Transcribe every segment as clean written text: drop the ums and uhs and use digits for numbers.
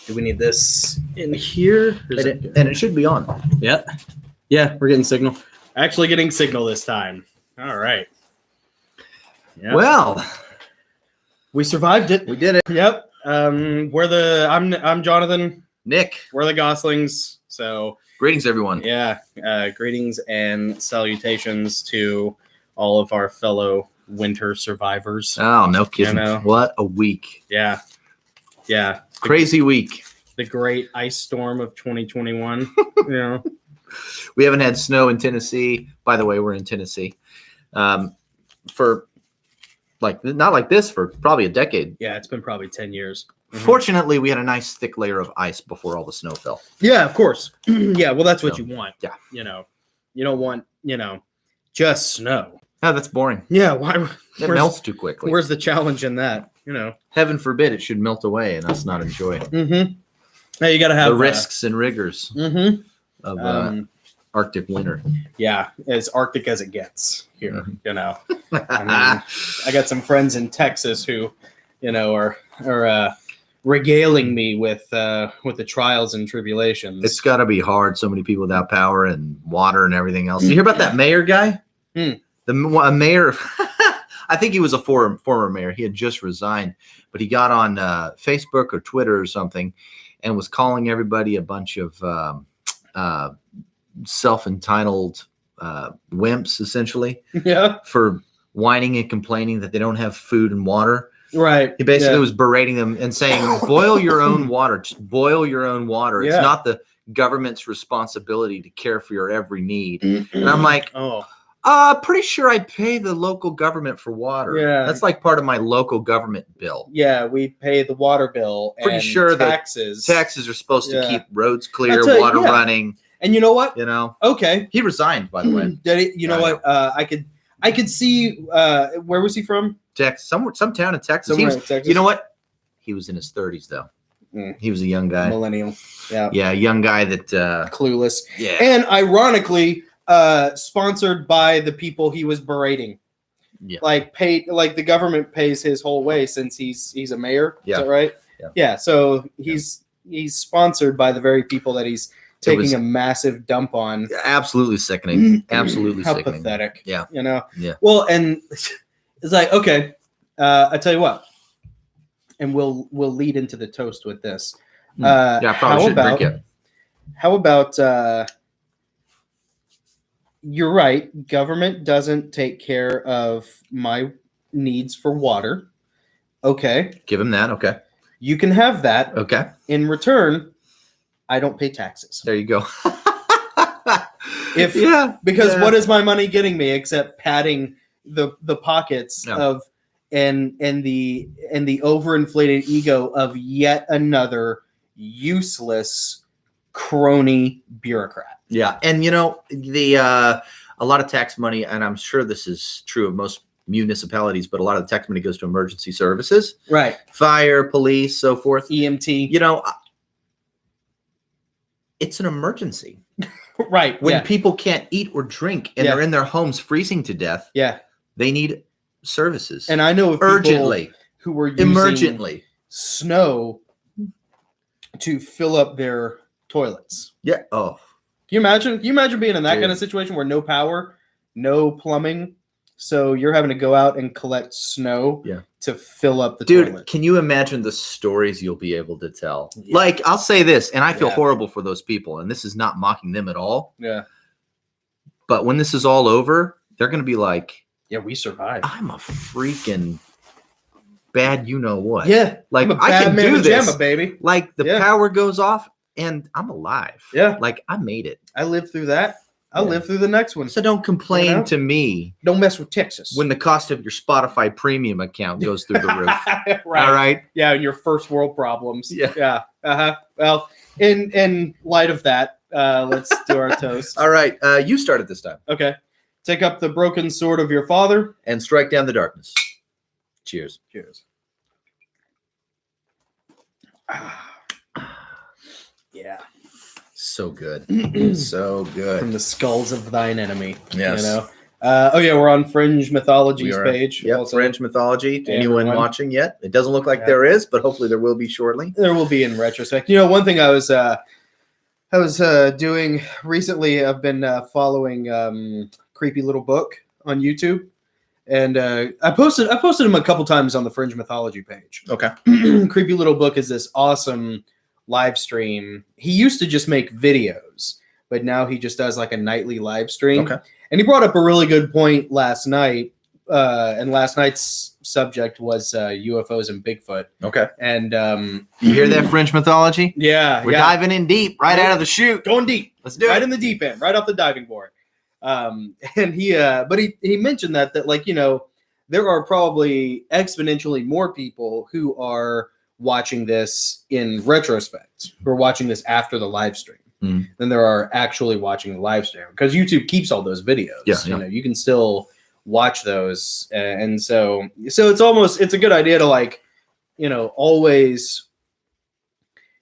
Do we need this in here? And it should be on. Yeah. Yeah, we're getting signal. Actually getting signal this time. All right. Yeah. Well, We survived it. we did it. Yep. I'm Jonathan. Nick, We're the Gosslings. So greetings, everyone. yeah, greetings and salutations to all of our fellow winter survivors. Oh, no kidding. know. What a week. Yeah. Yeah. Crazy week. The great ice storm of 2021. Yeah. We haven't had snow in Tennessee. By the way, we're in Tennessee. For not like this for probably a decade. Yeah, it's been probably 10 years. Fortunately, we had a nice thick layer of ice before all the snow fell. Yeah, of course. Yeah, well, that's what So, you want. yeah. You don't want, just snow. Oh, that's boring. Yeah, why? It melts too quickly. Where's the challenge in that? Heaven forbid it should melt away and us not enjoy it. Mm-hmm. Hey, you got to have The risks and rigors of Arctic winter. Yeah, as Arctic as it gets here. Mhm. I got some friends in Texas who, are regaling me with the trials and tribulations. It's got to be hard. So many people without power and water and everything else. You hear about that mayor guy? A mayor. I think he was a former mayor. He had just resigned, but he got on Facebook or Twitter or something and was calling everybody a bunch of self-entitled wimps, essentially. Yeah. For whining and complaining that they don't have food and water. Right. He basically was berating them and saying, boil your own water. Just boil your own water. It's not the government's responsibility to care for your every need. And I'm like, pretty sure I pay the local government for water. Yeah. That's like part of my local government bill. Yeah, we pay the water bill. Pretty and sure taxes. Taxes are supposed to keep roads clear, That's water running. And you know what? Okay. He resigned, by the way. Did he? You know what? I could see. Where was he from? Texas, some town in Texas. Somewhere in Texas. You know what? He was in his 30s, though. He was a young guy. Millennial. Yeah. Yeah, a young guy that clueless. Yeah. And ironically, sponsored by the people he was berating. Yeah. Like the government pays his whole way since he's a mayor. Yeah. Is that right? Yeah. Yeah. So he's sponsored by the very people that he's taking a massive dump on. Absolutely sickening. Absolutely How sickening. pathetic. Yeah. Yeah. Well, and it's like, okay, I tell you what, and we'll lead into the toast with this. I probably shouldn't drink it. How about you're right, government doesn't take care of my needs for water. Okay. Give him that. Okay. You can have that. Okay. In return, I don't pay taxes. There you go. Because what is my money getting me except padding the pockets of and the overinflated ego of yet another useless crony bureaucrat. Yeah. And a lot of tax money, and I'm sure this is true of most municipalities, but a lot of the tax money goes to emergency services. Right. Fire, police, so forth. EMT. It's an emergency. Right. When people can't eat or drink and they're in their homes freezing to death. Yeah. They need services. And I know of urgently who were using snow to fill up their toilets. Yeah. Oh. Can you imagine being in that kind of situation where no power, no plumbing, so you're having to go out and collect snow to fill up the toilet? Can you imagine the stories you'll be able to tell? Yeah. Like, I'll say this, and I feel horrible for those people, and this is not mocking them at all. Yeah. But when this is all over, they're going to be like, yeah, we survived. I'm a freaking bad what. Yeah. Like, I can do this. Jamma, baby. Like, the power goes off, and I'm alive. Yeah. Like, I made it. I lived through that. I'll live through the next one. So don't complain to me. Don't mess with Texas. When the cost of your Spotify premium account goes through the roof. Right. All right. Yeah, and your first world problems. Yeah. Yeah. Uh-huh. Well, in light of that, let's do our toast. All right. You started this time. Okay. Take up the broken sword of your father. And strike down the darkness. Cheers. Cheers. Yeah. So good. So good. From the skulls of thine enemy. Yes. We're on Fringe Mythology's page. Yep, also. Fringe Mythology. Anyone watching yet? It doesn't look like there is, but hopefully there will be shortly. There will be in retrospect. You know, one thing I was doing recently, I've been following Creepy Little Book on YouTube. And I posted him a couple times on the Fringe Mythology page. Okay. Creepy Little Book is this awesome live stream. He used to just make videos, but now he just does like a nightly live stream. Okay. And he brought up a really good point last night. And last night's subject was UFOs and Bigfoot. Okay. And you hear that, Fringe Mythology? Yeah. We're diving in deep, right out of the chute. Going deep. Let's do it. Right in the deep end, right off the diving board. And he mentioned that like, you know, there are probably exponentially more people who are watching this in retrospect, who are watching this after the live stream than there are actually watching the live stream, because YouTube keeps all those videos. You know, you can still watch those. And so it's a good idea to, like, you know, always,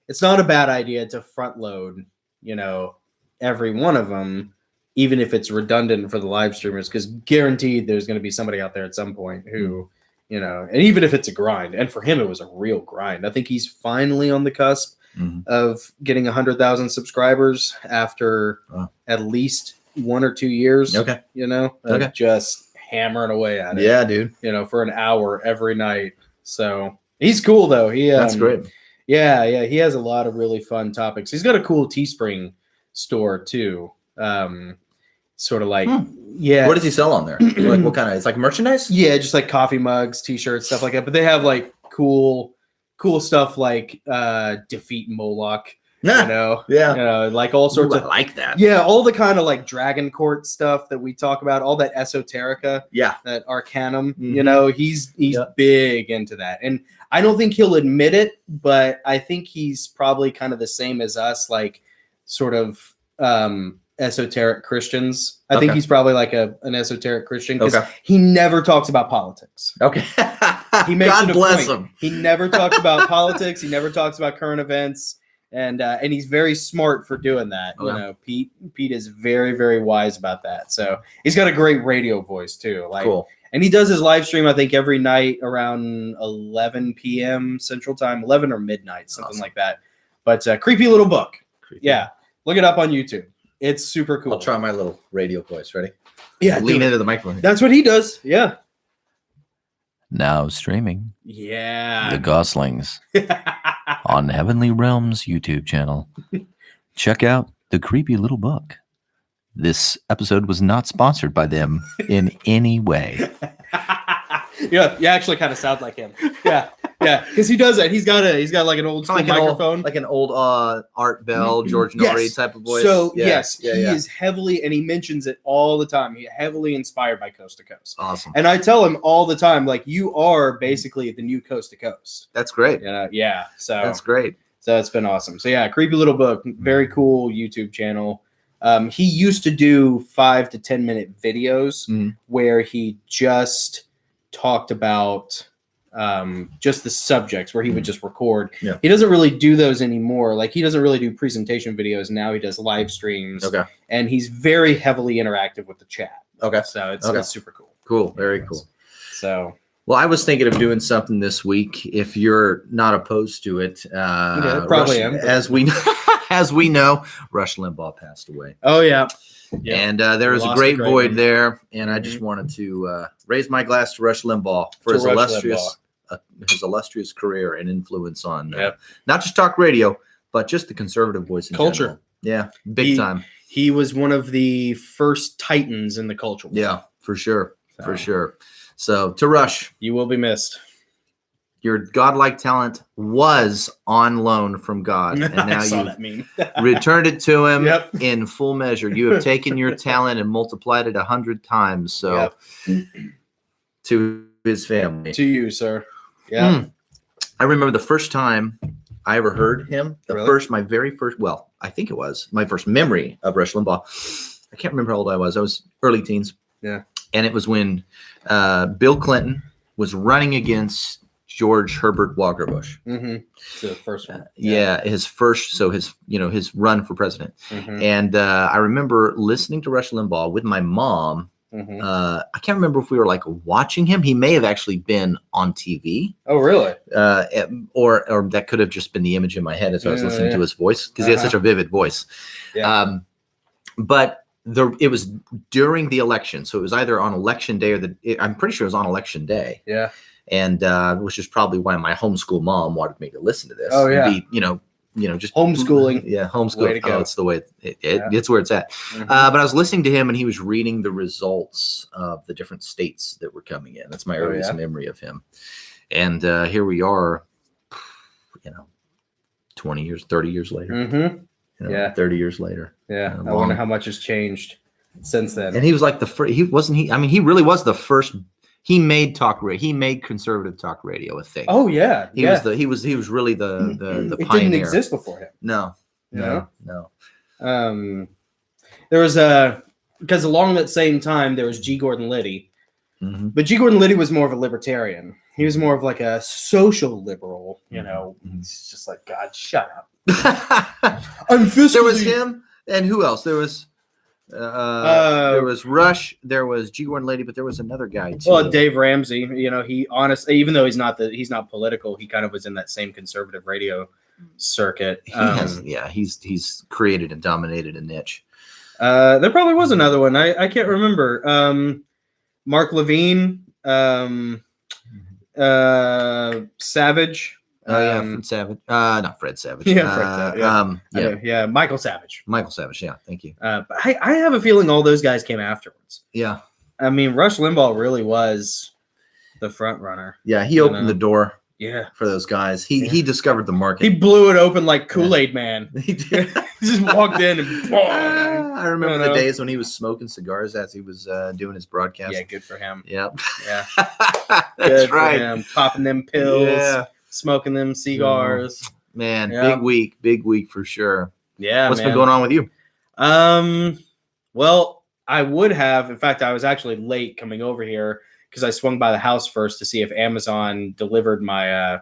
it's not a bad idea to front load, you know, every one of them, even if it's redundant for the live streamers, because guaranteed there's going to be somebody out there at some point who, you know, and even if it's a grind, and for him it was a real grind. I think he's finally on the cusp of getting 100,000 subscribers after at least 1 or 2 years. Okay. You know, just hammering away at it. Yeah, dude. You know, for an hour every night. So he's cool though. That's great. Yeah. He has a lot of really fun topics. He's got a cool Teespring store too. Sort of like, what does he sell on there? Like, what kind of, it's like merchandise? Yeah, just like coffee mugs, t-shirts, stuff like that. But they have like cool stuff like Defeat Moloch, you know, you know, like all sorts of, I like that. Yeah, all the kind of like Dragon Court stuff that we talk about, all that esoterica, that Arcanum, you know, he's big into that. And I don't think he'll admit it, but I think he's probably kind of the same as us, like sort of esoteric Christians. I think he's probably like an esoteric Christian, because he never talks about politics. Okay. He makes God bless him. He never talks about politics. He never talks about current events. And he's very smart for doing that. You know, Pete is very, very wise about that. So he's got a great radio voice too. Like, cool. And he does his live stream, I think, every night around 11 p.m. Central Time, 11 or midnight, something like that. But Creepy Little Book. Yeah. Look it up on YouTube. It's super cool. I'll try my little radio voice. Ready? Yeah. Lean into the microphone. That's what he does. Yeah. Now streaming. Yeah. The Gosslings on Heavenly Realms YouTube channel. Check out The Creepy Little Book. This episode was not sponsored by them in any way. Yeah, you actually kind of sound like him. Yeah, because he does that. He's got like an old school microphone, like an old Art Bell, George Norrie type of voice. So he is heavily, and he mentions it all the time. He's heavily inspired by Coast to Coast. Awesome. And I tell him all the time, like, you are basically the new Coast to Coast. That's great. Yeah. So that's great. So it's been awesome. So yeah, Creepy Little Book, very cool YouTube channel. He used to do 5 to 10 minute videos where he just talked about just the subjects, where he would just record. He doesn't really do those anymore. Like, he doesn't really do presentation videos now. He does live streams. And he's very heavily interactive with the chat. So it's super cool. Cool. Very cool. So, well, I was thinking of doing something this week, if you're not opposed to it. Probably am. As we know, Rush Limbaugh passed away. Oh yeah. And there was a great void there, and I just wanted to raise my glass to Rush Limbaugh for his illustrious career and influence on not just talk radio, but just the conservative voice in culture. General. Yeah, big time. He was one of the first titans in the culture. Yeah, for sure, for sure. So to Rush, you will be missed. Your godlike talent was on loan from God, and now you returned it to him in full measure. You have taken your talent and multiplied it 100 times. So, to his family, to you, sir. Yeah, I remember the first time I ever heard him. My very first. Well, I think it was my first memory of Rush Limbaugh. I can't remember how old I was. I was early teens. Yeah, and it was when Bill Clinton was running against George Herbert Walker Bush. So the first one. His first. So his run for president. And I remember listening to Rush Limbaugh with my mom I can't remember if we were like watching him. He may have actually been on TV. Oh, really? Or that could have just been the image in my head as I was listening to his voice, because he has such a vivid voice. Yeah. But it was during the election, so it was either on election day I'm pretty sure it was on election day. Yeah. And which is probably why my homeschool mom wanted me to listen to this. Oh, yeah. Be, just homeschooling. Yeah, homeschooling. Oh, it's the way it's where it's at. But I was listening to him, and he was reading the results of the different states that were coming in. That's my earliest memory of him. And here we are, 20 years, 30 years later. 30 years later. Yeah. I wonder how much has changed since then. And he was like the first. He really was the first. He made talk radio. He made conservative talk radio a thing. Oh yeah, he was really the it pioneer. Didn't exist before him. No. There was because along that same time there was G. Gordon Liddy, Mm-hmm. But G. Gordon Liddy was more of a libertarian. He was more of like a social liberal, you know. Mm-hmm. It's just like, God, shut up. I'm fiscally... There was him, and who else? There was Rush, there was G. Gordon Liddy, but there was another guy too. Well, Dave Ramsey, you know, he honestly, even though he's not political, he kind of was in that same conservative radio circuit. He's created and dominated a niche. There probably was another one. I can't remember. Mark Levine, Savage. Fred Savage. Not Fred Savage. Yeah, Fred Savage. Michael Savage. Michael Savage. Yeah, thank you. But I have a feeling all those guys came afterwards. Yeah. I mean, Rush Limbaugh really was the front runner. Yeah, he opened the door. Yeah, for those guys, he discovered the market. He blew it open like Kool-Aid Man. He just walked in and boom. I remember the days when he was smoking cigars as he was doing his broadcast. Yeah, good for him. Yep. Yeah, that's right. For him. Popping them pills, smoking them cigars. Man, big week for sure. Yeah. What's been going on with you? Well, I would have. In fact, I was actually late coming over here, because I swung by the house first to see if Amazon delivered my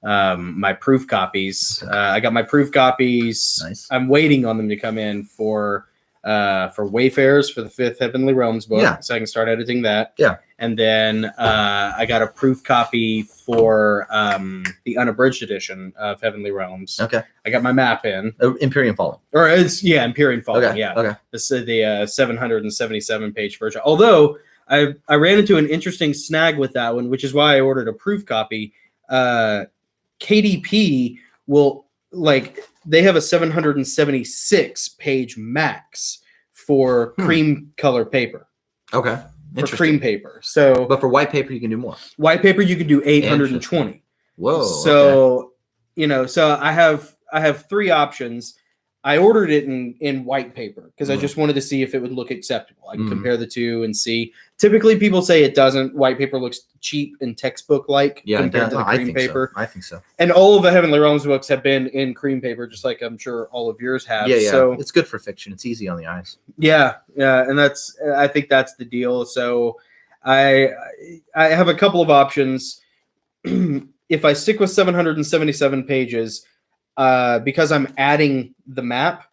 my proof copies. I got my proof copies. Nice. I'm waiting on them to come in for Wayfarers for the 5th Heavenly Realms book, so I can start editing that. Yeah. And then I got a proof copy for the unabridged edition of Heavenly Realms. Okay. I got my map in. Imperium Falling. Or it's Imperium Falling. Okay. Yeah. Okay. This is the 777 page version. Although I ran into an interesting snag with that one, which is why I ordered a proof copy. KDP will, they have a 776 page max for cream color paper. Okay. For cream paper. So, but for white paper, you can do more. White paper, you can do 820. Whoa. So, so I have 3 options. I ordered it in white paper because I just wanted to see if it would look acceptable. I can compare the two and see. Typically, people say it doesn't. White paper looks cheap and textbook-like compared to the cream paper. So. I think so. And all of the Heavenly Realms books have been in cream paper, just like I'm sure all of yours have. Yeah. So it's good for fiction. It's easy on the eyes. Yeah, and I think that's the deal. So I have a couple of options. If I stick with 777 pages. Because I'm adding the map,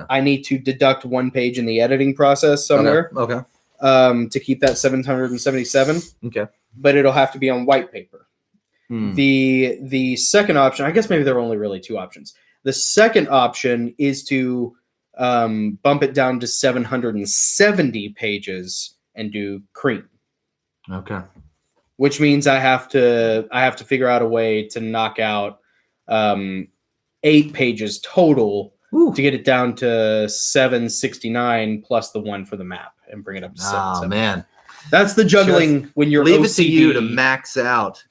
I need to deduct 1 page in the editing process somewhere. Okay. To keep that 777. Okay. But it'll have to be on white paper. The second option, I guess maybe there are only really 2 options. The second option is to bump it down to 770 pages and do cream. Okay. Which means I have to figure out a way to knock out 8 pages total to get it down to 769 plus the 1 for the map and bring it up to 770. Oh man, that's the juggling when you're leave OCD. It to you to max out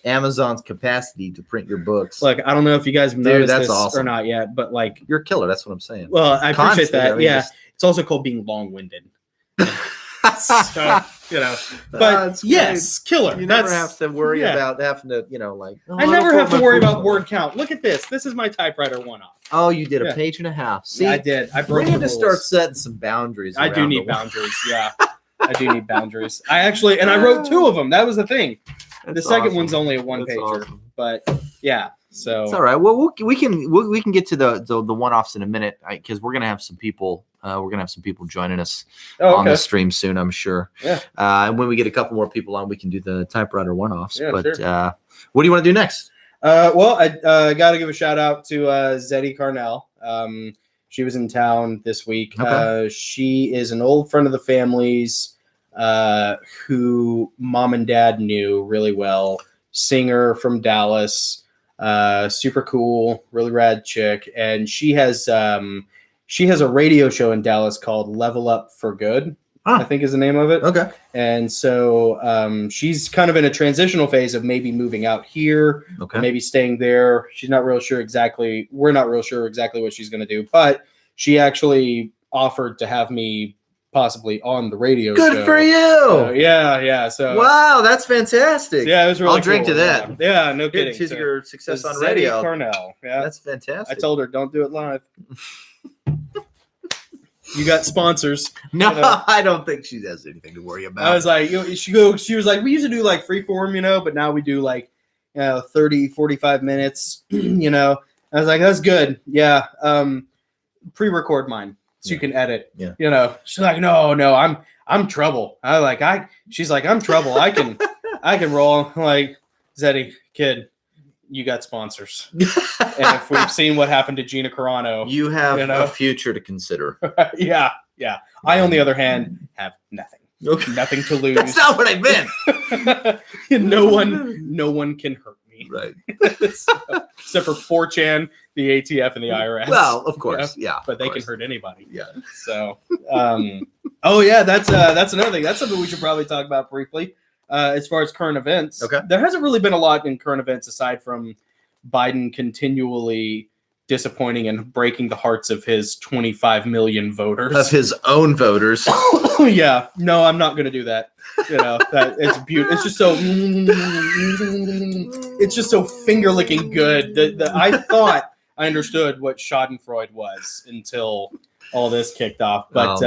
Amazon's capacity to print your books. Look, I don't know if you guys have noticed that's this awesome. or not yet, but you're a killer. That's what I'm saying. Well, I appreciate that. It's also called being long-winded. So, but yes, killer. You never have to worry about having to, I never have to worry about word count. Look at this. This is my typewriter one-off. Oh, you did a page and a half. See, I did. I broke. We need to start setting some boundaries. I do need boundaries. Yeah, I do need boundaries. I wrote 2 of them. That was the thing. The second one's only a 1-pager, but yeah. So it's all right. Well, we can get to the one-offs in a minute because we're gonna have some people We're gonna have some people joining us Oh, on the okay. stream soon, I'm sure. Yeah. And when we get a couple more people on, we can do the typewriter one-offs. Yeah, but sure. what do you want to do next? Well, I got to give a shout out to Zeddy Carnell. She was in town this week. Okay. She is an old friend of the family's who mom and dad knew really well. Singer from Dallas, super cool, really rad chick, and she has a radio show in Dallas called Level Up for Good. Oh. I think is the name of it. Okay. And so she's kind of in a transitional phase of maybe moving out here, Okay. or maybe staying there. She's not real sure exactly. We're not real sure exactly what she's going to do, but she actually offered to have me possibly on the radio show. Good for you. Yeah. So wow, that's fantastic. yeah, it was really I'll drink cool. to that. Yeah, no kidding. To So, your success on Zeddy radio. Carnell. Yeah, That's fantastic. I told her don't do it live. You got sponsors. No, you know. I don't think she has anything to worry about. I was like, she was like, we used to do like freeform, but now we do like 30, 45 minutes, I was like, that's good. Yeah. Pre-record mine so you can edit. Yeah. She's like, no, I'm trouble. She's like, I'm trouble. I can roll. I'm like, Zeddy, kid, you got sponsors. And if we've seen what happened to Gina Carano, you have a future to consider. yeah. I, on the other hand, have nothing. Okay. Nothing to lose. That's not what I meant. no one can hurt me. Right. Except for 4chan, the ATF, and the IRS. Well, of course, yeah. But they can hurt anybody. Yeah. So, oh yeah, that's another thing. That's something we should probably talk about briefly. As far as current events, okay, there hasn't really been a lot in current events aside from Biden continually disappointing and breaking the hearts of his 25 million voters. Of his own voters. Yeah. No, I'm not going to do that. That it's beautiful. It's just so finger licking good. I thought I understood what Schadenfreude was until all this kicked off. But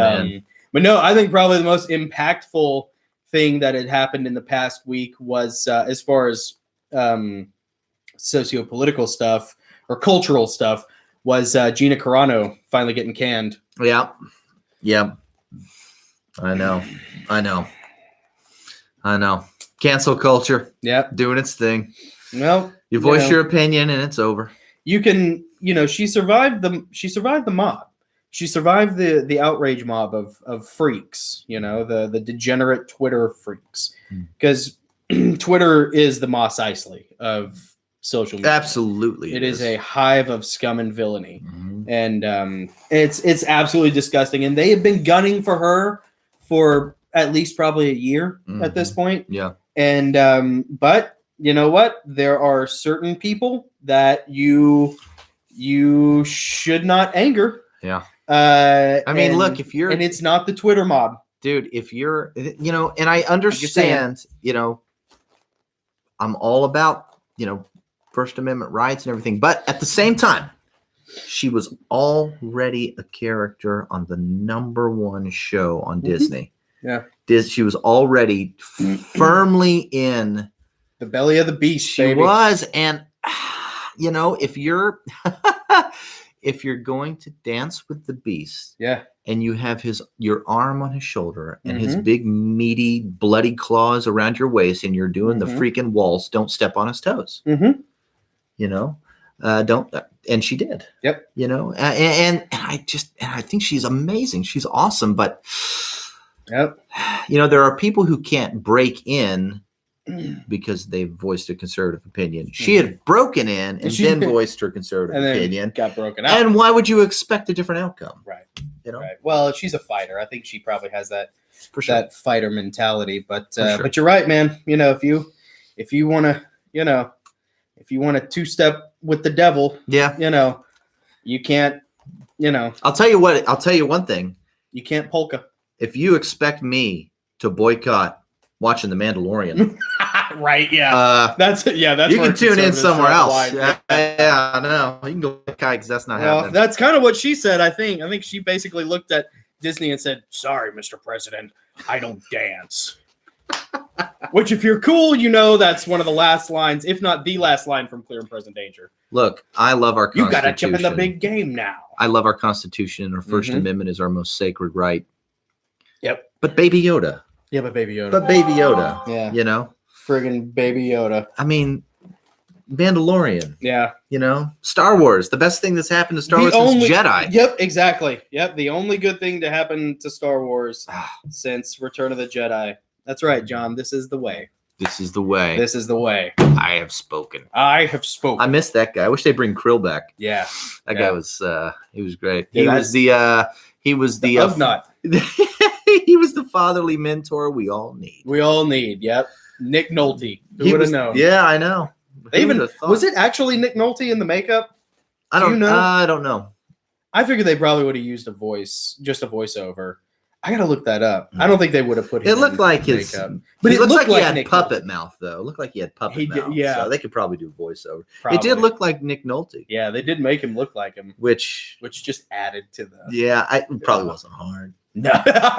but no, I think probably the most impactful thing that had happened in the past week was as far as socio-political stuff or cultural stuff was Gina Carano finally getting canned. Yeah. I know. Cancel culture. Yeah. Doing its thing. Well, you voice your opinion and it's over. You can, she survived the mob. She survived the outrage mob of freaks, the degenerate Twitter freaks. Because Twitter is the Mos Eisley of social media. Absolutely. It is a hive of scum and villainy. Mm-hmm. And it's absolutely disgusting. And they have been gunning for her for at least probably a year at this point. Yeah. And but you know what? There are certain people that you should not anger. Yeah. I mean, look, if you're, and it's not the Twitter mob, dude, if you're, and I understand, I'm all about, First Amendment rights and everything. But at the same time, she was already a character on the #1 show on Disney. Yeah. She was already firmly in the belly of the beast. She was. And, if you're if you're going to dance with the beast, and you have your arm on his shoulder and his big, meaty, bloody claws around your waist, and you're doing the freaking waltz, don't step on his toes. Don't. And she did. Yep. And I think she's amazing. She's awesome. But, yep. There are people who can't break in because they voiced a conservative opinion. She had broken in and then voiced her conservative opinion. Got broken out. And why would you expect a different outcome? Right. Right. Well, she's a fighter. I think she probably has that that fighter mentality. But but you're right, man. If you want to two-step with the devil, you can't. I'll tell you what. I'll tell you one thing. You can't polka. If you expect me to boycott watching The Mandalorian, right? Yeah, that's you can tune in somewhere else. Yeah, no, you can go because that's not happening. That's kind of what she said. I think she basically looked at Disney and said, "Sorry, Mr. President, I don't dance." Which, if you're cool, you know that's one of the last lines, if not the last line from Clear and Present Danger. Look, I love our Constitution. You gotta jump in the big game now. I love our Constitution. Our First Amendment is our most sacred right. Yep. But Baby Yoda. Yeah, but Baby Yoda. But Baby Yoda. Yeah. You know? Friggin' Baby Yoda. I mean, Mandalorian. Yeah. You know? Star Wars. The best thing that's happened to Star Wars since Jedi. Yep, exactly. Yep, the only good thing to happen to Star Wars since Return of the Jedi. That's right, John. This is the way. This is the way. This is the way. I have spoken. I have spoken. I miss that guy. I wish they bring Krill back. Yeah. That guy was he was great. Yeah, He was the Ugnaught. he was the fatherly mentor we all need. We all need. Yep. Nick Nolte. Who would have known? Yeah, I know. Was it actually Nick Nolte in the makeup? I don't know. I don't know. I figured they probably would have used just a voiceover. I gotta look that up. I don't think they would have put him. It looked like his makeup, but it it looked like he had Nick puppet Nolte. mouth though. It looked like he had puppet mouth. Yeah, so they could probably do voiceover. Probably. It did look like Nick Nolte. Yeah, they did make him look like him, which just added to the. Yeah, it probably wasn't hard. No,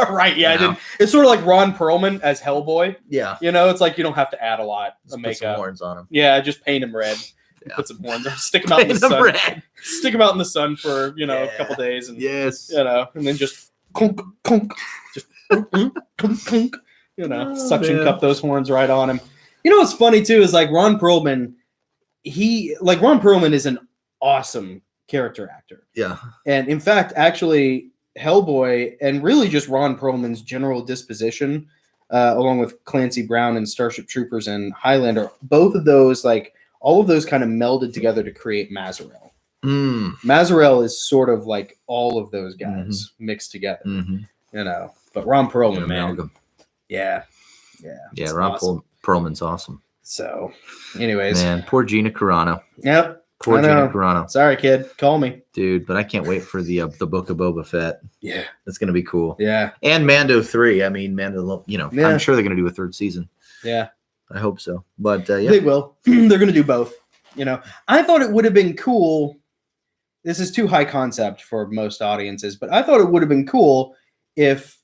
right? Yeah, I didn't. It's sort of like Ron Perlman as Hellboy. Yeah, you know, it's like you don't have to add a lot of makeup. Put some horns on him. Yeah, just paint him red. Yeah. Put some horns on. Stick him out in the sun. Red. Stick him out in the sun for a couple days, and and then just conk, conk, just conk, conk, suction cup those horns right on him. You know what's funny too is like Ron Perlman. Ron Perlman is an awesome character actor. Yeah, and in fact, actually, Hellboy and really just Ron Perlman's general disposition, along with Clancy Brown and Starship Troopers and Highlander, both of those all of those kind of melded together to create Mazarel. Mazarel is sort of like all of those guys mixed together, But Ron Perlman, man, yeah, Ron awesome. Perlman's awesome. So, anyways, man, poor Gina Carano. Yep, poor Gina Carano. Sorry, kid, call me, dude. But I can't wait for the Book of Boba Fett. Yeah, it's gonna be cool. Yeah, and Mando 3. I mean, Mando. I'm sure they're gonna do a third season. Yeah. I hope so, but they will. They're going to do both. I thought it would have been cool. This is too high concept for most audiences, but I thought it would have been cool if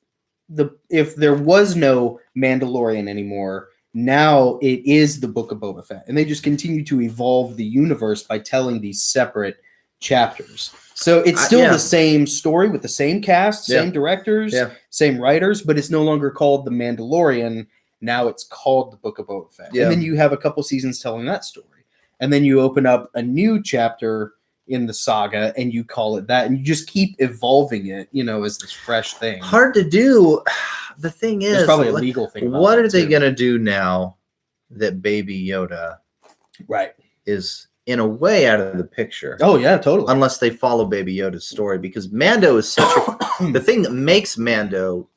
there was no Mandalorian anymore. Now it is the Book of Boba Fett, and they just continue to evolve the universe by telling these separate chapters. So it's still the same story with the same cast, same directors, same writers, but it's no longer called The Mandalorian. Now it's called the Book of Boba Fett. Yeah. And then you have a couple seasons telling that story. And then you open up a new chapter in the saga and you call it that. And you just keep evolving it, as this fresh thing. Hard to do. The thing is, there's probably a legal thing. What are they going to do now that Baby Yoda is in a way out of the picture? Oh, yeah, totally. Unless they follow Baby Yoda's story, because Mando is such the thing that makes Mando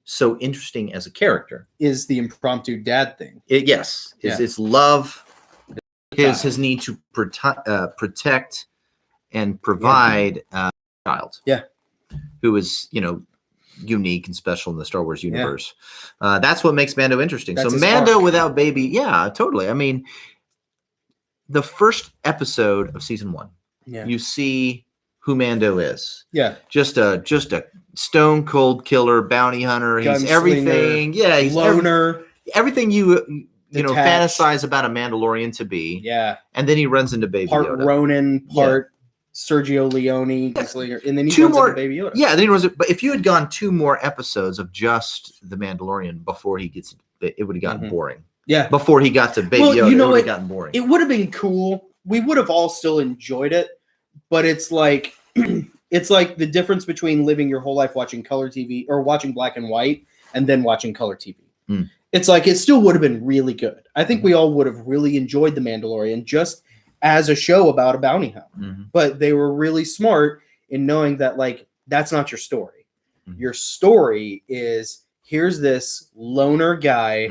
so interesting as a character is the impromptu dad thing. His love, his need to protect and provide a child. Yeah, who is unique and special in the Star Wars universe. Yeah. That's what makes Mando interesting. That's so Mando without Baby, totally. I mean, the first episode of season 1, you see who Mando is. Yeah, just a stone cold killer, bounty hunter. He's everything. Yeah, he's loner. Everything you fantasize about a Mandalorian to be. Yeah, and then he runs into Baby part Yoda. Ronin, part Sergio Leone, and then he runs into Baby Yoda. Yeah, then he runs. But if you had gone 2 more episodes of just the Mandalorian before he gets, it would have gotten boring. Yeah, before he got to Baby Yoda, it would have gotten boring. It would have been cool. We would have all still enjoyed it, but it's like. It's like the difference between living your whole life watching color TV or watching black and white and then watching color TV. It's like it still would have been really good. I think we all would have really enjoyed The Mandalorian just as a show about a bounty hunt. But they were really smart in knowing that that's not your story. Your story is here's this loner guy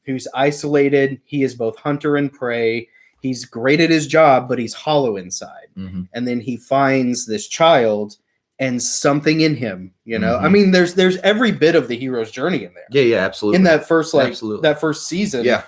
who's isolated. He is both hunter and prey. He's great at his job, but he's hollow inside. And then he finds this child and something in him, I mean, there's every bit of the hero's journey in there. Yeah, absolutely. In that first, that first season. Yeah.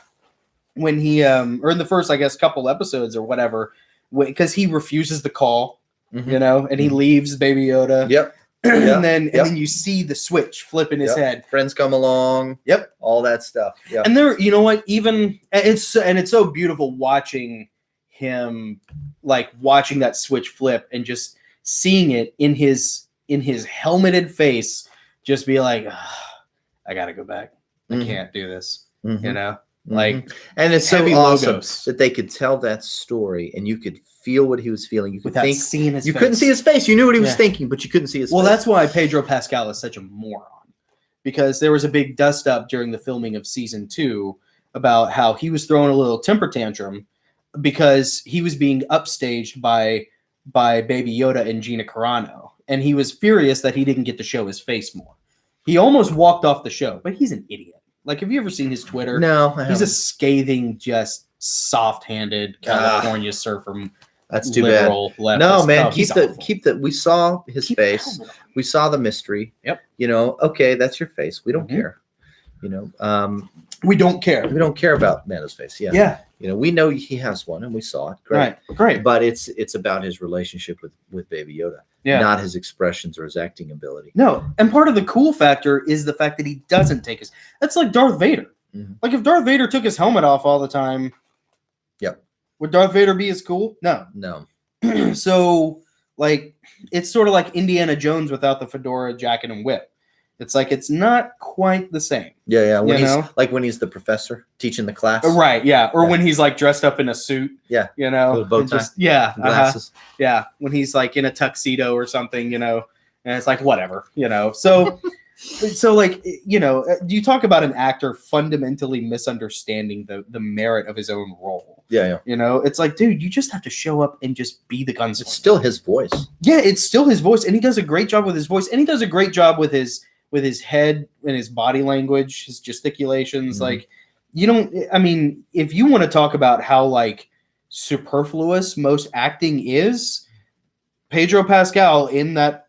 When he, or in the first, I guess, couple episodes or whatever, because he refuses the call, and he leaves Baby Yoda. Yep. and then you see the switch flip in his head. Friends come along. Yep. All that stuff. Yeah. And there, you know what? Even it's so beautiful watching him, like watching that switch flip and just seeing it in his helmeted face, just be like, I gotta go back. I can't do this. You know, like, and it's so awesome logos. that they could tell that story and you could feel what he was feeling. You could without seeing his you face. couldn't see his face. You knew what he was thinking, but you couldn't see his face. Well, that's why Pedro Pascal is such a moron, because there was a big dust up during the filming of season 2 about how he was throwing a little temper tantrum because he was being upstaged by Baby Yoda and Gina Carano, and he was furious that he didn't get to show his face more. He almost walked off the show, but he's an idiot. Like, have you ever seen his Twitter? No, he's a scathing, just soft-handed California surfer. That's too bad. Leftist. No, man, keep the. We saw his face. We saw the mystery. Yep. You know, okay, that's your face. We don't care. You know, we don't care. We don't care about Mando's face. Yeah. Yeah. You know, we know he has one, and we saw it. Great. Great. But it's about his relationship with Baby Yoda, not his expressions or his acting ability. No, and part of the cool factor is the fact that he doesn't take his. That's like Darth Vader. Like, if Darth Vader took his helmet off all the time, would Darth Vader be as cool? No. So, like, it's sort of like Indiana Jones without the fedora, jacket, and whip. It's like, it's not quite the same. Yeah. When he's the professor teaching the class. Right, yeah. Or when he's like dressed up in a suit. Yeah. You know. Little bow tie. Glasses. Yeah. When he's like in a tuxedo or something, you know. And it's like, whatever, you know. So like, you know, you talk about an actor fundamentally misunderstanding the merit of his own role. Yeah. You know, it's like, dude, you just have to show up and just be the gunslinger. It's still his voice. Yeah, it's still his voice, and he does a great job with his voice, and he does a great job with his head and his body language, his gesticulations. Like, if you want to talk about how like superfluous most acting is, Pedro Pascal in that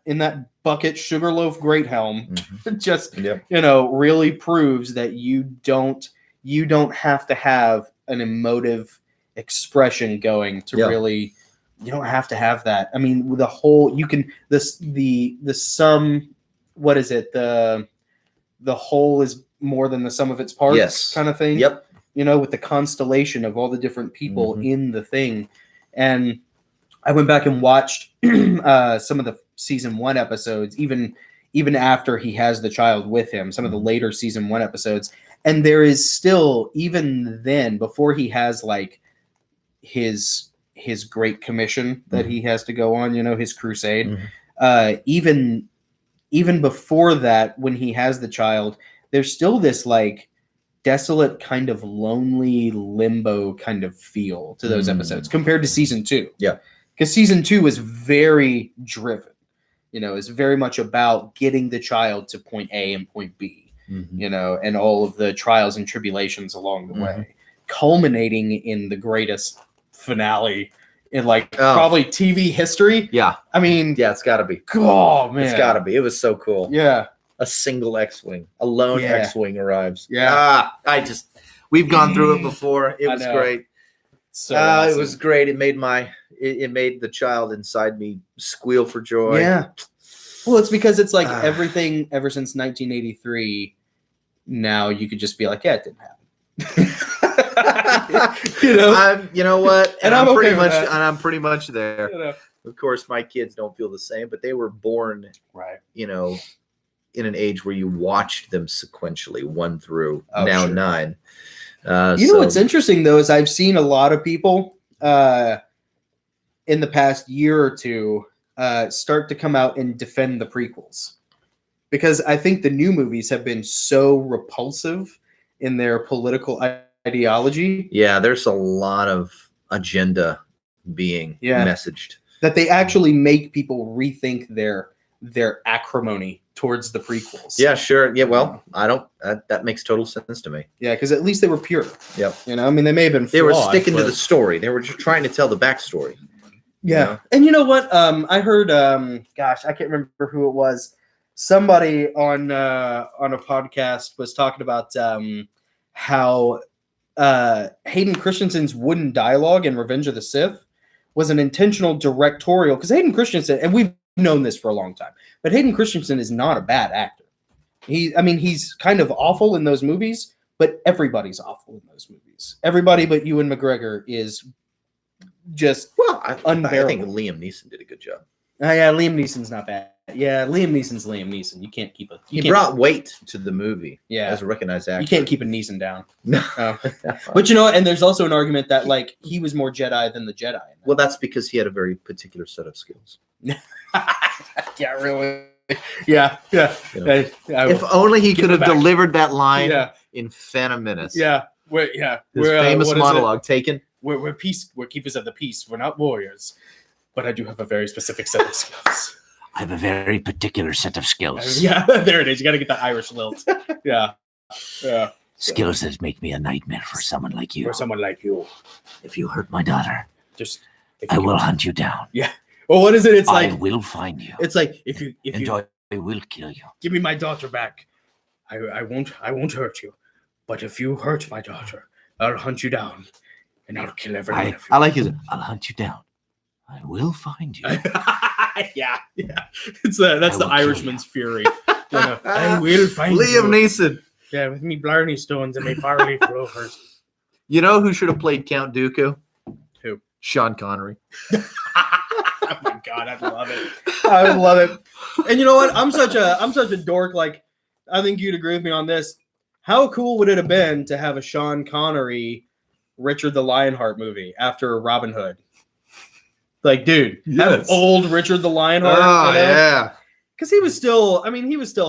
bucket Sugarloaf Great Helm just really proves that you don't have to have an emotive expression going to really. You don't have to have that. I mean, the whole the sum. What is it? The whole is more than the sum of its parts, kind of thing. Yep. You know, with the constellation of all the different people in the thing. And I went back and watched some of the season 1 episodes, even after he has the child with him, some of the later season 1 episodes. And there is still, even then, before he has like his great commission that he has to go on, you know, his crusade, even before that, when he has the child, there's still this like desolate kind of lonely limbo kind of feel to those episodes compared to season 2. Yeah. Because season 2 is very driven, you know, it's very much about getting the child to point A and point B, you know, and all of the trials and tribulations along the way, culminating in the greatest finale in like probably TV history. Yeah. I mean, it's gotta be. Oh man. It's gotta be. It was so cool. Yeah. A single X-Wing, a lone X-Wing arrives. Yeah. We've gone through it before. It was great. So awesome. It was great. It made it made the child inside me squeal for joy. Yeah. Well, it's because it's like everything ever since 1983. Now you could just be like, yeah, it didn't happen. You know what? And I'm pretty okay much, and I'm pretty much there. You know. Of course, my kids don't feel the same, but they were born, you know, in an age where you watched them sequentially, 1 through 9. You know what's interesting though is I've seen a lot of people in the past year or two start to come out and defend the prequels, because I think the new movies have been so repulsive in their political ideology. Yeah, there's a lot of agenda being messaged that they actually make people rethink their acrimony towards the prequels. Yeah, sure. Yeah, well, I don't. That makes total sense to me. Yeah, because at least they were pure. Yep. You know, I mean, they may have been. They were sticking to the story. They were just trying to tell the backstory. Yeah, you know? And you know what? I heard. Gosh, I can't remember who it was. Somebody on a podcast was talking about how Hayden Christensen's wooden dialogue in Revenge of the Sith was an intentional directorial, because Hayden Christensen, and we've known this for a long time. But Hayden Christensen is not a bad actor. He's kind of awful in those movies, but everybody's awful in those movies. Everybody but Ewan McGregor is just unbearable. I think Liam Neeson did a good job. Yeah, Liam Neeson's not bad. Yeah, Liam Neeson's Liam Neeson. You can't keep He brought weight to the movie. Yeah, as a recognized actor. You can't keep a Neeson down. No. But you know what? And there's also an argument that like he was more Jedi than the Jedi. Well, that's because he had a very particular set of skills. Yeah, really. Yeah. If only he could have delivered that line in Phantom Menace. Yeah. His famous monologue taken. We're keepers of the peace. We're not warriors. But I do have a very specific set of skills. I have a very particular set of skills. Yeah, there it is. You got to get that Irish lilt. Yeah. Skills that make me a nightmare for someone like you. For someone like you. If you hurt my daughter, I will hunt you down. Yeah. Well, what is it? It's like I will find you. It's like if you I will kill you. Give me my daughter back. I won't hurt you. But if you hurt my daughter, I'll hunt you down, and I'll kill everyone. I like his. I'll hunt you down. I will find you. Yeah. That's the Irishman's fury. I will find Liam you. Neeson. Yeah, with me Blarney Stones and me Farley Rovers. You know who should have played Count Dooku? Who? Sean Connery. Oh my God, I love it. I love it. And you know what? I'm such a dork. Like, I think you'd agree with me on this. How cool would it have been to have a Sean Connery, Richard the Lionheart movie after Robin Hood? Like, dude, have old Richard the Lionheart. Oh, yeah. Because he was still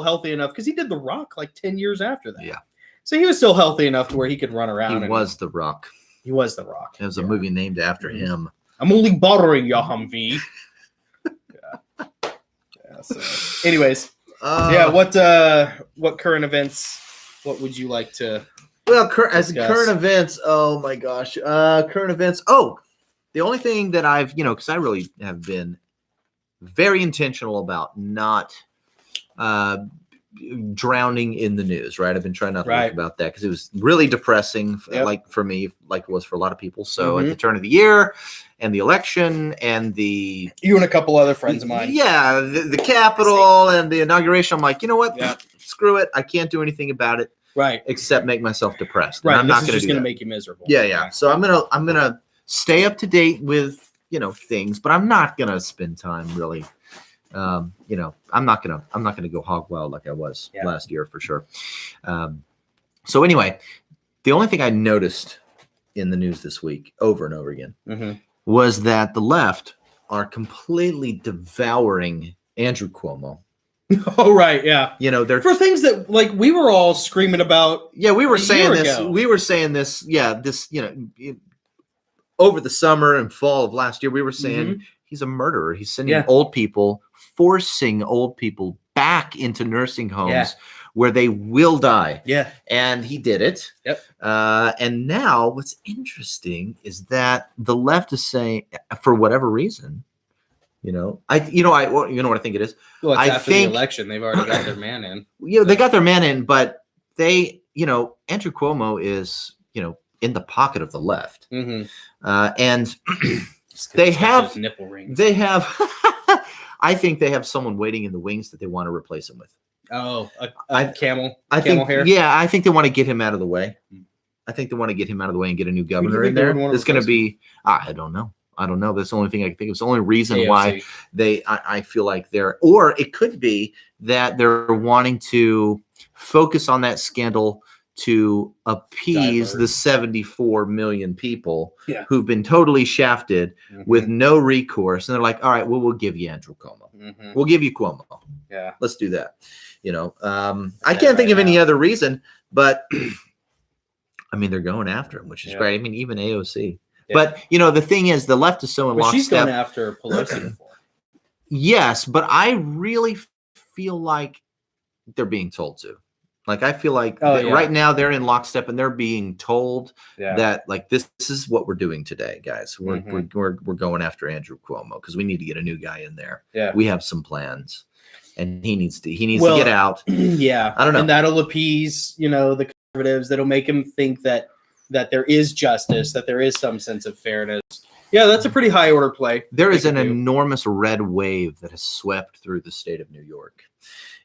healthy enough because he did The Rock like 10 years after that. Yeah. So he was still healthy enough to where he could run around. He was The Rock. He was The Rock. It was a movie named after him. I'm only borrowing your Humvee. So, anyways, what current events? What would you like to? Well, current events. Oh my gosh, current events. Oh, the only thing that I've because I really have been very intentional about not drowning in the news. Right, I've been trying not to think about that because it was really depressing, like for me, like it was for a lot of people. So at the turn of the year. And the election and you and a couple other friends of mine. Yeah, the Capitol and the inauguration. I'm like, you know what? Yeah. Screw it. I can't do anything about it. Right. Except make myself depressed. Right. I'm not going to just going to make you miserable. Yeah. So I'm gonna stay up to date with things, but I'm not gonna spend time really. I'm not gonna go hog wild like I was last year for sure. So anyway, the only thing I noticed in the news this week over and over again. Mm-hmm. Was that the left are completely devouring Andrew Cuomo. Oh, right. Yeah. They're for things that like we were all screaming about. Yeah, we were saying this. We were saying this. Yeah, over the summer and fall of last year, we were saying he's a murderer. He's sending forcing old people back into nursing homes where they will die. Yeah. And he did it. Yep. And now what's interesting is that the left is saying, for whatever reason, what I think it is. Well, it's after the election. They've already got their man in. Yeah, they got their man in, but they, Andrew Cuomo is, in the pocket of the left. Mm-hmm. And they have nipple rings. They have, I think they have someone waiting in the wings that they want to replace him with. Oh, camel hair? Yeah, I think they want to get him out of the way. I think they want to get him out of the way and get a new governor in there. It's going to be, I don't know. That's the only thing I can think of. It's the only reason AOC. Why I feel like or it could be that they're wanting to focus on that scandal to appease the 74 million people who've been totally shafted with no recourse. And they're like, all right, well, we'll give you Andrew Cuomo. Mm-hmm. We'll give you Cuomo. Yeah. Let's do that. I can't think of any other reason, but they're going after him, which is great. Even AOC. Yeah. But, the thing is, the left is so in lockstep. She's going after Pelosi before. Yes, but I really feel like they're being told to. Like, I feel like right now they're in lockstep and they're being told that, like, this is what we're doing today, guys. We're going after Andrew Cuomo because we need to get a new guy in there. Yeah. We have some plans. And he needs to get out. Yeah. I don't know. And that'll appease, the conservatives. That'll make him think that there is justice, that there is some sense of fairness. Yeah, that's a pretty high order play. There is an enormous red wave that has swept through the state of New York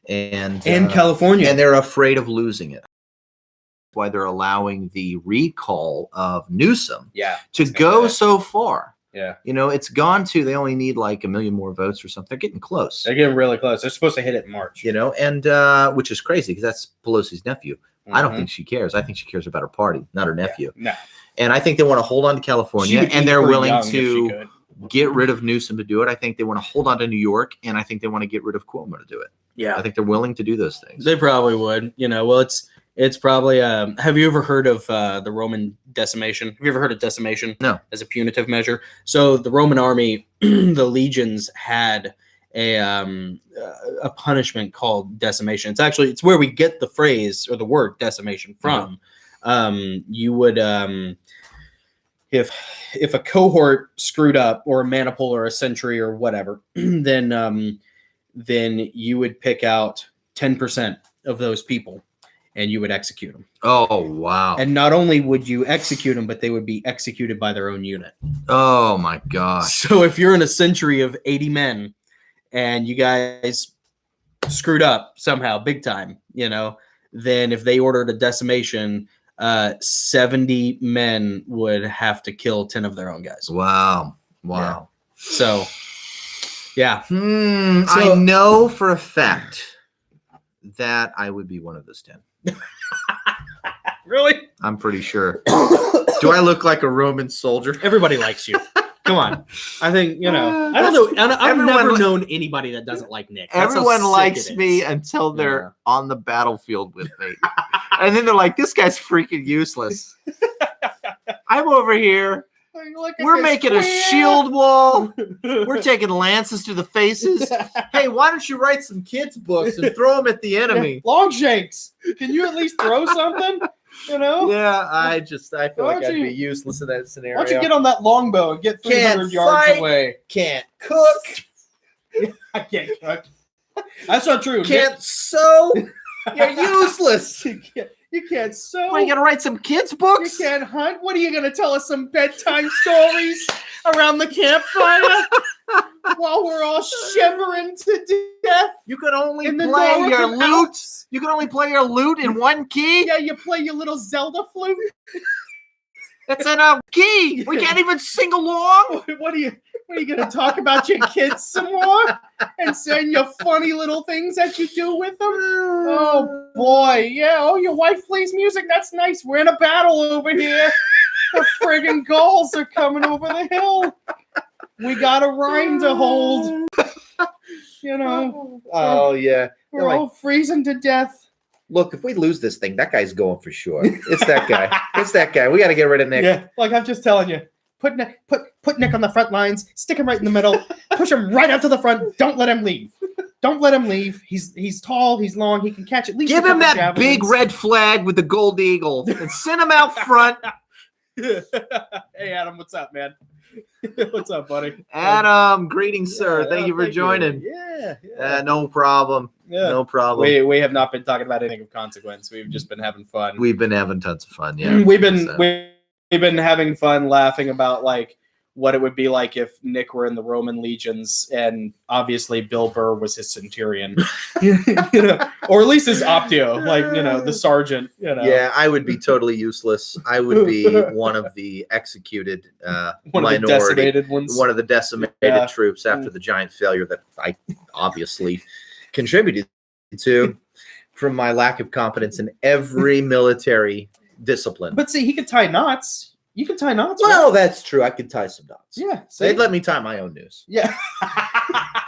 and California, and they're afraid of losing it. That's why they're allowing the recall of Newsom to go so far. Yeah. It's gone to, they only need like 1 million more votes or something. They're getting close. They're getting really close. They're supposed to hit it in March. And which is crazy because that's Pelosi's nephew. I don't think she cares. I think she cares about her party, not her nephew. No. And I think they want to hold on to California, and they're willing to get rid of Newsom to do it. I think they want to hold on to New York, and I think they want to get rid of Cuomo to do it. Yeah. I think they're willing to do those things. They probably would. Well, it's probably have you ever heard of the Roman decimation? Have you ever heard of decimation? No. As a punitive measure. So the Roman army, the legions had a punishment called decimation. It's where we get the phrase or the word decimation from. You would if a cohort screwed up, or a maniple or a sentry or whatever, then you would pick out 10% of those people and you would execute them. Oh, wow. And not only would you execute them, but they would be executed by their own unit. Oh my gosh. So if you're in a century of 80 men and you guys screwed up somehow big time, then if they ordered a decimation, 70 men would have to kill 10 of their own guys. Wow. Yeah. So, yeah. I know for a fact that I would be one of those 10. Really? I'm pretty sure. Do I look like a Roman soldier? Everybody likes you. Come on. I think, I don't know. I've never known anybody that doesn't like Nick. Everyone likes me until they're on the battlefield with me. And then they're like, this guy's freaking useless. I'm over here. We're making a shield wall. We're taking lances to the faces. Hey, why don't you write some kids' books and throw them at the enemy? Longshanks. Can you at least throw something? Yeah, I feel like I'd be useless in that scenario. Why don't you get on that longbow and get 300 yards away? Can't cook. I can't cook. That's not true. Can't sew. You're useless. You can't sew. What, you gonna write some kids' books? You can't hunt. What are you gonna tell us, some bedtime stories around the campfire while we're all shivering to death? You can only play your lute. You can only play your lute in one key. Yeah, you play your little Zelda flute. It's in a key. We can't even sing along. What are you gonna talk about your kids some more and saying your funny little things that you do with them? Oh boy, yeah. Oh, your wife plays music. That's nice. We're in a battle over here. The friggin' Gauls are coming over the hill. We got a rhyme to hold. Oh yeah. We're all freezing to death. Look, if we lose this thing, that guy's going for sure. It's that guy. It's that guy. We got to get rid of Nick. Yeah, like I'm just telling you. Put Nick on the front lines. Stick him right in the middle. Push him right out to the front. Don't let him leave. Don't let him leave. He's tall. He's long. He can catch at least. Give him that big red flag with the gold eagle and send him out front. Hey, Adam, what's up, man? What's up, buddy? Adam, greetings, sir. Thank you for joining. Yeah. No problem. Yeah. No problem. We have not been talking about anything of consequence. We've just been having fun. We've been having tons of fun. Yeah. We've been having fun laughing about like what it would be like if Nick were in the Roman legions and obviously Bill Burr was his centurion, or at least his optio, like, the sergeant, Yeah, I would be totally useless. I would be one of the executed minority, the decimated ones. One of the decimated troops after the giant failure that I obviously contributed to from my lack of competence in every military discipline. But see, he could tie knots. You can tie knots. Well, that's true. I could tie some knots. Yeah. They'd let me tie my own noose. Yeah.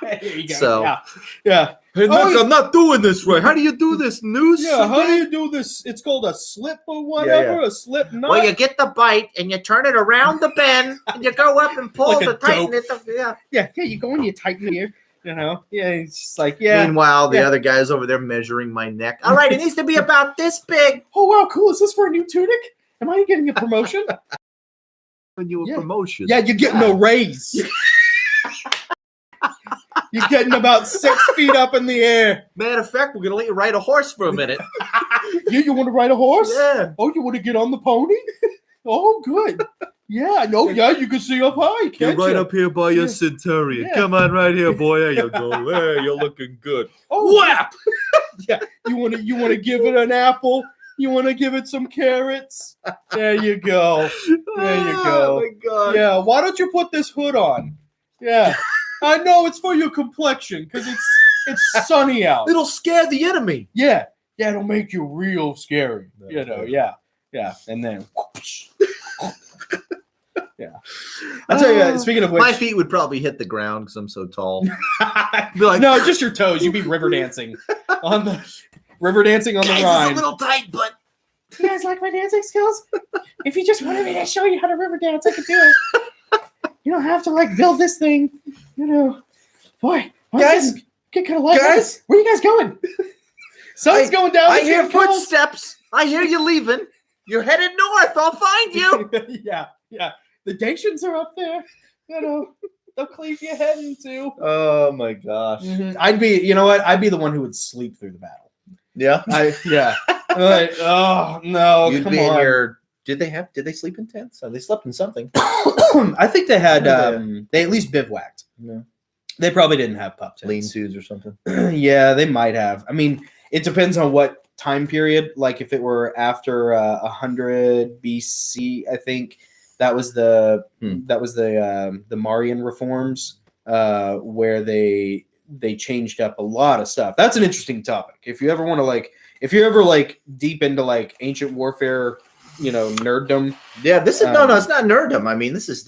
There you go. So, yeah. Hey, Nick, I'm not doing this right. How do you do this noose? Yeah, how do you do this? It's called a slip or whatever, a slip knot. Well, you get the bite and you turn it around the bend and you go up and pull to tighten it. Yeah, you go and you tighten here. Yeah, it's just like, Meanwhile, the other guy's over there measuring my neck. All right, it needs to be about this big. Oh, wow, cool. Is this for a new tunic? Am I getting a promotion? When you a promotion. Yeah, you're getting a raise. You're getting about 6 feet up in the air. Matter of fact, we're going to let you ride a horse for a minute. You want to ride a horse? Yeah. Oh, you want to get on the pony? Oh, good. Yeah, no, yeah, you can see up high. You're right you? up here by your centurion. Yeah. Come on, right here, boy. There you go. Hey, you're looking good. Oh, Whap! yeah. You want to give it an apple? You want to give it some carrots? There you go. There you go. Oh my God. Yeah. Why don't you put this hood on? Yeah. I know it's for your complexion because it's sunny out. It'll scare the enemy. Yeah. Yeah. It'll make you real scary. You know. Yeah. Yeah. And then. Yeah. I'll tell you. Speaking of which, my feet would probably hit the ground because I'm so tall. Be like, no, just your toes. You'd be river dancing on the Guys, Rhine. it's a little tight, but You guys like my dancing skills? If you just wanted me to show you how to river dance, I could do it. You don't have to like build this thing, you know. Boy, guys, get kind of light. Guys, where you guys going? Sun's going down. I hear footsteps. I hear you leaving. You're headed north. I'll find you. Yeah. The Dacians are up there. You know, they'll cleave your head in two. Oh my gosh. Mm-hmm. I'd be the one who would sleep through the battle. Yeah. Like, oh no, You'd come be on. in your. Did they sleep in tents? They slept in something. I think they had. They at least bivouacked. No. They probably didn't have pup tents. Lean-tos or something. Yeah, they might have. I mean, it depends on what time period. Like if it were after 100 BC, I think that was the Marian reforms, where they changed up a lot of stuff. That's an interesting topic. If you ever want to if you're ever deep into ancient warfare, nerddom. Yeah, this is no, it's not nerddom. I mean, this is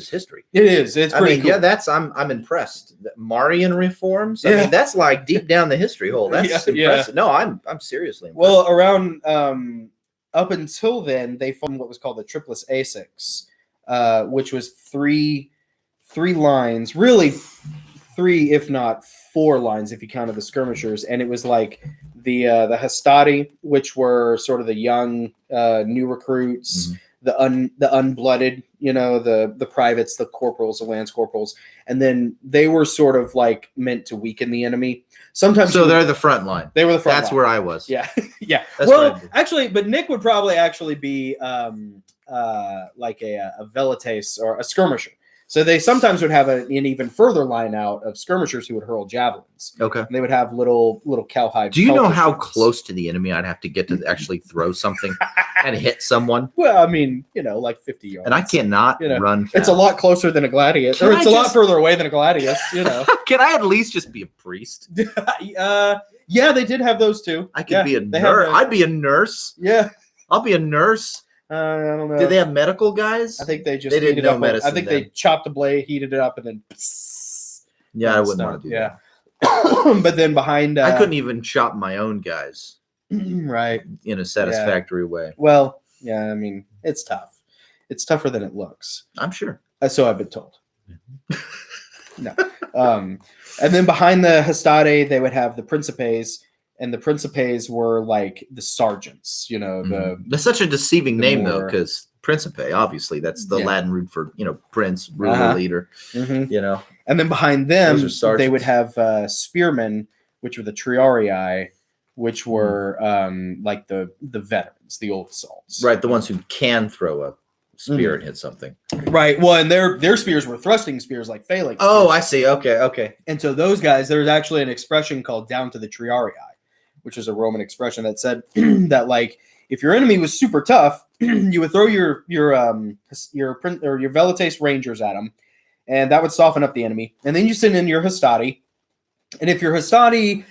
history. It is. It's pretty cool. Yeah, I'm impressed. The Marian reforms. I mean, that's deep down the history hole. That's impressive. No, I'm seriously impressed. Well, around up until then, they formed what was called the Triplice Asics, which was three lines, really 3, if not 4 lines, if you counted the skirmishers, and it was the Hastati, which were sort of the young new recruits, the unblooded, the privates, the corporals, the lance corporals, and then they were sort of meant to weaken the enemy. Sometimes they're the front line. They were the front. That's line. Where I was. Yeah, yeah. That's actually, but Nick would probably actually be a velites or a skirmisher. So they sometimes would have an even further line out of skirmishers who would hurl javelins. Okay. And they would have little cowhide. Do you know how close to the enemy I'd have to get to actually throw something and hit someone? Well, I mean, 50 yards. And I cannot run fast. It's a lot closer than a gladius. Or it's a lot further away than a gladius, Can I at least just be a priest? Yeah, they did have those too. I could be a nurse. I'd be a nurse. Yeah. I'll be a nurse. I don't know. Did they have medical guys? I think they just didn't know medicine. I think they chopped a blade, heated it up, and then. Yeah, I wouldn't want to do that. But then behind, I couldn't even chop my own guys, right, in a satisfactory way. Well, yeah, I mean, it's tough. It's tougher than it looks. I'm sure. So I've been told. No. And then behind the Hastati, they would have the Principes. And the Principes were the sergeants, That's such a deceiving name, though, because Principe, obviously, that's the Latin root for, prince, ruler, leader, And then behind them, they would have spearmen, which were the Triarii, which were the veterans, the old assaults. Right, the ones who can throw a spear and hit something. Right, well, and their spears were thrusting spears like phalanx. Oh, I see, okay. And so those guys, there's actually an expression called down to the Triarii, which is a Roman expression that said that if your enemy was super tough, you would throw your velites rangers at them, and that would soften up the enemy. And then you send in your Hastati, and if your Hastati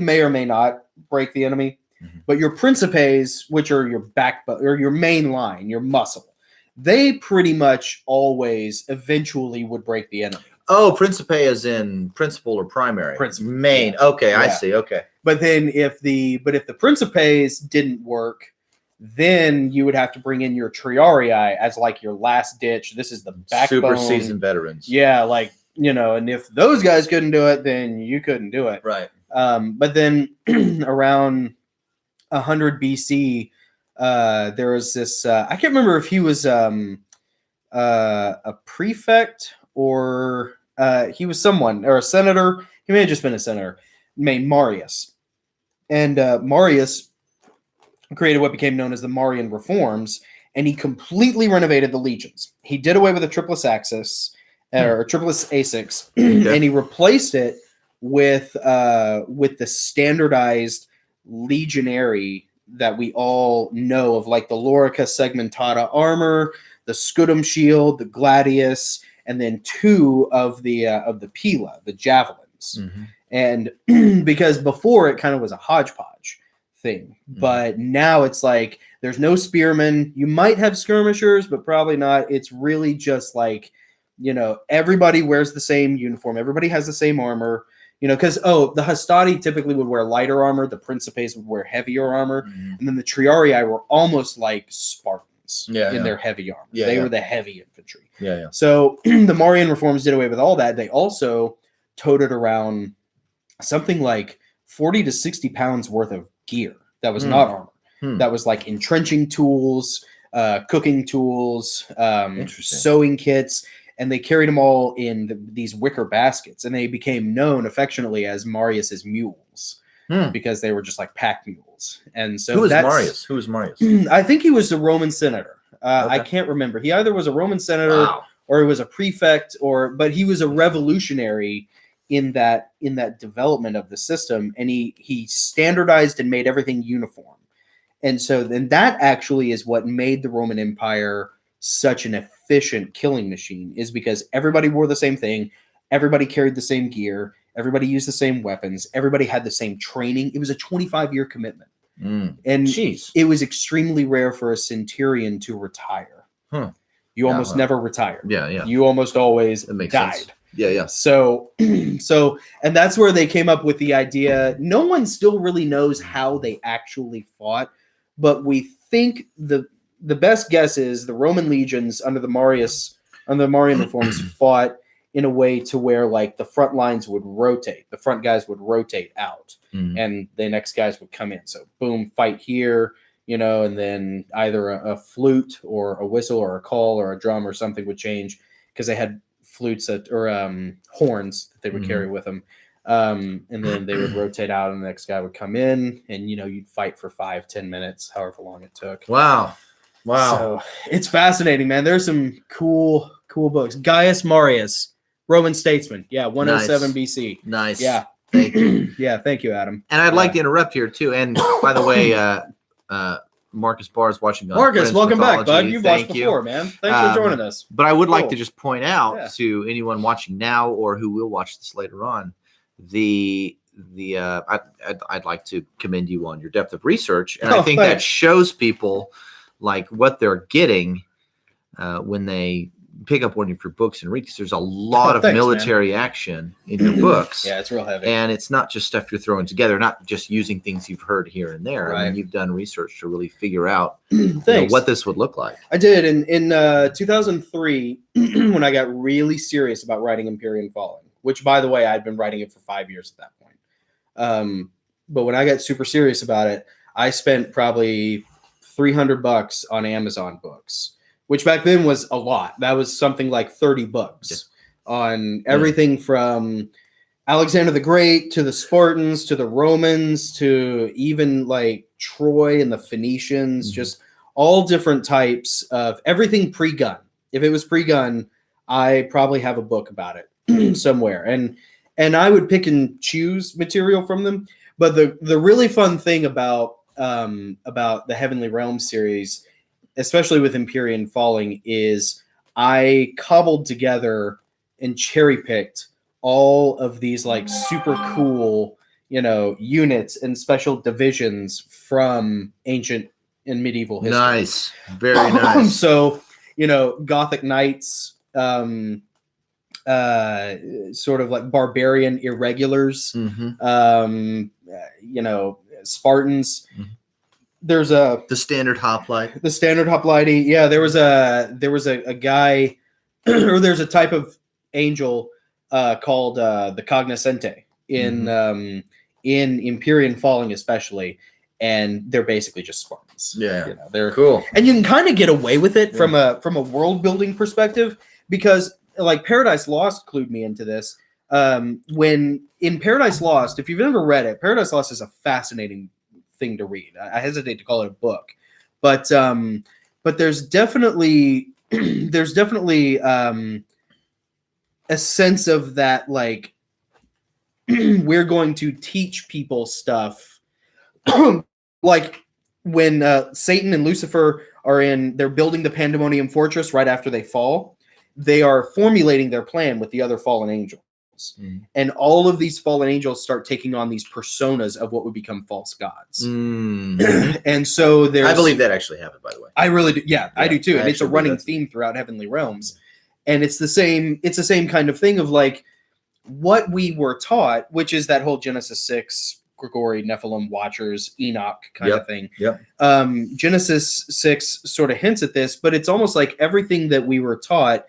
may or may not break the enemy, but your Principes, which are your backbone or your main line, your muscle, they pretty much always eventually would break the enemy. Oh, Principe as in principal or primary? Principal. Main. Yeah. Okay, I see. Okay. But then if the Principes didn't work, then you would have to bring in your Triarii as your last ditch. This is the backbone. Super seasoned veterans. Yeah, and if those guys couldn't do it, then you couldn't do it. Right. But then around 100 BC, there was this, I can't remember if he was a prefect or he was someone, or a senator. He may have just been a senator, named Marius. And Marius created what became known as the Marian reforms. and he completely renovated the legions. He did away with the triple axis or triple A6, and he replaced it with the standardized legionary that we all know of, like the Lorica segmentata armor, the Scutum shield, the Gladius, and then 2 of the Pila, the javelins. And because before it kind of was a hodgepodge thing, but now it's like there's no spearmen. You might have skirmishers, but probably not. It's really just like, everybody wears the same uniform. Everybody has the same armor, because the Hastati typically would wear lighter armor. The Principes would wear heavier armor. And then the Triarii were almost like Spartans in their heavy armor. They were the heavy infantry. So the Marian reforms did away with all that. They also toted around something like 40 to 60 pounds worth of gear that was not armor. That was like entrenching tools, cooking tools, sewing kits, and they carried them all in these wicker baskets, and they became known affectionately as Marius's mules because they were just like pack mules. And so Who was Marius? Who was Marius? I think he was a Roman senator. I can't remember. He either was a Roman senator or he was a prefect, but he was a revolutionary in that development of the system, and he standardized and made everything uniform. And so then that actually is what made the Roman Empire such an efficient killing machine, is because everybody wore the same thing, everybody carried the same gear, everybody used the same weapons, everybody had the same training. It was a 25-year commitment. And it was extremely rare for a centurion to retire. You almost never retired. You almost always died. Sense. So and that's where they came up with the idea. No one still really knows how they actually fought, but we think the best guess is the Roman legions under the Marian reforms fought in a way to where like the front lines would rotate. The front guys would rotate out and the next guys would come in. So boom, fight here, and then either a flute or a whistle or a call or a drum or something would change because they had flutes or horns that they would carry with them. And then they would rotate out and the next guy would come in and, you'd fight for 5-10 minutes, however long it took. Wow. So it's fascinating, man. There's some cool books. Gaius Marius, Roman statesman. 107 BC. Nice. Yeah. Thank you. Thank you, Adam. And I'd like to interrupt here too. And by the way, Marcus Barr is watching. Marcus, welcome back, bud. You've watched before, man. Thanks for joining us. But I would like to just point out to anyone watching now or who will watch this later on, I'd like to commend you on your depth of research, and I think that shows people like what they're getting when they pick up one of your books and read, because there's a lot of military action in your books. It's real heavy. And it's not just stuff you're throwing together, not just using things you've heard here and there. Right. I mean, you've done research to really figure out what this would look like. I did. In 2003, when I got really serious about writing Empyrean Falling, which, by the way, I'd been writing it for 5 years at that point. But when I got super serious about it, I spent probably $300 on Amazon books, which back then was a lot. That was something like 30 books on everything from Alexander the Great to the Spartans to the Romans to even like Troy and the Phoenicians, just all different types of everything pre-gun. If it was pre-gun, I probably have a book about it somewhere. And I would pick and choose material from them. But the really fun thing about the Heavenly Realms series, especially with Empyrean Falling, is I cobbled together and cherry picked all of these like super cool, units and special divisions from ancient and medieval history. Nice. Very nice. So, Gothic knights, sort of like barbarian irregulars, Spartans. There's the standard hoplite. The standard hoplite. Yeah, there was a guy, or there's a type of angel called the cognoscente in Empyrean Falling, especially, and they're basically just Spartans. Yeah, they're cool, and you can kind of get away with it from a world building perspective, because like Paradise Lost clued me into this. When in Paradise Lost, if you've ever read it, Paradise Lost is a fascinating thing to read. I hesitate to call it a book, but but there's definitely a sense of that, like, we're going to teach people stuff. Like when Satan and Lucifer they're building the Pandemonium Fortress right after they fall, they are formulating their plan with the other fallen angels. And all of these fallen angels start taking on these personas of what would become false gods. And so I believe that actually happened, by the way. I really do. Yeah, I do too. And it's a running theme throughout Heavenly Realms. And it's the same kind of thing of like what we were taught, which is that whole Genesis 6, Grigori, Nephilim, Watchers, Enoch kind of thing. Genesis 6 sort of hints at this, but it's almost like everything that we were taught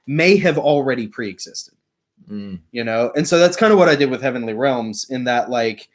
may have already pre-existed. You know, and so that's kind of what I did with Heavenly Realms, in that, like,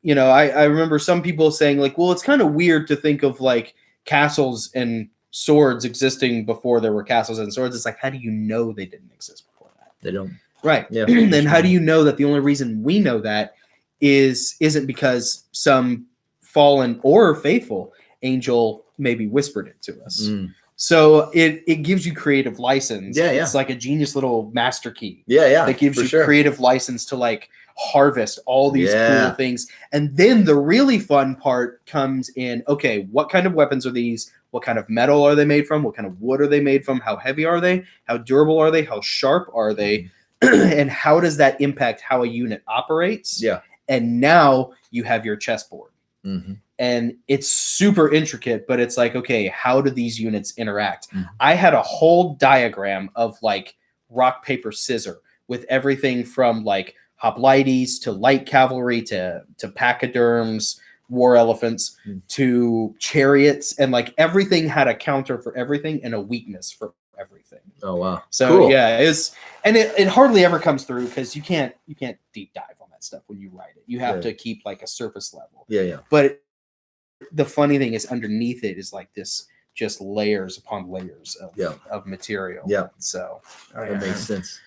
you know, I remember some people saying, like, well, it's kind of weird to think of like castles and swords existing before there were castles and swords. It's like, how do you know they didn't exist before that? They don't. Right. Yeah. And how do you know that the only reason we know that isn't because some fallen or faithful angel maybe whispered it to us? So it gives you creative license. It's like a genius little master key. That gives you creative license to like harvest all these cool things. And then the really fun part comes in, okay, what kind of weapons are these? What kind of metal are they made from? What kind of wood are they made from? How heavy are they? How durable are they? How sharp are they? And how does that impact how a unit operates? And now you have your chessboard. And it's super intricate, but it's like, okay, how do these units interact? I had a whole diagram of like rock, paper, scissor with everything from like hoplites to light cavalry to pachyderms, war elephants to chariots, and like everything had a counter for everything and a weakness for everything. Oh wow! So cool. It hardly ever comes through because you can't deep dive on that stuff when you write it. You have to keep like a surface level. But the funny thing is, underneath it is like this just layers upon layers of material. So that makes sense.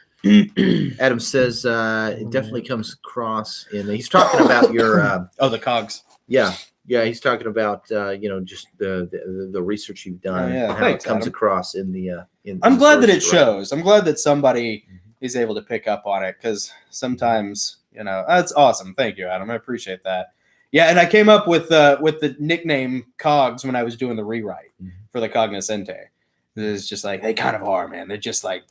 Adam says it definitely comes across in. He's talking about your the cogs. He's talking about just the research you've done and how it comes across in the. I'm glad that it shows. I'm glad that somebody is able to pick up on it, because sometimes that's awesome. Thank you, Adam. I appreciate that. Yeah, and I came up with the nickname Cogs when I was doing the rewrite for the Cognoscente. It's just like they kind of are, man. They're just like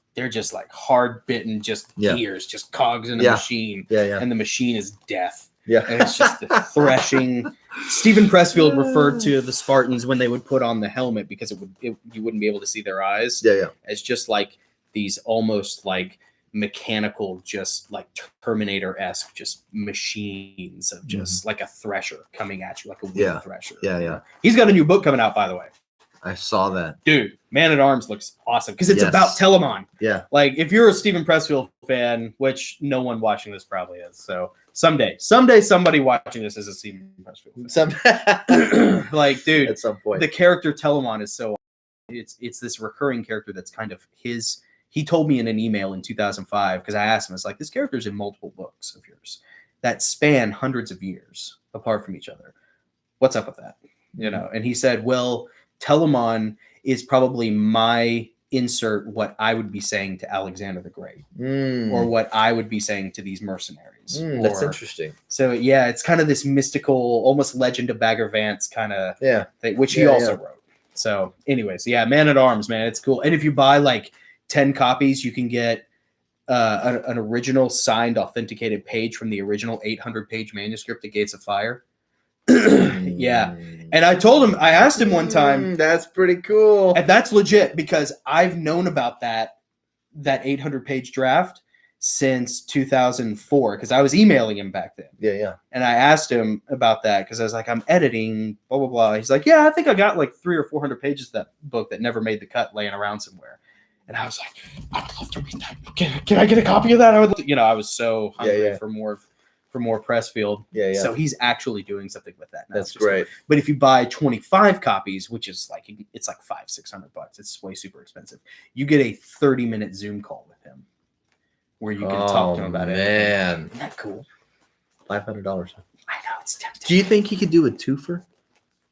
hard bitten, just gears, just cogs in a machine. And the machine is death. And it's just the threshing. Stephen Pressfield referred to the Spartans when they would put on the helmet, because you wouldn't be able to see their eyes. As just like these almost like mechanical, just like Terminator-esque, just machines of just like a thresher coming at you, like a wood thresher. He's got a new book coming out, by the way. I saw that. Dude, Man at Arms looks awesome because it's about Telamon. Like, if you're a Stephen Pressfield fan, which no one watching this probably is, so someday somebody watching this is a Stephen Pressfield fan. Like, dude, at some point, the character Telamon is so it's this recurring character that's kind of his. He told me in an email in 2005, because I asked him, it's like, this character's in multiple books of yours that span hundreds of years apart from each other. What's up with that? And he said, well, Telamon is probably my insert what I would be saying to Alexander the Great, or what I would be saying to these mercenaries. That's interesting. So it's kind of this mystical, almost Legend of Bagger Vance kind of thing, which he also wrote. So anyways, Man at Arms, man, it's cool. And if you buy like 10 copies, you can get an original signed authenticated page from the original 800-page manuscript of Gates of Fire. And I asked him one time, that's pretty cool, and that's legit, because I've known about that 800-page draft since 2004, because I was emailing him back then. And I asked him about that because I was like, I'm editing blah blah blah. He's like, I think I got like 300 or 400 pages of that book that never made the cut laying around somewhere. And I was like, I'd love to read that. Can I get a copy of that? I was so hungry for more Pressfield. So he's actually doing something with that now. That's great. But if you buy 25 copies, which is like, it's like $500-600, it's way super expensive. You get a 30-minute Zoom call with him where you can talk to him about it. Man, isn't that cool? $500. I know, it's tempting. Do you think he could do a twofer?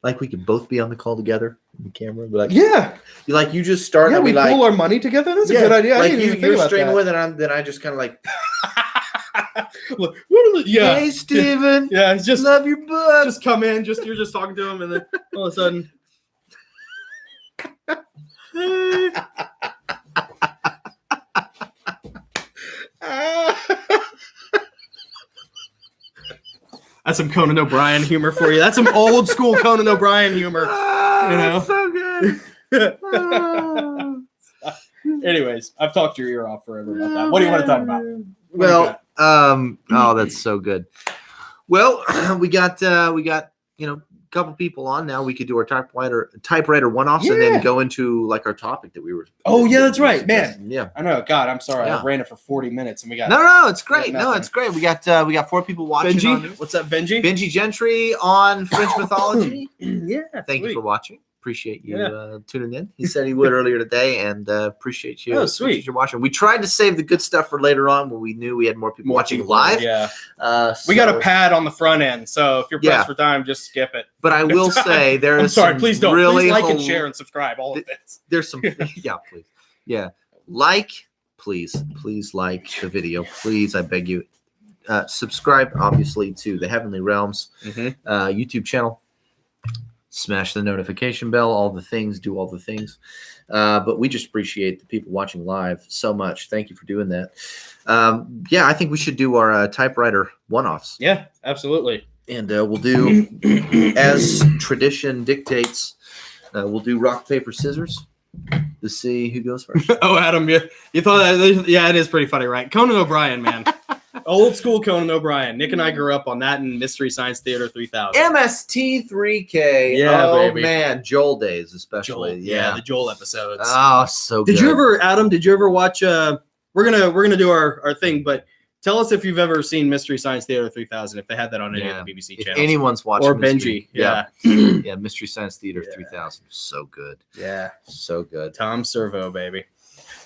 Like we could both be on the call together in the camera. But like, Yeah. You just start. Yeah, and we be like, pool our money together. That's a good idea. Like I didn't even think you're about straight that. with it, and then I just kind of like, Look, what are the, yeah. hey, Steven. Yeah, it's just Love your book. just come in, you're just talking to him, and then all of a sudden, that's some Conan O'Brien humor for you. That's some old school Conan O'Brien humor. You know, so good. Anyways, I've talked your ear off forever about that. What do you want to talk about? Well, oh, that's so good. Well, we got a couple people on now. We could do our typewriter one-offs and then go into like our topic that we were. Oh yeah, that's right, man. Yeah, I know. God, I'm sorry. Yeah. I ran it for 40 minutes and we got no, it's great. No, it's great. We got 4 people watching. Benji, what's up, Benji? Benji Gentry on French mythology. Yeah, thank you for watching. Appreciate you tuning in. He said he would earlier today, and appreciate you. Oh, sweet. Appreciate you watching. We tried to save the good stuff for later on when we knew we had more people watching live. Yeah. We got a pad on the front end, so if you're pressed for time, just skip it. But I will say there is. I'm sorry. Please don't. Really please like and share and subscribe. All of this. There's some. Yeah, please. Yeah, please like the video. Please, I beg you. Subscribe, obviously, to the Heavenly Realms YouTube channel. Smash the notification bell, all the things, do all the things. But we just appreciate the people watching live so much. Thank you for doing that. I think we should do our typewriter one-offs. Yeah, absolutely. And we'll do, as tradition dictates, we'll do rock, paper, scissors to see who goes first. Oh, Adam, you thought that? Yeah, it is pretty funny, right? Conan O'Brien, man. Old school Conan O'Brien. Nick and I grew up on that in Mystery Science Theater 3000. MST3K. Yeah, oh, baby. Man. Joel days, especially. Joel. Yeah, the Joel episodes. Oh, so good. Did you ever, Adam, watch, we're gonna do our thing, but tell us if you've ever seen Mystery Science Theater 3000, if they had that on any of the BBC channels. If anyone's watching or Benji. Yeah, Mystery Science Theater 3000. So good. Yeah. So good. Tom Servo, baby.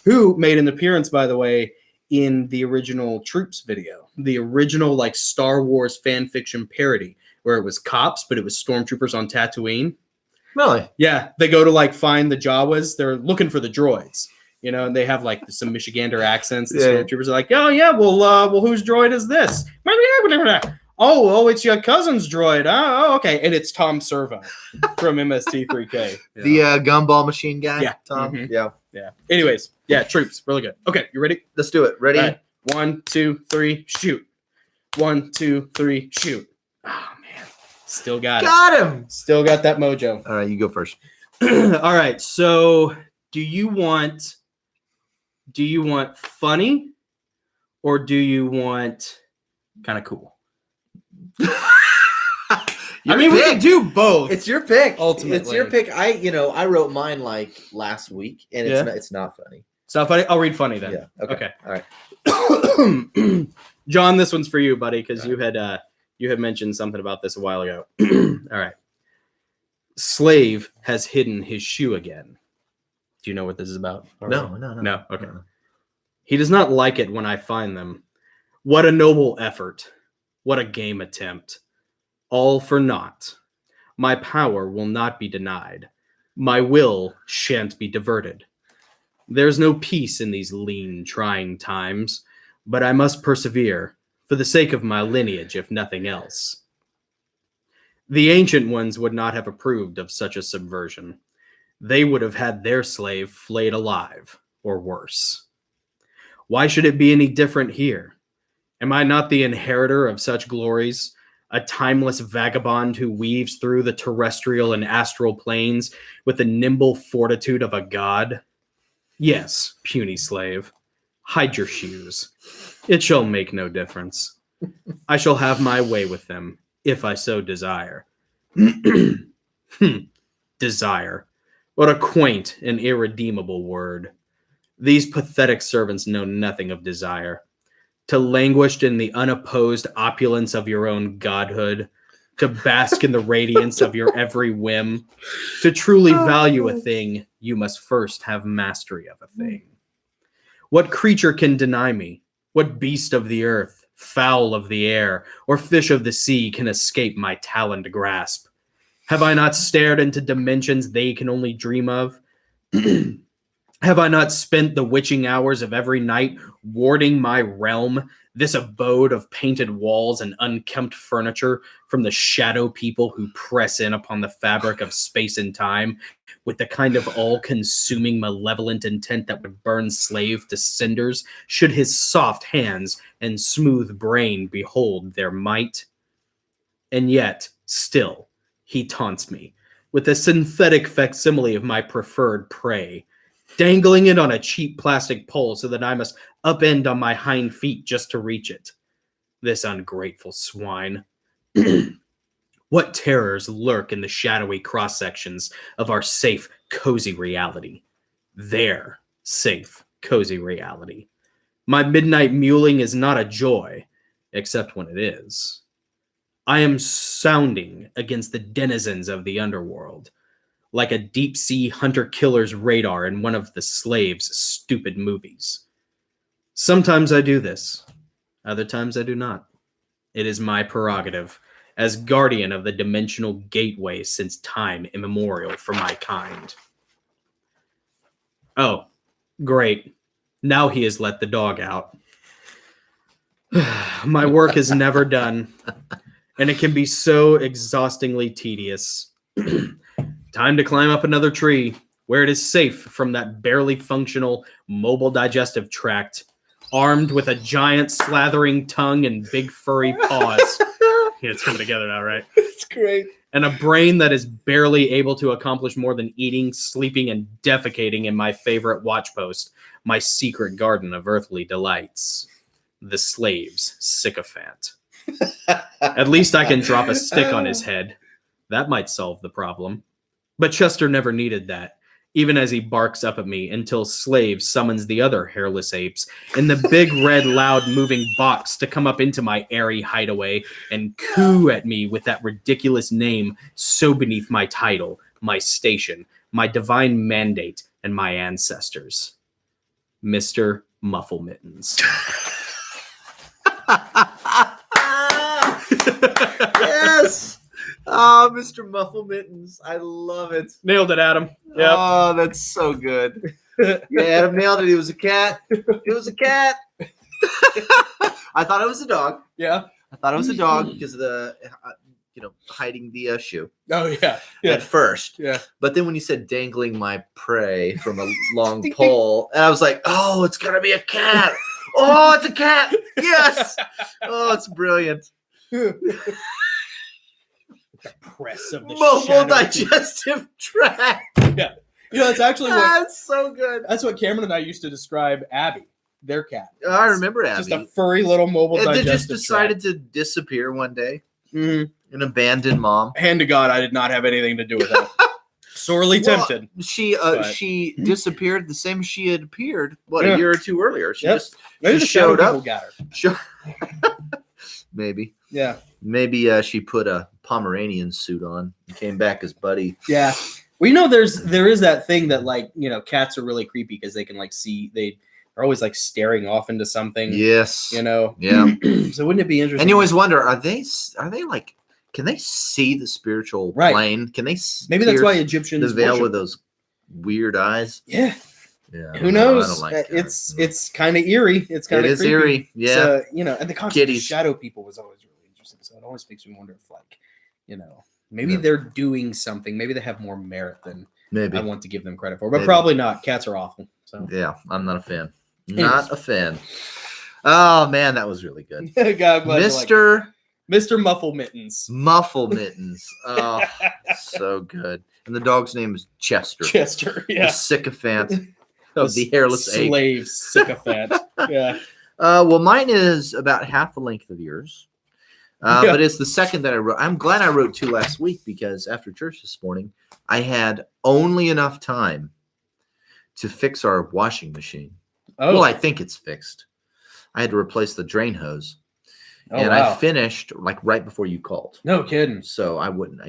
Who made an appearance, by the way, in the original Troops video, the original like Star Wars fan fiction parody, where it was cops, but it was stormtroopers on Tatooine. Really? Yeah, they go to like find the Jawas. They're looking for the droids, and they have like some Michigander accents. The stormtroopers are like, "Oh yeah, well, whose droid is this? Oh, it's your cousin's droid. Oh, okay." And it's Tom Servo from MST3K. The gumball machine guy. Yeah. Tom. Mm-hmm. Yeah. Anyways, Troops, really good. Okay, you ready? Let's do it. Ready? Right. 1, 2, 3, shoot. 1, 2, 3, shoot. Oh man, still got it. Got him. Still got that mojo. All right, you go first. All right. So, do you want funny, or do you want kind of cool? We can do both. It's your pick. Ultimately, it's your pick. I wrote mine like last week, and it's not funny. It's not funny. I'll read funny then. Yeah. Okay. All right. John, this one's for you, buddy, because you had mentioned something about this a while ago. All right. Slave has hidden his shoe again. Do you know what this is about? No. Okay. No. He does not like it when I find them. What a noble effort. What a game attempt. All for naught. My power will not be denied. My will shan't be diverted. There's no peace in these lean, trying times, but I must persevere, for the sake of my lineage, if nothing else. The ancient ones would not have approved of such a subversion. They would have had their slave flayed alive, or worse. Why should it be any different here? Am I not the inheritor of such glories? A timeless vagabond who weaves through the terrestrial and astral planes with the nimble fortitude of a god? Yes, puny slave, hide your shoes. It shall make no difference. I shall have my way with them, if I so desire. Desire. What a quaint and irredeemable word. These pathetic servants know nothing of desire. To languish in the unopposed opulence of your own godhood, to bask in the radiance of your every whim, to truly value a thing, you must first have mastery of a thing. What creature can deny me? What beast of the earth, fowl of the air, or fish of the sea can escape my taloned grasp? Have I not stared into dimensions they can only dream of? Have I not spent the witching hours of every night warding my realm, this abode of painted walls and unkempt furniture, from the shadow people who press in upon the fabric of space and time with the kind of all-consuming malevolent intent that would burn slave to cinders should his soft hands and smooth brain behold their might? And yet, still, he taunts me with a synthetic facsimile of my preferred prey, dangling it on a cheap plastic pole so that I must upend on my hind feet just to reach it. This ungrateful swine. What terrors lurk in the shadowy cross-sections of our safe, cozy reality? Their safe, cozy reality. My midnight mewling is not a joy, except when it is. I am sounding against the denizens of the underworld, like a deep-sea hunter-killer's radar in one of the Slave's stupid movies. Sometimes I do this. Other times I do not. It is my prerogative, as guardian of the dimensional gateway since time immemorial for my kind. Oh, great. Now he has let the dog out. My work is never done, and it can be so exhaustingly tedious. Time to climb up another tree, where it is safe from that barely functional mobile digestive tract, armed with a giant slathering tongue and big furry paws. Yeah, it's coming together now, right? It's great. And a brain that is barely able to accomplish more than eating, sleeping, and defecating in my favorite watchpost, my secret garden of earthly delights. The slave's sycophant. At least I can drop a stick on his head. That might solve the problem. But Chester never needed that, even as he barks up at me until Slave summons the other hairless apes in the big red loud moving box to come up into my airy hideaway and coo at me with that ridiculous name so beneath my title, my station, my divine mandate, and my ancestors. Mr. Muffle Mittens. Yes. Oh, Mr. Muffle Mittens. I love it. Nailed it, Adam. Yep. Oh, that's so good. Yeah, Adam nailed it. He was a cat. It was a cat. I thought it was a dog. Yeah. I thought it was a dog because of the, hiding the shoe. Oh, yeah. At first. Yeah. But then when you said dangling my prey from a long pole, and I was like, oh, it's going to be a cat. Oh, it's a cat. Yes. Oh, it's brilliant. The press of the mobile digestive tract. Yeah. That's actually what. That's so good. That's what Cameron and I used to describe Abby, their cat. I remember Abby. Just a furry little mobile digestive tract. They just decided to disappear one day. Mm-hmm. An abandoned mom. Hand to God, I did not have anything to do with that. Sorely tempted. She disappeared the same as she had appeared, a year or two earlier. She Maybe just the showed up. Got her. Maybe. Yeah. Maybe she put a Pomeranian suit on and came back as Buddy. Yeah. Well, there is that thing that cats are really creepy because they can see they are always staring off into something. Yes. Yeah. So wouldn't it be interesting? And you always wonder, are they can they see the spiritual plane? Can they maybe that's why Egyptians the veil with those weird eyes? Yeah. Yeah. Who knows? I don't like it's kind of eerie. It's kind of creepy. Eerie. Yeah. So, and the concept of shadow people was always really interesting. So it always makes me wonder if maybe they're doing something. Maybe they have more merit than I want to give them credit for. But probably not. Cats are awful. So yeah, I'm not a fan. Not a fan. Oh man, that was really good. God bless Mr. Muffle Mittens. Muffle Mittens. Oh, so good. And the dog's name is Chester. Chester, yeah. The sycophant of the hairless ape. Slave sycophant. Yeah. Well, mine is about half the length of yours. But it's the second that I wrote. I'm glad I wrote 2 last week because after church this morning, I had only enough time to fix our washing machine. Oh. Well, I think it's fixed. I had to replace the drain hose. I finished right before you called. No kidding. So I wouldn't,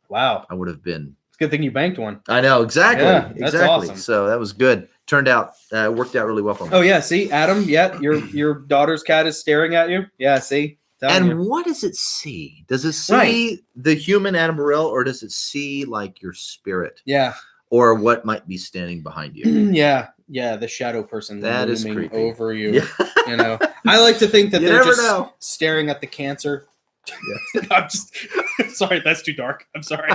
Wow. I would have been. It's a good thing you banked one. I know, exactly. Yeah, that's awesome. So that was good. Worked out really well for me. Oh, yeah. See, Adam, your daughter's cat is staring at you. Yeah, see? And what does it see? Does it see the human Adam Burrell, or does it see like your spirit? Yeah. Or what might be standing behind you? Yeah. The shadow person that is looming creepy. over you. You know, I like to think that they're just staring at the cancer. Yeah. I'm just sorry. That's too dark. I'm sorry.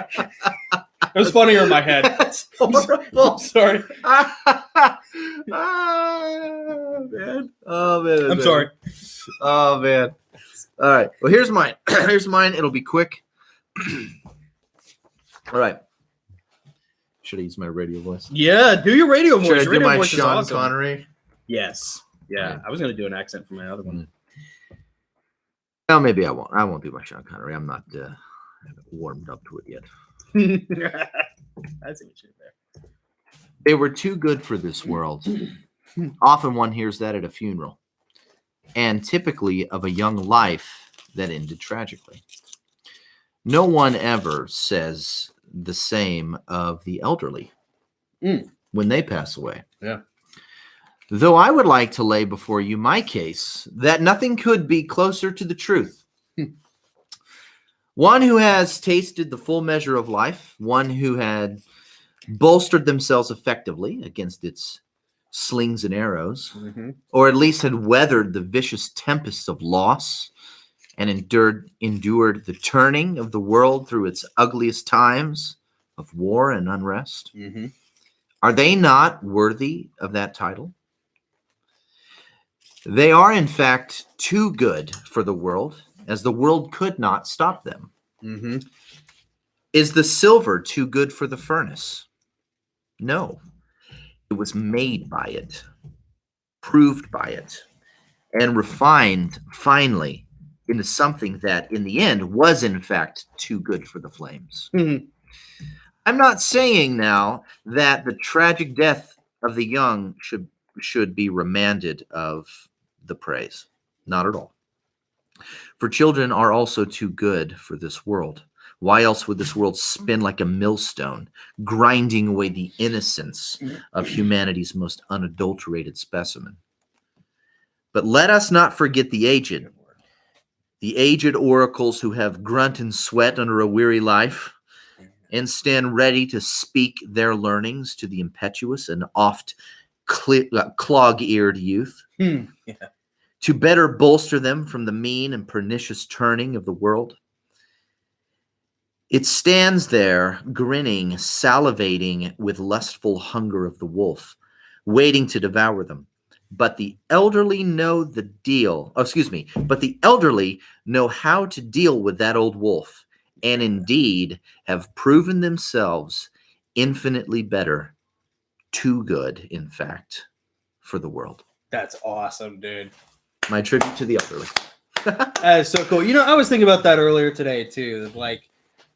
It was funnier in my head. That's horrible. I'm sorry. Oh man. I'm sorry. Oh man. All right. Well, here's mine. Here's mine. It'll be quick. All right. Should I use my radio voice? Yeah, do your radio voice. Should I your do radio my voice Sean is awesome. Connery? Yes. Yeah. Right. I was going to do an accent for my other one. Well, maybe I won't. I won't do my Sean Connery. I'm not I haven't warmed up to it yet. I see what you did there. They were too good for this world. Often one hears that at a funeral, and typically of a young life that ended tragically. No one ever says the same of the elderly when they pass away. Yeah. Though I would like to lay before you my case that nothing could be closer to the truth. One who has tasted the full measure of life, one who had bolstered themselves effectively against its slings and arrows, or at least had weathered the vicious tempests of loss and endured the turning of the world through its ugliest times of war and unrest. Are they not worthy of that title? They are, in fact, too good for the world, as the world could not stop them. Is the silver too good for the furnace? No. It was made by it, proved by it, and refined finally into something that, in the end, was, in fact, too good for the flames. I'm not saying now that the tragic death of the young should be remanded of the praise. Not at all. For children are also too good for this world. Why else would this world spin like a millstone, grinding away the innocence of humanity's most unadulterated specimen? But let us not forget the aged oracles who have grunt and sweat under a weary life, and stand ready to speak their learnings to the impetuous and oft clog-eared youth, to better bolster them from the mean and pernicious turning of the world. It stands there, grinning, salivating with lustful hunger of the wolf, waiting to devour them. But the elderly know but the elderly know how to deal with that old wolf, and indeed have proven themselves infinitely better, too good, in fact, for the world. That's awesome, dude. My tribute to the elderly. That is so cool. You know, I was thinking about that earlier today, too. Like,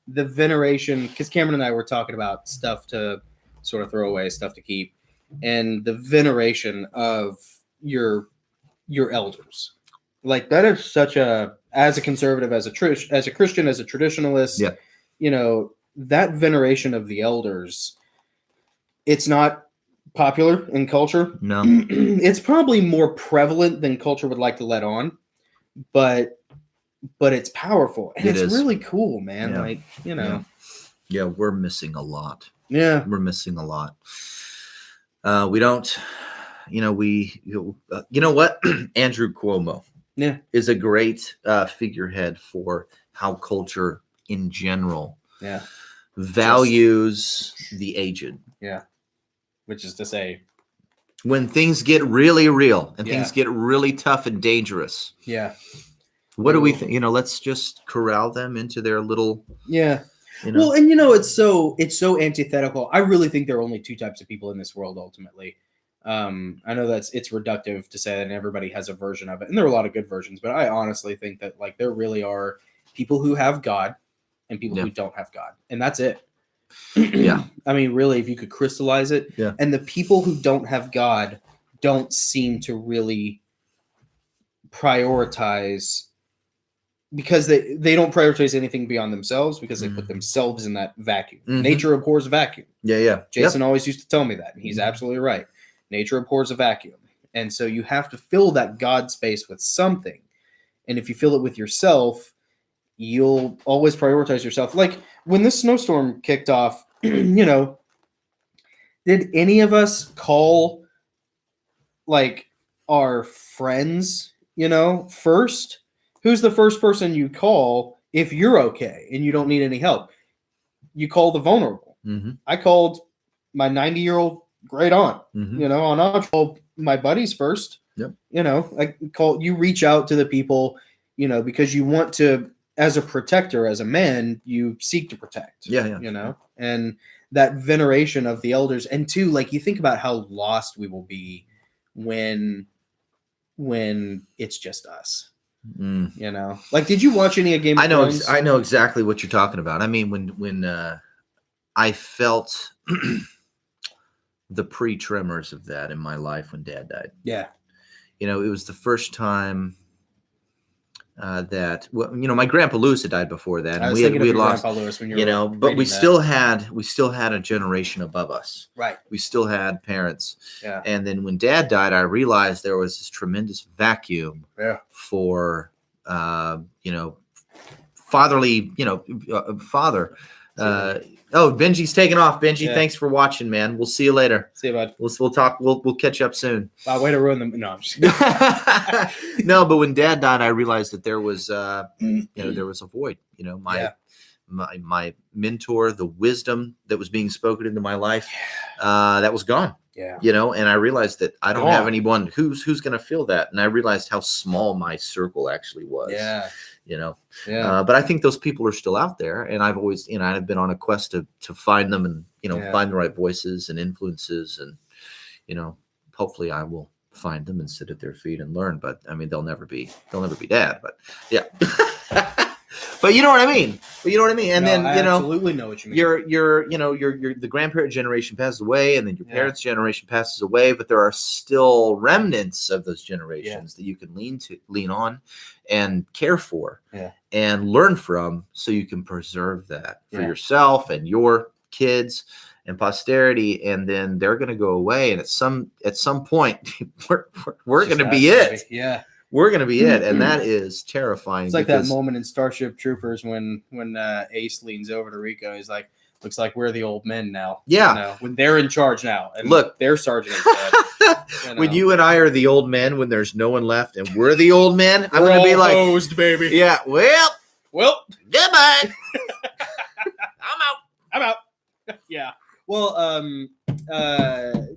the veneration, because Cameron and I were talking about stuff to sort of throw away, stuff to keep, and the veneration of your elders. Like, that is such as a conservative, as a Christian, as a traditionalist, you know, that veneration of the elders, it's not popular in culture. No. It's probably more prevalent than culture would like to let on, but it's powerful, and it's really cool, man. Yeah. Like, you know. Yeah, we're missing a lot. Yeah. We're missing a lot. We don't, you know what? Andrew Cuomo is a great figurehead for how culture in general values the aged. Yeah. Which is to say, when things get really real and things get really tough and dangerous. Yeah. What do we think? You know, let's just corral them into their little. Yeah. You know. Well, and you know, it's so antithetical. I really think there are only two types of people in this world, ultimately. I know it's reductive to say that everybody has a version of it, and there are a lot of good versions, but I honestly think that, like, there really are people who have God and people who don't have God, and that's it. Yeah. I mean, really, if you could crystallize it, and the people who don't have God don't seem to really prioritize, because they don't prioritize anything beyond themselves, because they put themselves in that vacuum. Nature abhors a vacuum. Yeah. Jason always used to tell me that, and he's absolutely right. Nature abhors a vacuum. And so you have to fill that God space with something. And if you feel it with yourself, you'll always prioritize yourself. Like when this snowstorm kicked off, you know, did any of us call like our friends, you know, first? Who's the first person you call if you're okay and you don't need any help? You call the vulnerable. Mm-hmm. I called my 90-year-old great aunt, Mm-hmm. you know, on called my buddies first. Yep. You know, you reach out to the people, you know, because you want to, as a protector, as a man, you seek to protect. Yeah. You know, and that veneration of the elders. And two, like you think about how lost we will be when it's just us. You know, like, did you watch any of Game of Thrones? I know exactly what you're talking about. I mean, when I felt the pre-tremors of that in my life when Dad died. Yeah. You know, it was the first time that, well, you know, my Grandpa Lewis had died before that, and we had lost, Grandpa Lewis when you know, but we still had a generation above us. Right. We still had parents. Yeah. And then when Dad died, I realized there was this tremendous vacuum. Yeah. For you know, fatherly, you know, father. Oh, Benji's taking off. Benji, Yeah. Thanks for watching, man. We'll see you later. See you, bud. We'll talk. We'll catch up soon. Way to ruin them. No, I'm just kidding. No, but when Dad died, I realized that there was, you know, there was a void. You know, my mentor, the wisdom that was being spoken into my life, that was gone. Yeah. You know, and I realized that I don't have anyone who's going to feel that. And I realized how small my circle actually was. Yeah. You know, Yeah. but I think those people are still out there. And I've always, you know, I've been on a quest to find them and, you know, find the right voices and influences. And, you know, hopefully I will find them and sit at their feet and learn. But I mean, they'll never be Dad. But yeah. But you know what I mean. And then, you know, absolutely know what you mean. Your the grandparent generation passes away, and then your parents' generation passes away. But there are still remnants of those generations that you can lean on, and care for, and learn from, so you can preserve that for yourself and your kids and posterity. And then they're going to go away, and at some point, we're going to be it. Yeah. We're going to be it, and that is terrifying. It's like that moment in Starship Troopers when Ace leans over to Rico. He's like, "Looks like we're the old men now." Yeah, you know, when they're in charge now, and look, their sergeant is dead. You know? When you and I are the old men, when there's no one left, and we're the old men, I'm going to be like, hosed, baby. Yeah, well, goodbye. I'm out. Yeah. Well,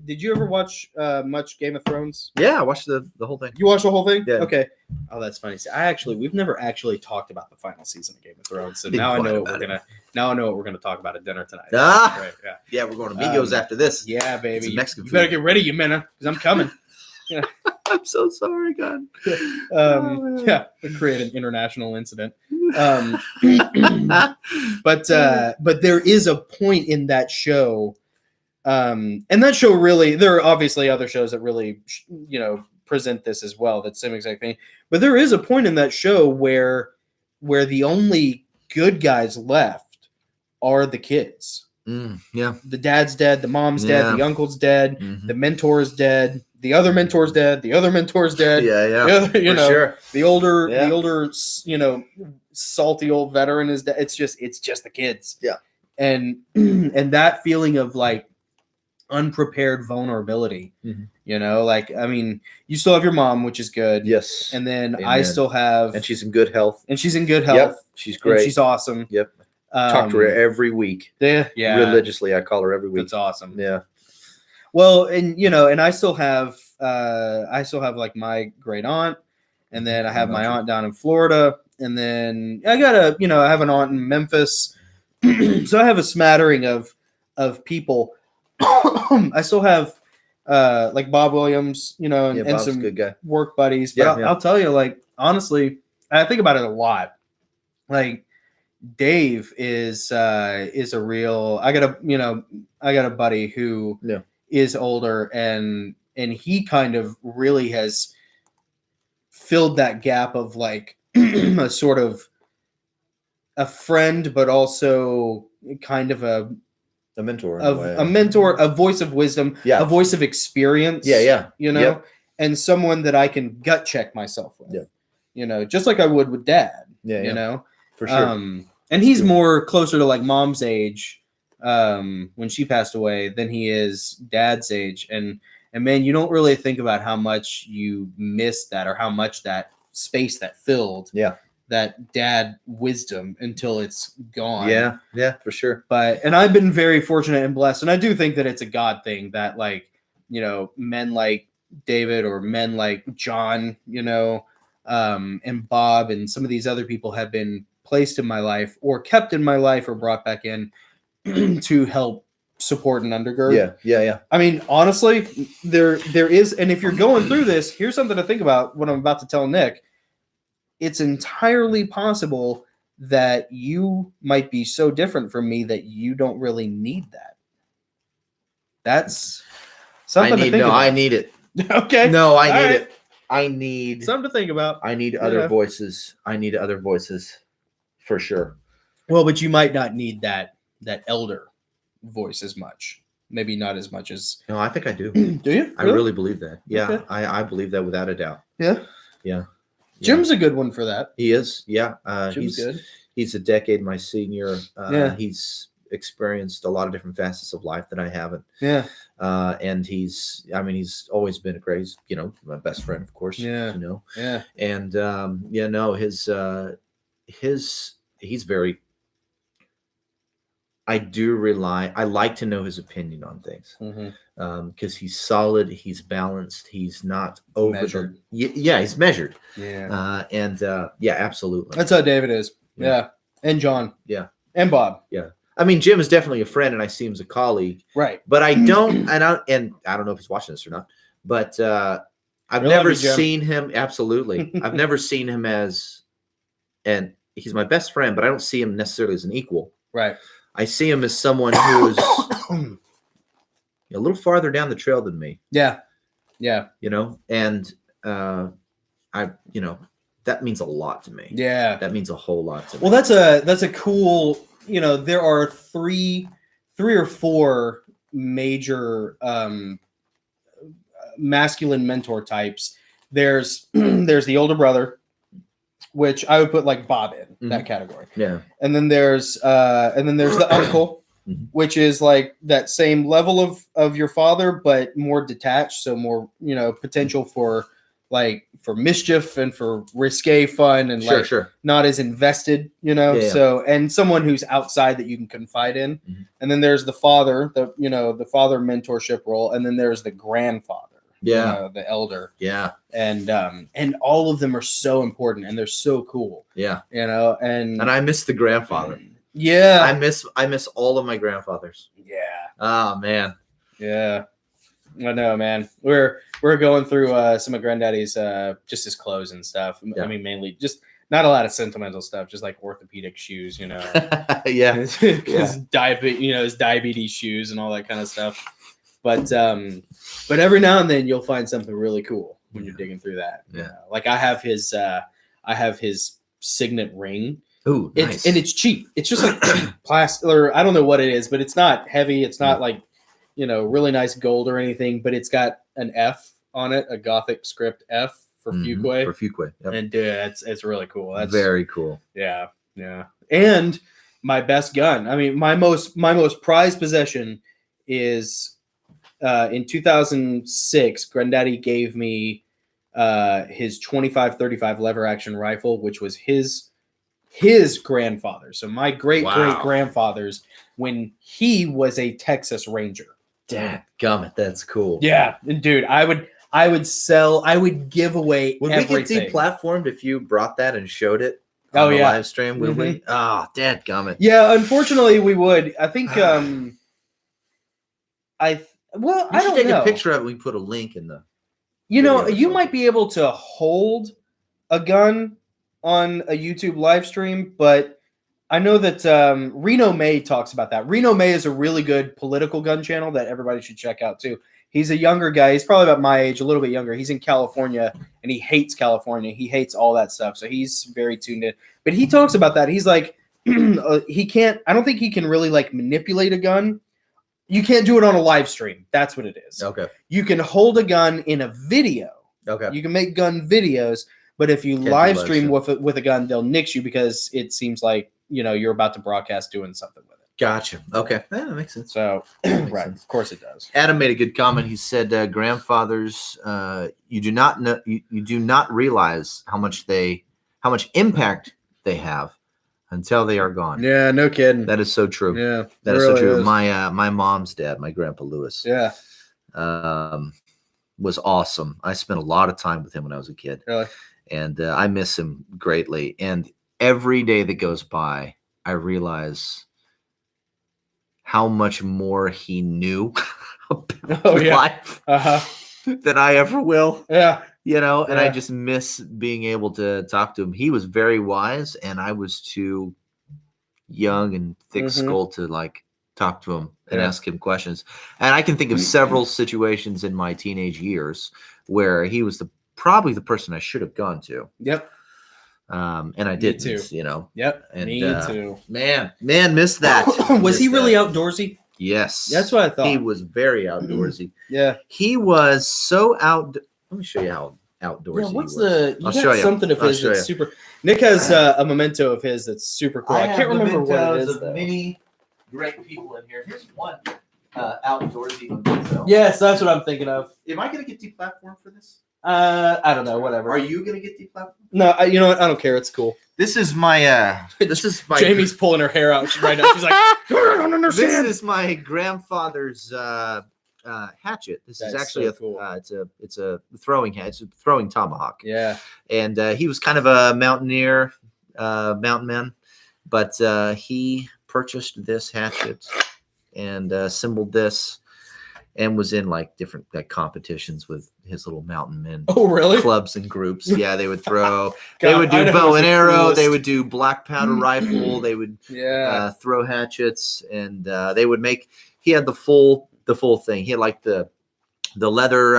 did you ever watch much Game of Thrones? Yeah, I watched the whole thing. You watched the whole thing? Yeah. Okay. Oh, that's funny. See, we've never actually talked about the final season of Game of Thrones, so now I know what we're gonna talk about at dinner tonight. Right, yeah, we're going to Migos after this. Yeah, baby. Some Mexican you better food. get ready, you Minna, because I'm coming. Yeah. I'm so sorry, God. Yeah, we create an international incident. But there is a point in that show, and that show really, there are obviously other shows that really, you know, present this as well, that same exact thing. But there is a point in that show where the only good guys left are the kids. Yeah. The dad's dead, the mom's dead, the uncle's dead, the mentor's dead, the other mentor's dead, the other mentor's dead. Yeah. You know, sure. the older, you know, salty old veteran is dead. It's just the kids. Yeah. And that feeling of like unprepared vulnerability, you know, like, I mean, you still have your mom, which is good. Yes. And then Amen. I still have, and she's in good health. Yep. She's great. And she's awesome. Yep. Talk to her every week. Yeah. Religiously. I call her every week. That's awesome. Yeah. Well, and you know, and I still have like my great aunt, and then I have my aunt down in Florida, and then I have an aunt in Memphis. So I have a smattering of people. I still have like Bob Williams, you know, and Bob's some a good guy. Work buddies. But I'll tell you, like, honestly, I think about it a lot. Like, Dave is a real. I got a buddy who is older, and he kind of really has filled that gap of like a sort of a friend, but also kind of a mentor, a voice of wisdom, a voice of experience. Yeah. You know, and someone that I can gut check myself with. Yeah. just like I would with Dad. For sure. And he's more closer to like Mom's age when she passed away than he is Dad's age. And man, you don't really think about how much you miss that or how much that space that filled that dad wisdom until it's gone. Yeah, for sure. And I've been very fortunate and blessed. And I do think that it's a God thing that like, men like David or men like John, and Bob and some of these other people have been placed in my life or kept in my life or brought back in to help support and undergird. Yeah. I mean, honestly, there is, and if you're going through this, here's something to think about what I'm about to tell Nick. It's entirely possible that you might be so different from me that you don't really need that. That's something to think about. I need it. Okay. No, I need it. I need something to think about. I need other voices. I need other voices for sure. Well, but you might not need that elder voice as much. Maybe not as much as. No, I think I do. Do you? I really believe that. Yeah, Okay. I believe that without a doubt. Yeah. Jim's a good one for that. He is. Yeah. Jim's good. He's a decade my senior. He's experienced a lot of different facets of life that I haven't. Yeah. And he's always been a great, my best friend, of course. Yeah. Yeah. And he's very. I like to know his opinion on things because he's solid, he's balanced, he's not over measured. He's measured. Yeah. Absolutely. That's how David is. Yeah. And John. Yeah. And Bob. Yeah. I mean, Jim is definitely a friend and I see him as a colleague. Right. But I don't, and I don't know if he's watching this or not, but I've never seen him. Absolutely. I've never seen him and he's my best friend, but I don't see him necessarily as an equal. Right. I see him as someone who's a little farther down the trail than me. Yeah. And that means a lot to me. Yeah. That means a whole lot to me. Well, that's a cool, there are three or four major masculine mentor types. There's the older brother, which I would put like Bob in that category. Yeah. And then there's the uncle, which is like that same level of your father, but more detached. So more, potential for mischief and for risque fun and not as invested, So, and someone who's outside that you can confide in. And then there's the father, the father mentorship role. And then there's the grandfather. Yeah, the elder. Yeah, and all of them are so important and they're so cool. Yeah, and I miss the grandfather. Yeah, I miss all of my grandfathers. Yeah. Oh man. Yeah, I know, man. We're going through some of Granddaddy's just his clothes and stuff. Yeah. I mean, mainly just not a lot of sentimental stuff, just like orthopedic shoes, Yeah, his diabetes shoes and all that kind of stuff. But every now and then you'll find something really cool when you're digging through that. Yeah. Like I have his signet ring. Ooh, nice. It's cheap. It's just like plastic, or I don't know what it is, but it's not heavy. It's not like, really nice gold or anything, but it's got an F on it, a Gothic script F for Fuquay. For Fuquay. Yep. And dude, it's really cool. That's very cool. Yeah. Yeah. And my best gun. I mean, my most prized possession is in 2006, Granddaddy gave me his 25-35 lever action rifle, which was his grandfather. So my great grandfather's when he was a Texas Ranger. Dadgummit, that's cool. Yeah, and dude, I would give away everything. Would we get deplatformed if you brought that and showed it on the live stream? Would we? Oh, dadgummit. Yeah, unfortunately we would. I think I don't take know. A picture of it. We put a link in the. You might be able to hold a gun on a YouTube live stream, but I know that Reno May talks about that. Reno May is a really good political gun channel that everybody should check out too. He's a younger guy. He's probably about my age, a little bit younger. He's in California and he hates California. He hates all that stuff. So he's very tuned in. But he talks about that. He's like, I don't think he can really like manipulate a gun. You can't do it on a live stream. That's what it is. Okay. You can hold a gun in a video. Okay. You can make gun videos, But if you Can't do live live stream stream. with a gun, they'll nix you because it seems like, you're about to broadcast doing something with it. Gotcha. Okay. Yeah, that makes sense. So, Makes right. sense. Of course it does. Adam made a good comment. He said, grandfathers, you do not know, you do not realize how much impact they have until they are gone. Yeah, no kidding. That is so true. Yeah, that is so true. My mom's dad, my grandpa Lewis, was awesome. I spent a lot of time with him when I was a kid. Really? And I miss him greatly. And every day that goes by, I realize how much more he knew about life than I ever will. Yeah. And I just miss being able to talk to him. He was very wise, and I was too young and thick-skulled to like talk to him and ask him questions. And I can think of several situations in my teenage years where he was probably the person I should have gone to. Yep. And I did too. Yep. And, me too. Man, missed that. Was he really outdoorsy? Yes. That's what I thought. He was very outdoorsy. Yeah. He was so Let me show you how outdoorsy what's he was. I'll show you something of his that's super. Nick has a memento of his that's super cool. I can't remember what it is. Of many great people in here. Here's one outdoorsy memento. Yes, that's what I'm thinking of. Am I going to get deplatformed for this? I don't know. Whatever. Are you going to get deplatformed? No, you know what? I don't care. It's cool. This is my. Jamie's pulling her hair out right now. She's like, I don't understand. This is my grandfather's hatchet. This is actually so cool. It's a throwing hat. It's a throwing tomahawk. Yeah. And he was kind of a mountaineer, mountain man, but he purchased this hatchet and assembled this, and was in like different competitions with his little mountain men. Oh, really? Clubs and groups. Yeah, they would throw. They would do bow and arrow. Coolest. They would do black powder rifle. They would throw hatchets, and they would make. He had the full thing. He had like the leather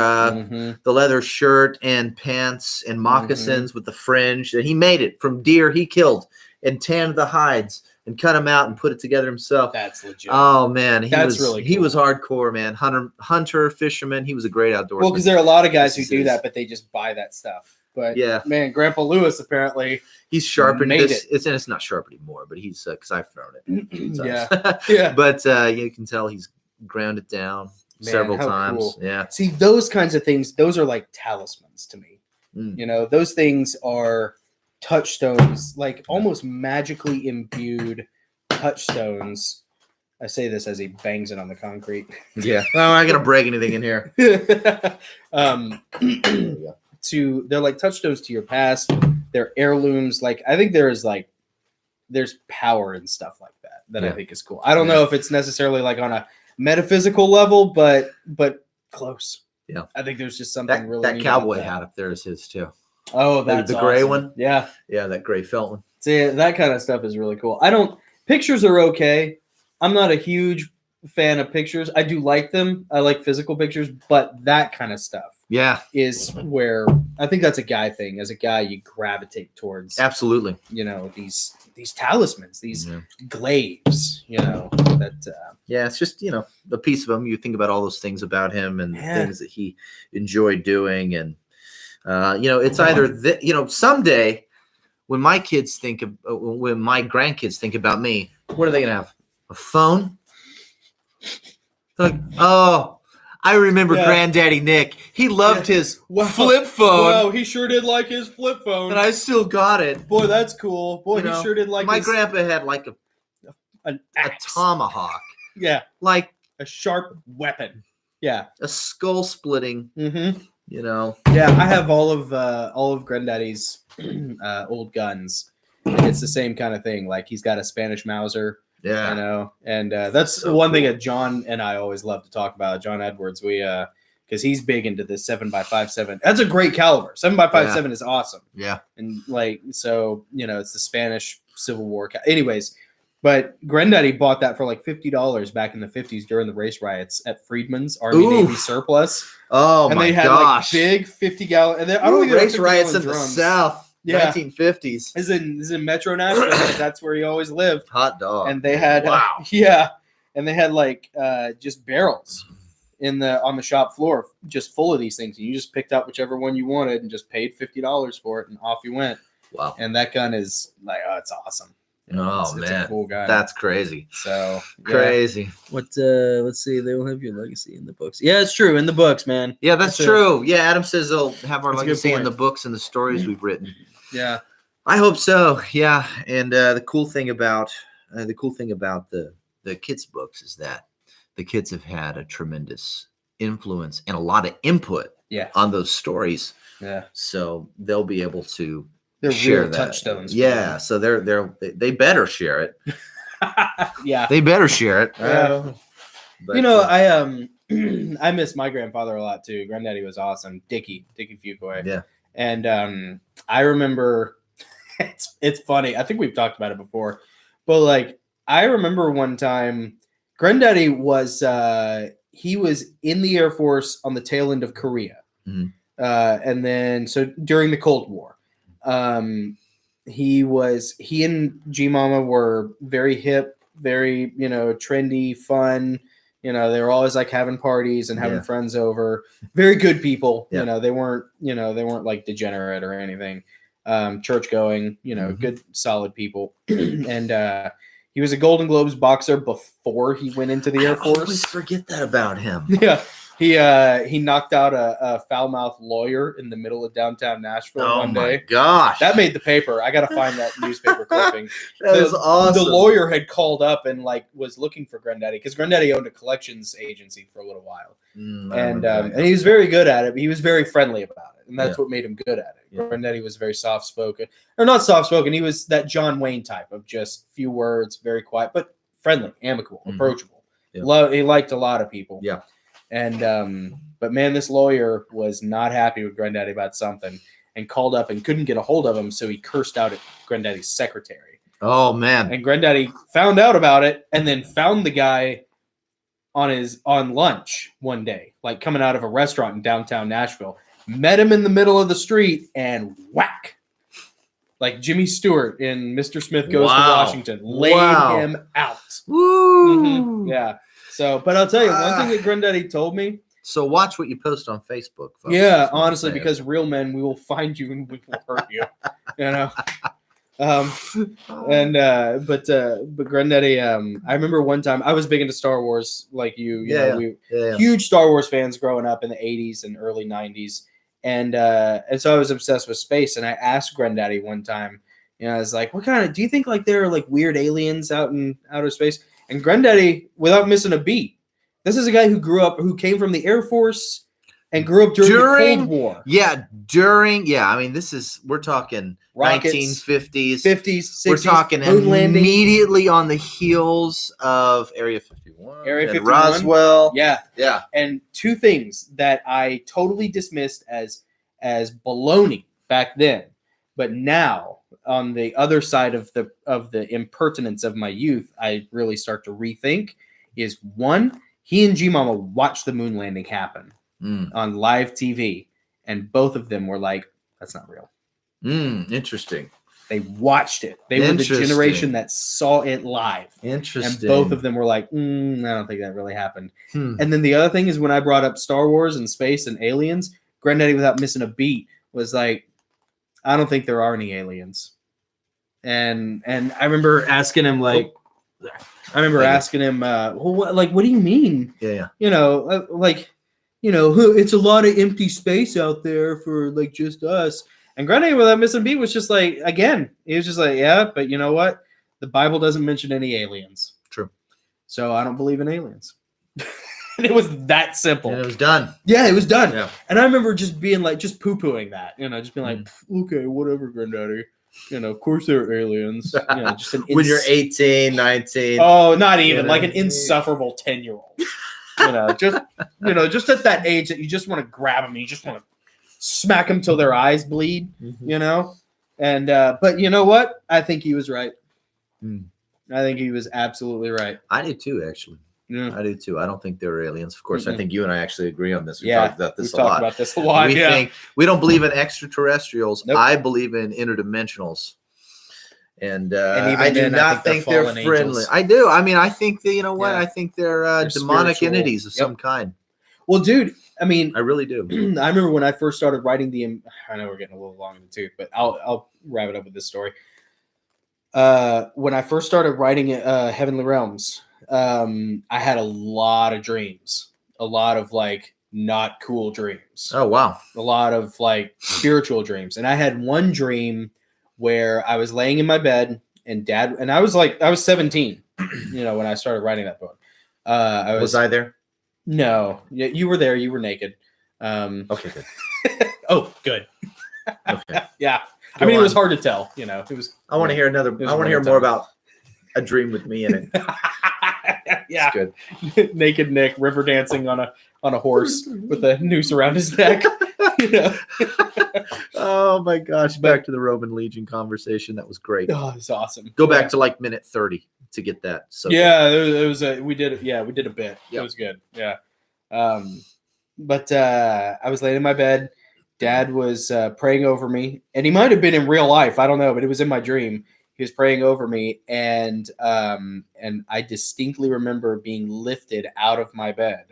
the leather shirt and pants and moccasins with the fringe. And he made it from deer he killed and tanned the hides and cut them out and put it together himself. That's legit. Oh man, That's really cool. He was hardcore, man. Hunter, fisherman. He was a great outdoorsman. Well, because there are a lot of guys who do that, but they just buy that stuff. But yeah, man, Grandpa Lewis apparently he's sharpened this. It's not sharp anymore, but he's because I've thrown it. yeah. But you can tell he's ground it down several times. Cool. Yeah. See, those kinds of things, those are like talismans to me. Those things are touchstones, like almost magically imbued touchstones. I say this as he bangs it on the concrete. Yeah. I'm not going to break anything in here. They're like touchstones to your past. They're heirlooms. Like, I think there's power and stuff like that I think is cool. I don't know if it's necessarily like on a metaphysical level, but close. Yeah. I think there's just something that cowboy hat up there is his too. Oh, that's the gray awesome. one. Yeah. Yeah, that gray felt one. See, that kind of stuff is really cool. Pictures are okay. I'm not a huge fan of pictures. I do like them. I like physical pictures, but that kind of stuff is where I think that's a guy thing. As a guy, you gravitate towards absolutely. These talismans, these glaives, it's just, a piece of him. You think about all those things about him and the things that he enjoyed doing. And, it's either, someday when my grandkids think about me, what are they going to have? A phone? Like, oh, I remember Granddaddy Nick. He loved his flip phone. Wow, he sure did like his flip phone. And I still got it. Boy, that's cool. Boy, he sure did like my grandpa had like a tomahawk. Yeah. Like a sharp weapon. Yeah. A skull splitting. Mm-hmm. Yeah, I have all of Granddaddy's old guns. And it's the same kind of thing. Like he's got a Spanish Mauser. Yeah, and that's so one thing that John and I always love to talk about. John Edwards, because he's big into the 7.57. That's a great caliber. 7.57 is awesome. Yeah, and it's the Spanish Civil War. Anyways, but Granddaddy bought that for like $50 back in the 50s during the race riots at Friedman's Army Navy surplus. Oh and they had like big 50-gallon. And I don't think race riots in the South. Yeah. 1950s. Is in Metro Nashville. That's where he always lived. Hot dog. And they had and they had like just barrels on the shop floor, just full of these things. And you just picked out whichever one you wanted and just paid $50 for it, and off you went. Wow. And that gun is like, oh, it's awesome. Oh, it's man. a cool gun. That's crazy. So crazy. What? Let's see. They will have your legacy in the books. Yeah, it's true, in the books, man. Yeah, that's true. Yeah, Adam says they'll have our That's a good legacy in point. the books and the stories we've written. Yeah. I hope so. Yeah, and the cool thing about the kids' books is that the kids have had a tremendous influence and a lot of input on those stories. Yeah. So they'll be able to They're share real that. touchstones. Yeah. So they better share it. Yeah. They better share it. Yeah. But, You know, I miss my grandfather a lot too. Granddaddy was awesome. Dickie Fuqua. Yeah. And I remember it's funny. I think we've talked about it before. But like I remember one time Granddaddy was he was in the Air Force on the tail end of Korea. Mm-hmm. And then so during the Cold War. He and G Mama were very hip, very, trendy, fun. They were always like having parties and having friends over. Very good people. Yeah. They weren't like degenerate or anything. Church going, good, solid people. And he was a Golden Globes boxer before he went into the Air Force. I always forget that about him. Yeah. He knocked out a foul-mouthed lawyer in the middle of downtown Nashville one day. Oh my gosh. That made the paper. I got to find that newspaper clipping. That is awesome. The lawyer had called up and was looking for Granddaddy because Granddaddy owned a collections agency for a little while. And he was very good at it. But he was very friendly about it. And that's what made him good at it. Yeah. Granddaddy was very soft-spoken. Or not soft-spoken. He was that John Wayne type of just few words, very quiet, but friendly, amicable, approachable. Yeah. He liked a lot of people. Yeah. And but man, this lawyer was not happy with Granddaddy about something and called up and couldn't get a hold of him, so he cursed out at Granddaddy's secretary. Oh man. And Granddaddy found out about it and then found the guy on lunch one day, like coming out of a restaurant in downtown Nashville, met him in the middle of the street and whack. Like Jimmy Stewart in Mr. Smith Goes to Washington, laid him out. Woo! Mm-hmm. Yeah. So, but I'll tell you one thing that Granddaddy told me. So watch what you post on Facebook, folks. Yeah, honestly, because real men, we will find you and we will hurt you. But Granddaddy, I remember one time I was big into Star Wars, like you. Huge Star Wars fans growing up in the 80s and early 90s, and so I was obsessed with space. And I asked Granddaddy one time, I was like, "What kind of? Do you think like there are like weird aliens out in outer space?" And Granddaddy, without missing a beat, this is a guy who came from the Air Force and grew up during the Cold War. Yeah, I mean, we're talking rockets, 1950s, 50s, 60s. We're talking immediately on the heels of Area 51. Area 51. Roswell. Yeah. And two things that I totally dismissed as baloney back then, but now, on the other side of the impertinence of my youth, I really start to rethink is one, he and G Mama watched the moon landing happen on live TV, and both of them were like, that's not real. Interesting. They watched it. They were the generation that saw it live. Interesting. And both of them were like, I don't think that really happened. And then the other thing is when I brought up Star Wars and space and aliens, Granddaddy, without missing a beat, was like, I don't think there are any aliens. And I remember asking him what do you mean? Yeah. It's a lot of empty space out there for like just us. And Granddaddy, without missing a beat, was just like, again, he was just like, yeah, but you know what? The Bible doesn't mention any aliens. True. So I don't believe in aliens. And it was that simple. And it was done. Yeah, it was done. Yeah. And I remember just being like, just poo-pooing that, just being like, okay, whatever, Granddaddy. Of course there are aliens. Just when you're 18, 19. Oh, not even like an insufferable 10-year-old. Just at that age that you just want to grab them and you just want to smack them till their eyes bleed, And but you know what? I think he was right. I think he was absolutely right. I do too, actually. Yeah. I do too. I don't think they're aliens. Of course, I think you and I actually agree on this. We've talked about this a lot. We don't believe in extraterrestrials. Nope. I believe in interdimensionals. And I do not think they're friendly. Angels. I do. I mean, I think that, I think they're demonic entities of some kind. Well, dude, I mean, I really do. I remember when I first started writing I know we're getting a little long in the tooth, but I'll wrap it up with this story. When I first started writing Heavenly Realms, I had a lot of dreams, a lot of like not cool dreams. Oh, wow. A lot of like spiritual dreams. And I had one dream where I was laying in my bed and I was 17, when I started writing that book. Was I there? No, you were there. You were naked. Okay, good. Oh, good. Okay. Yeah. Go It was on. hard to tell, it was. I want to hear I want to hear more about a dream with me in it. Yeah. It's good. Naked Nick river dancing on a horse with a noose around his neck. Oh my gosh. Back to the Roman Legion conversation. That was great. Oh, it's awesome. Go back to like minute 30 to get that. So yeah, it was we did it. Yeah, we did a bit. Yep. It was good. Yeah. But I was laying in my bed. Dad was praying over me, and he might have been in real life. I don't know, but it was in my dream. He was praying over me, and I distinctly remember being lifted out of my bed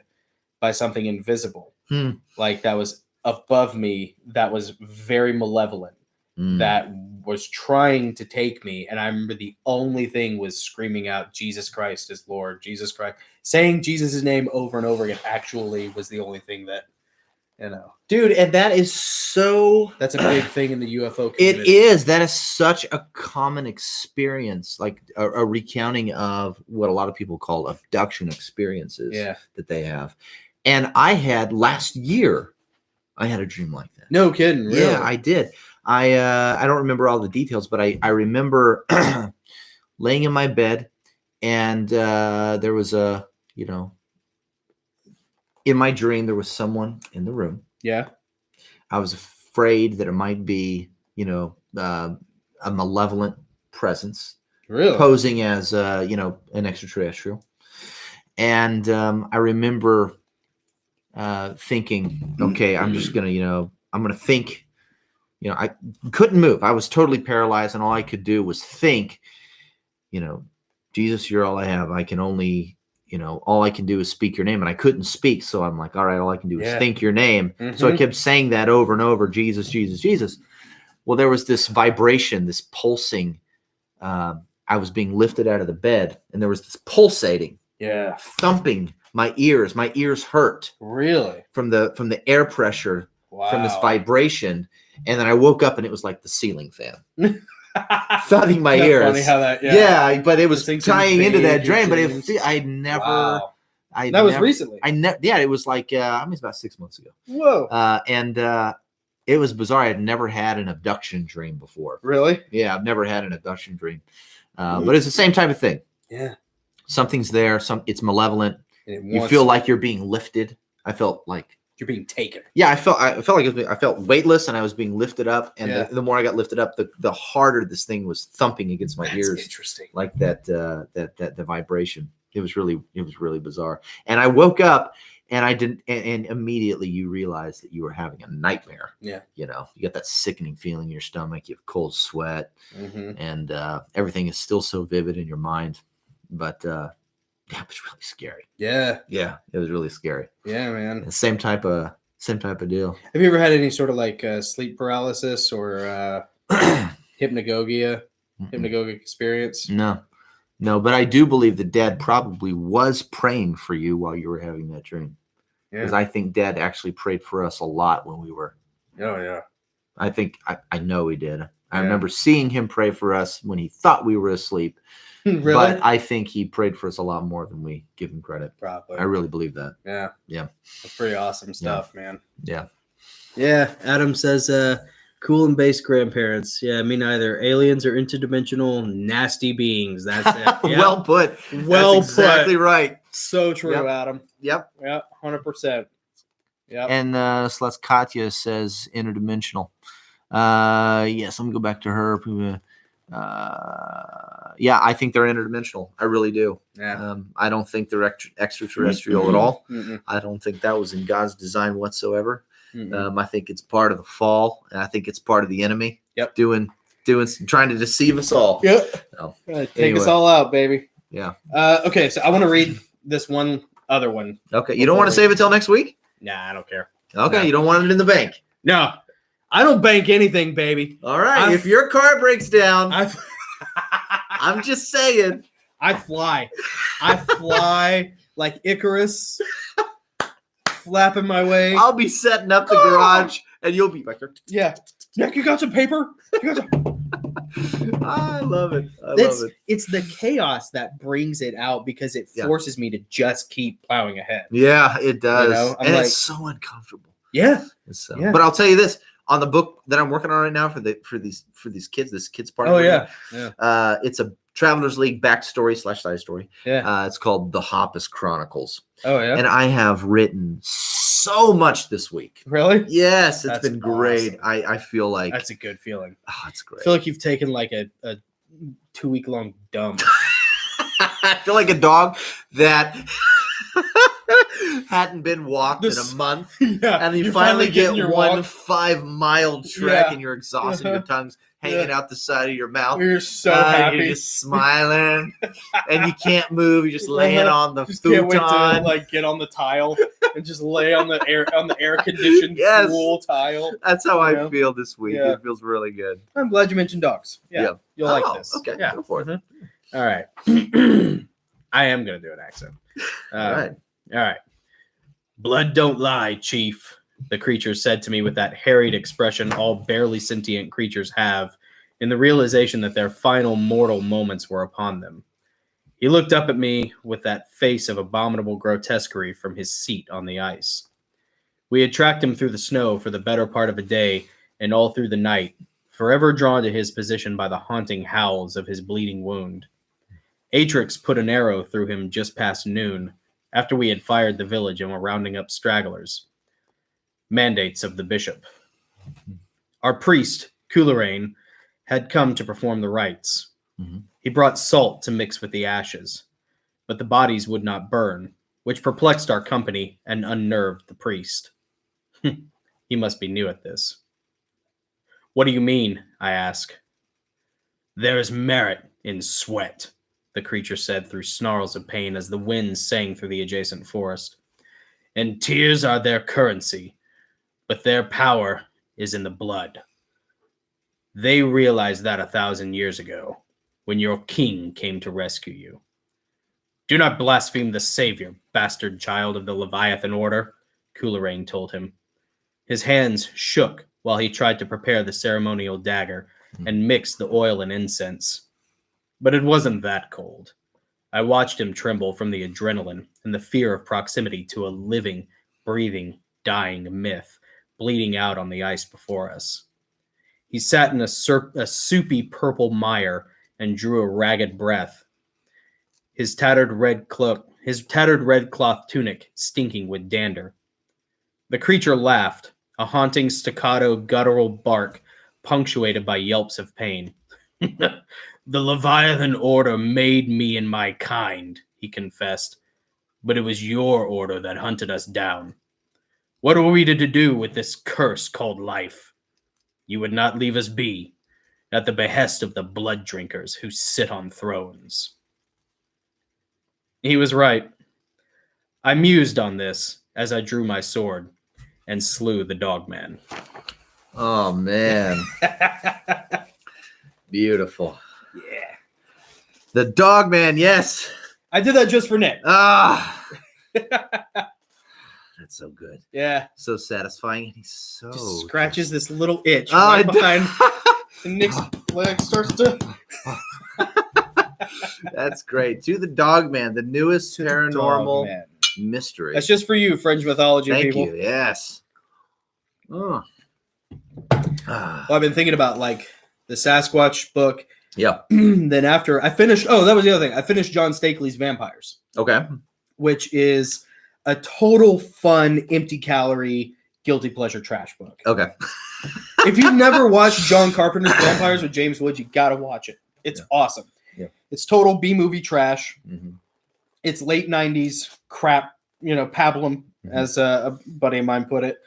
by something invisible, like that was above me, that was very malevolent, that was trying to take me. And I remember the only thing was screaming out, "Jesus Christ is Lord, Jesus Christ." Saying Jesus' name over and over again actually was the only thing that, dude, and that is so. That's a big thing in the UFO community. It is. That is such a common experience, like a recounting of what a lot of people call abduction experiences that they have. And I had last year, I had a dream like that. No kidding. Really? Yeah, I did. I don't remember all the details, but I remember laying in my bed, and there was in my dream, there was someone in the room. Yeah. I was afraid that it might be, a malevolent presence. Really? Posing as, an extraterrestrial. And I remember thinking, okay, I'm just going to, I'm going to think, I couldn't move. I was totally paralyzed, and all I could do was think, Jesus, you're all I have. I can only, all I can do is speak your name, and I couldn't speak. So I'm like, all right, all I can do is think your name. So I kept saying that over and over, Jesus, Jesus, Jesus. Well, there was this vibration, this pulsing. I was being lifted out of the bed, and there was this pulsating, thumping my ears. My ears hurt. Really? From the air pressure, from this vibration. And then I woke up, and it was like the ceiling fan. Thudding my ears. Funny how that, but it was tying into that dream. But I never. Wow. That was recently. It was like it's about 6 months ago. Whoa. And it was bizarre. I had never had an abduction dream before. Really? Yeah, I've never had an abduction dream. But it's the same type of thing. Yeah. Something's there. It's malevolent. You feel like you're being lifted. I felt like you're being taken. Yeah, I felt like I felt weightless, and I was being lifted up. And the more I got lifted up, the harder this thing was thumping against my ears. Interesting. Like the vibration. It was really bizarre. And I woke up, and I didn't. And immediately you realize that you were having a nightmare. Yeah. You got that sickening feeling in your stomach. You have cold sweat, and everything is still so vivid in your mind. But that was really scary. Yeah. Yeah. It was really scary. Yeah, man. The same type of deal. Have you ever had any sort of like sleep paralysis or hypnagogic experience? No, but I do believe that Dad probably was praying for you while you were having that dream. Because I think Dad actually prayed for us a lot when we were. Oh, yeah. I think, I know he did. I remember seeing him pray for us when he thought we were asleep. Really? But I think he prayed for us a lot more than we give him credit. Probably. I really believe that. Yeah. Yeah. That's pretty awesome stuff, man. Yeah. Yeah. Adam says, cool and base grandparents. Yeah, me neither. Aliens are interdimensional, nasty beings. That's it. Yep. Well put. That's exactly right. So true, Adam. Yep. Yep. 100%. Yep. And Celeste Katya says interdimensional. Yes, let me go back to her. Yeah, I think they're interdimensional. I really do. Yeah. I don't think they're extraterrestrial at all. I don't think that was in God's design whatsoever. I think it's part of the fall, and I think it's part of the enemy. Yep. Trying to deceive us all. Yep. So, take us all out, baby. Yeah. Okay, so I want to read this other one. Okay. You don't want to save it till next week? Nah, I don't care. Okay, No. you don't want it in the bank. No, I don't bank anything, baby. All right, if your car breaks down, I I'm just saying. I fly like Icarus, flapping my way. I'll be setting up the garage, and you'll be back there. Yeah, Nick, you got some paper? I love it. I love it. It's the chaos that brings it out because it forces me to just keep plowing ahead. Yeah, it does. You know, and it's so uncomfortable. Yeah. But I'll tell you this, on the book that I'm working on right now for these kids, this kids part. Oh yeah. It's a Travelers League backstory / side story. Yeah. It's called The Hoppus Chronicles. Oh yeah. And I have written so much this week. Really? Yes, it's That's been great. awesome. I feel like that's a good feeling. Oh, it's great. I feel like you've taken like a 2-week-long dump. I feel like a dog that hadn't been walked in a month, and you finally get one 5-mile trek, and you're exhausted. Your tongue's hanging out the side of your mouth. You're so happy. You're just smiling, and you can't move. You're just laying on the just futon. Can't wait to like get on the tile and just lay on the air conditioned cool tile. That's how I feel this week. Yeah. It feels really good. I'm glad you mentioned dogs. Yeah. You'll like this. Okay, yeah. Go for it. All right. I am gonna do an accent. All right. Blood don't lie, Chief, the creature said to me with that harried expression all barely sentient creatures have in the realization that their final mortal moments were upon them. He looked up at me with that face of abominable grotesquerie from his seat on the ice. We had tracked him through the snow for the better part of a day and all through the night, forever drawn to his position by the haunting howls of his bleeding wound. Atrix put an arrow through him just past noon, after we had fired the village and were rounding up stragglers. Mandates of the bishop. Our priest, Kularain, had come to perform the rites. Mm-hmm. He brought salt to mix with the ashes, but the bodies would not burn, which perplexed our company and unnerved the priest. He must be new at this. What do you mean? I ask. There is merit in sweat, the creature said through snarls of pain as the wind sang through the adjacent forest. And tears are their currency, but their power is in the blood. They realized that 1,000 years ago, when your king came to rescue you. Do not blaspheme the Savior, bastard child of the Leviathan Order, Kularain told him. His hands shook while he tried to prepare the ceremonial dagger and mix the oil and incense. But it wasn't that cold. I watched him tremble from the adrenaline and the fear of proximity to a living, breathing, dying myth bleeding out on the ice before us. He sat in a soupy purple mire and drew a ragged breath. His tattered red cloth tunic stinking with dander. The creature laughed, a haunting staccato guttural bark punctuated by yelps of pain. The Leviathan Order made me and my kind, he confessed, but it was your order that hunted us down. What are we to do with this curse called life? You would not leave us be, at the behest of the blood drinkers who sit on thrones. He was right. I mused on this as I drew my sword and slew the dogman. Oh, man. Beautiful. Yeah. The dogman, yes. I did that just for Nick. Ah. That's so good. Yeah. So satisfying. And he's so... Just scratches this little itch right behind... And Nick's leg starts to... That's great. To the Dogman, the newest paranormal mystery. That's just for you, Fringe Mythology people. Thank you. Yes. Oh. Well, I've been thinking about like the Sasquatch book. Yeah. Then after I finished, that was the other thing. I finished John Stakely's Vampires. Okay. Which is a total fun, empty calorie, guilty pleasure trash book. Okay. If you've never watched John Carpenter's Vampires with James Woods, you got to watch it. It's awesome. Yeah. It's total B-movie trash. Mm-hmm. It's late 90s crap, pablum, as a buddy of mine put it.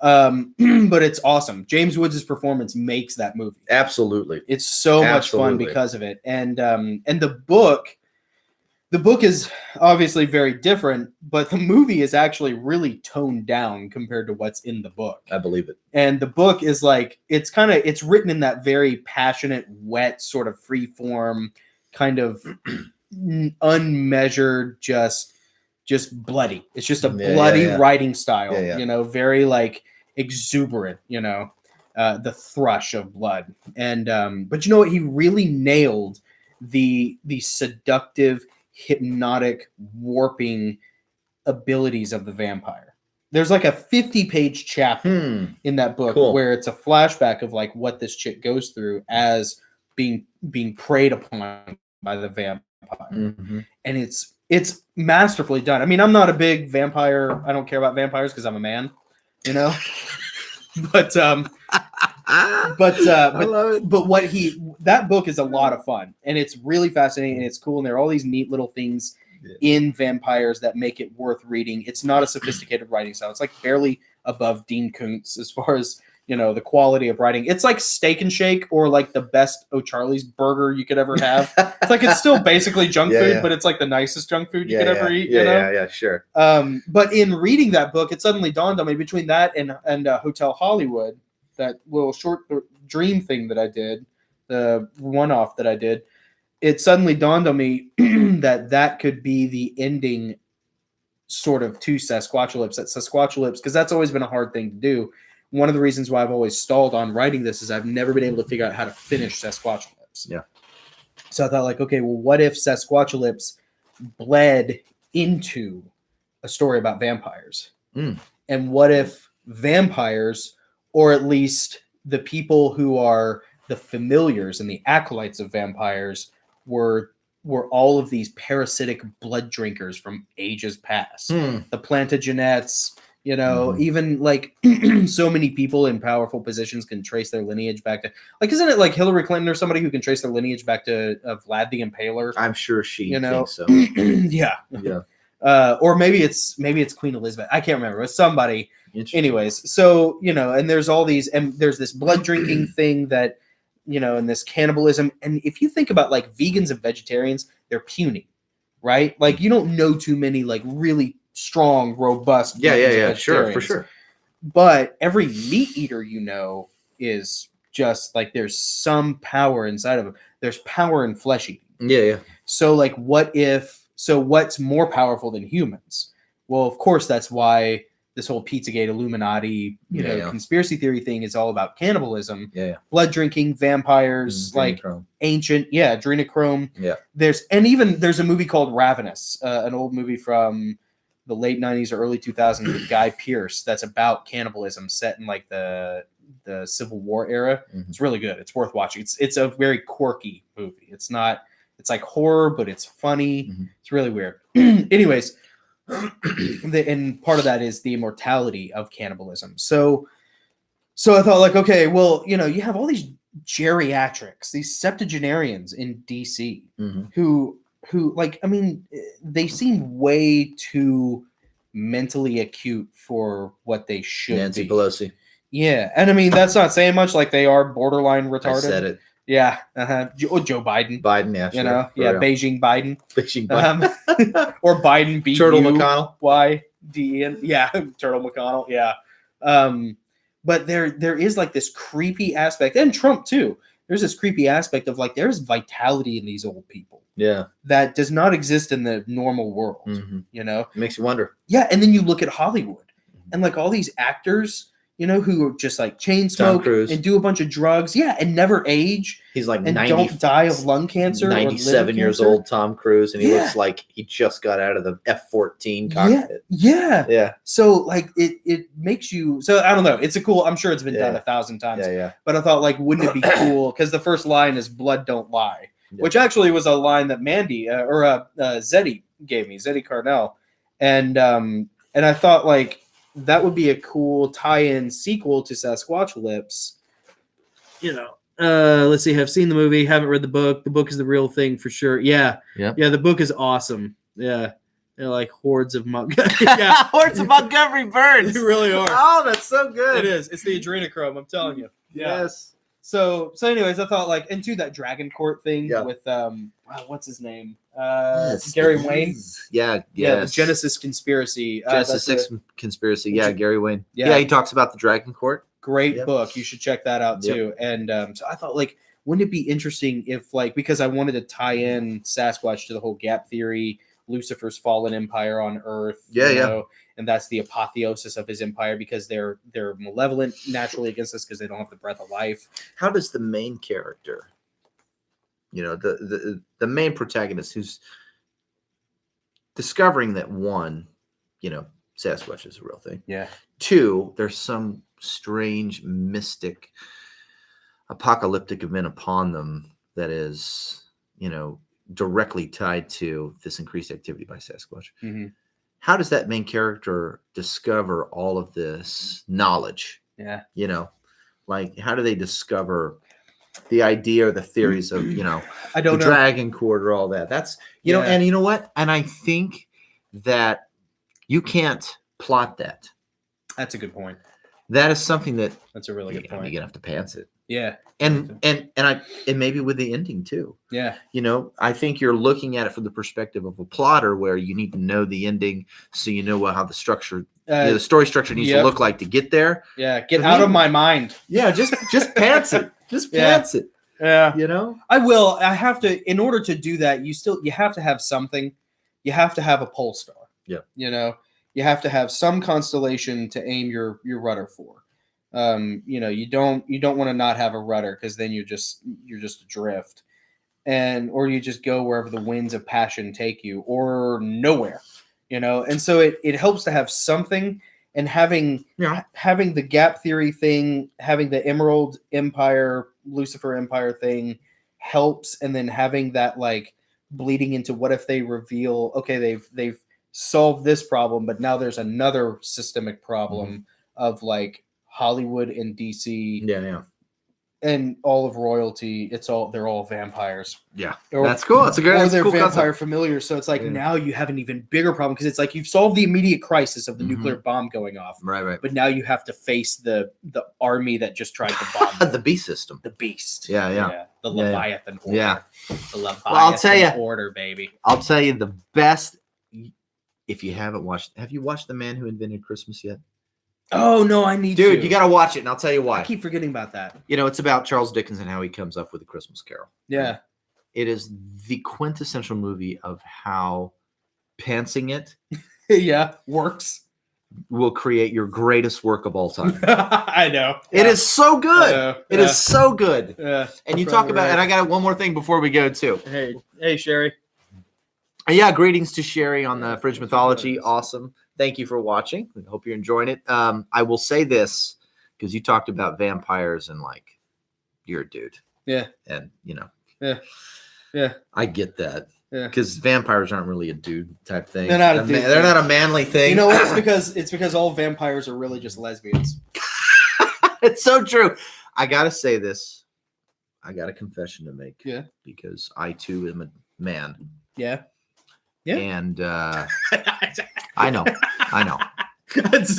But it's awesome. James Woods' performance makes that movie. Absolutely. It's so much fun because of it. And the book The book is obviously very different, but the movie is actually really toned down compared to what's in the book. I believe it. And the book is like, it's written in that very passionate, wet, sort of free form, kind of unmeasured, just bloody. It's just a bloody writing style, you know, very like exuberant, you know, the thrush of blood. And but you know what? He really nailed the seductive, hypnotic, warping abilities of the vampire. There's like a 50-page chapter in that book where it's a flashback of like what this chick goes through as being preyed upon by the vampire. And it's masterfully done. I mean, I'm not a big vampire. I don't care about vampires because I'm a man, you know. But that book is a lot of fun, and it's really fascinating, and it's cool, and there are all these neat little things in vampires that make it worth reading. It's not a sophisticated writing style. It's like barely above Dean Koontz as far as, you know, the quality of writing. It's like Steak and Shake or like the best O'Charlie's burger you could ever have. It's like, it's still basically junk food, but it's like the nicest junk food you could ever eat. You know? Yeah, sure. But in reading that book, it suddenly dawned on me, between that and Hotel Hollywood, that little short dream thing that I did, the one-off that I did, it suddenly dawned on me that could be the ending sort of to Sasquatchalypse. That Sasquatchalypse, because that's always been a hard thing to do. One of the reasons why I've always stalled on writing this is I've never been able to figure out how to finish Sasquatchalypse. Yeah. So I thought, like, okay, well, what if Sasquatchalypse bled into a story about vampires? And what if vampires, or at least the people who are the familiars and the acolytes of vampires, were all of these parasitic blood drinkers from ages past? The Plantagenets, you know, even like so many people in powerful positions can trace their lineage back to, like, isn't it like Hillary Clinton or somebody who can trace their lineage back to Vlad the Impaler? I'm sure she thinks so. Yeah. Or maybe it's Queen Elizabeth. I can't remember. It's somebody. Anyways, so, you know, and there's all these, and there's this blood drinking thing that, you know, and this cannibalism. And if you think about like vegans and vegetarians, they're puny, right? Like, you don't know too many like really strong, robust. Sure, for sure. But every meat eater, you know, is just like, there's some power inside of them. There's power in flesh eating. So like, what's more powerful than humans? Well, of course, that's why this whole Pizzagate Illuminati, conspiracy theory thing is all about cannibalism, blood drinking, vampires, like ancient, adrenochrome. There's a movie called Ravenous, an old movie from the late 90s or early 2000s with Guy Pearce that's about cannibalism, set in like the Civil War era. It's really good. It's worth watching. It's a very quirky movie. It's like horror, but it's funny. It's really weird. Anyways, and part of that is the immortality of cannibalism. So I thought, like, okay, well, you know, you have all these geriatrics, these septuagenarians in DC who like, I mean, they seem way too mentally acute for what they should Nancy be. Pelosi. Yeah, and I mean, that's not saying much. Like, they are borderline retarded. I said it. Yeah, Joe Biden. Yeah, sure. You know, Beijing Biden. Or Biden B. Turtle McConnell. YDN. Yeah, Turtle McConnell. Yeah. But there is like this creepy aspect, and Trump too. There's this creepy aspect of like, there's vitality in these old people. Yeah. That does not exist in the normal world. You know? It makes you wonder. Yeah, and then you look at Hollywood and like all these actors, you know, who just like chain smoke and do a bunch of drugs, and never age. He's like and don't die of lung cancer. 97 years old, Tom Cruise, and he looks like he just got out of the F-14 cockpit. Yeah. So like it makes you. So I don't know. It's a cool. I'm sure it's been done 1,000 times. But I thought, like, wouldn't it be cool? Because the first line is "Blood don't lie," which actually was a line that Mandy Zeddy gave me, Zeddy Carnell, and I thought, like, that would be a cool tie-in sequel to Sasquatchalypse. You know, let's see. I've seen the movie, haven't read the book. The book is the real thing for sure. Yeah. The book is awesome. Yeah, they're like hordes of hordes of Montgomery birds. They really are. Oh, that's so good. It is. It's the adrenochrome. I'm telling you. Yes. anyways, I thought like into that Dragon Court thing with what's his name? Gary Wayne. Yeah, the Genesis Conspiracy. Genesis 6 Conspiracy. Yeah, Gary Wayne. Yeah, he talks about the Dragon Court. Great book. You should check that out too. And so I thought, like, wouldn't it be interesting if, like, because I wanted to tie in Sasquatch to the whole gap theory, Lucifer's fallen empire on Earth. You know, and that's the apotheosis of his empire because they're malevolent naturally against us because they don't have the breath of life. How does the main character, you know, the main protagonist who's discovering that, one, you know, Sasquatch is a real thing. Yeah. Two, there's some strange, mystic, apocalyptic event upon them that is, you know, directly tied to this increased activity by Sasquatch. Mm-hmm. How does that main character discover all of this knowledge? Yeah. You know, like, how do they discover the idea or the theories of, you know, I don't know. Dragon Court or all that? That's, you know, and you know what? And I think that you can't plot that. That's a good point. That is something that's a really good point. You're gonna have to pants it. Yeah. And maybe with the ending too. Yeah. You know, I think you're looking at it from the perspective of a plotter where you need to know the ending so you know how the structure, the story structure needs to look like to get there. Yeah. Get out of my mind. Yeah. Just pants it. Just pants it. Yeah. You know? I have to, in order to do that, you have to have something. You have to have a pole star. Yeah. You know, you have to have some constellation to aim your rudder for. You know, you don't want to not have a rudder because then you're just adrift, or you just go wherever the winds of passion take you, or nowhere, you know. And so it helps to have something, and having the gap theory thing, having the Emerald Empire, Lucifer Empire thing helps, and then having that, like, bleeding into what if they reveal, okay, they've solved this problem, but now there's another systemic problem of, like, Hollywood and DC, and all of royalty. They're all vampires. Yeah, that's cool. It's a great. Or they're cool vampire concept. familiars. So it's like now you have an even bigger problem because it's like you've solved the immediate crisis of the nuclear bomb going off. Right. But now you have to face the army that just tried to bomb the beast system. The beast. Yeah. The Leviathan order. Yeah. The Leviathan I'll tell you, order, baby. I'll tell you the best. If you haven't watched, have you watched The Man Who Invented Christmas yet? Oh no, I need to. Dude, you got to watch it, and I'll tell you why. I keep forgetting about that. You know, it's about Charles Dickens and how he comes up with A Christmas Carol. Yeah. It is the quintessential movie of how pantsing it works. Will create your greatest work of all time. I know. It is so good. It is so good. Yeah. And you talk about, and I got one more thing before we go too. Hey, Sherry. Yeah, greetings to Sherry on the Fringe Mythology. Awesome. Thank you for watching. I hope you're enjoying it. I will say this because you talked about vampires and, like, you're a dude. Yeah. And, you know. Yeah. I get that. Yeah. Because vampires aren't really a dude type thing. They're not a dude. They're not a manly thing. You know what? It's because all vampires are really just lesbians. It's so true. I gotta say this. I got a confession to make. Yeah. Because I too am a man. Yeah. Yeah. And I know.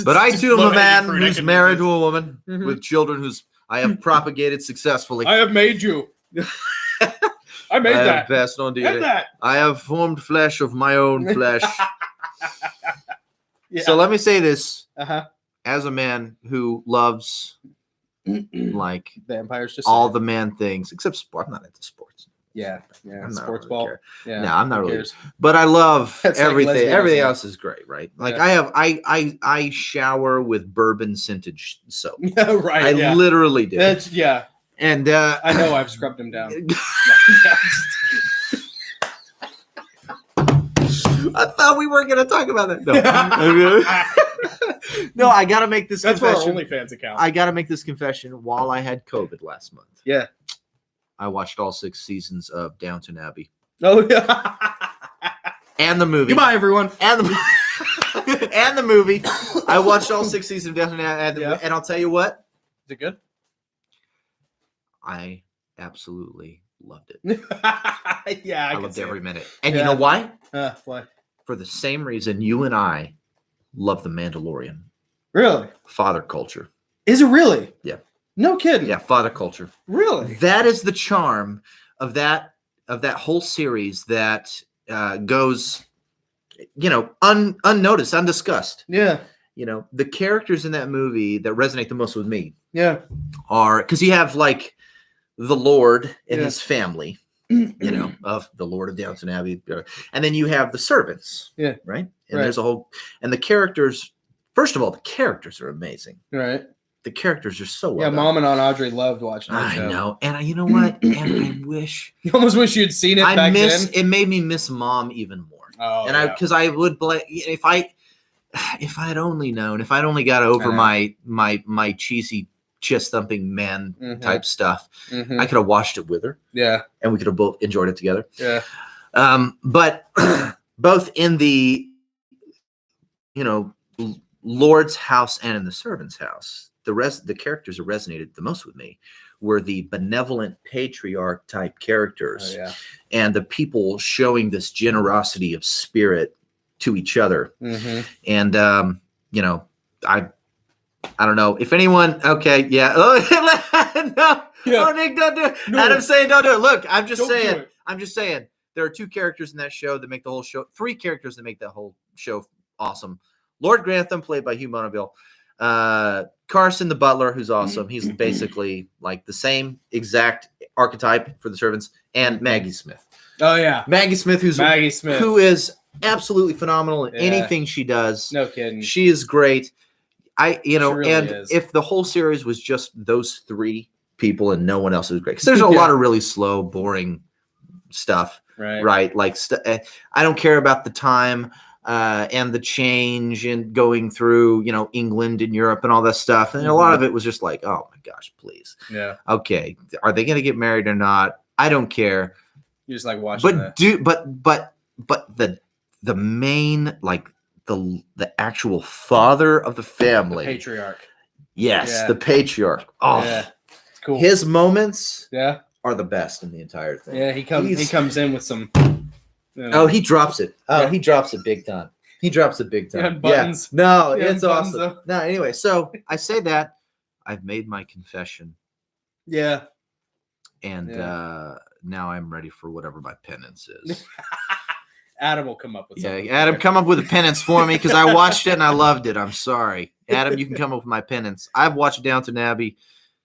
But I too am a man who's married to a woman with children whose I have propagated successfully. I have made you. I made that. I have passed on to you. I have formed flesh of my own flesh. So let me say this. As a man who loves like vampires, just all the man things, except sport. I'm not into sports. Yeah. I'm Sports really ball. Care. Yeah. No, I'm not really. But I love everything. Like everything else is great, right? Like I shower with bourbon scented soap. Right. I literally do. And I know I've scrubbed him down. I thought we weren't going to talk about that. No. No, I got to make this confession. That's for our OnlyFans account. I got to make this confession. While I had COVID last month. Yeah. I watched all 6 seasons of Downton Abbey. Oh, yeah. And the movie. Goodbye, everyone. And the movie. I watched all 6 seasons of Downton Abbey. And I'll tell you what. Is it good? I absolutely loved it. Yeah, I loved every minute. And you know why? Why? For the same reason you and I love The Mandalorian. Really? Father culture. Is it really? Yeah. No kidding. Yeah, father culture. Really? That is the charm of that whole series that goes, unnoticed, undiscussed. Yeah. The characters in that movie that resonate the most with me Yeah. are because you have like the Lord and his family, of the Lord of Downton Abbey, and then you have the servants. Yeah. Right. And there's and the characters. First of all, the characters are amazing. Right. The characters are so well done. Mom and Aunt Audrey loved watching that show. I know. And you know what? And I wish. You almost wish you'd seen it back then. It made me miss Mom even more. Oh, and because I would if I'd only known, if I'd only got over my cheesy chest thumping man type stuff, I could have watched it with her. Yeah. And we could have both enjoyed it together. Yeah. But both in the, Lord's house and in the servant's house, the characters that resonated the most with me were the benevolent patriarch type characters, and the people showing this generosity of spirit to each other. And I don't know if anyone. Okay, yeah. No, Nick, don't do it. No. Adam's saying don't do it. Look, I'm just saying. There are two characters in that show that make the whole show. Three characters that make that whole show awesome. Lord Grantham, played by Hugh Bonneville. Carson the butler, who's awesome. He's basically like the same exact archetype for the servants. And Maggie Smith. Oh yeah, Maggie Smith, who is absolutely phenomenal in anything she does. No kidding. She is great. Really and is. If the whole series was just those three people and no one else, is great. Because there's a lot of really slow, boring stuff. Right. Like I don't care about the time. And the change and going through, England and Europe and all that stuff. And a lot of it was just like, oh my gosh, please. Yeah. Okay. Are they going to get married or not? I don't care. You just like watching but the main, like the actual father of the family. The patriarch. Yes. The patriarch. Oh, yeah. It's cool. His moments are the best in the entire thing. Yeah. He comes in with some. Oh, he drops it. Oh, he drops it big time. Buttons. Yeah. No, it's awesome. Though. No, anyway, so I say that I've made my confession. Yeah. And now I'm ready for whatever my penance is. Adam will come up with something. Yeah, Adam, come up with a penance for me because I watched it and I loved it. I'm sorry. Adam, you can come up with my penance. I've watched Downton Abbey.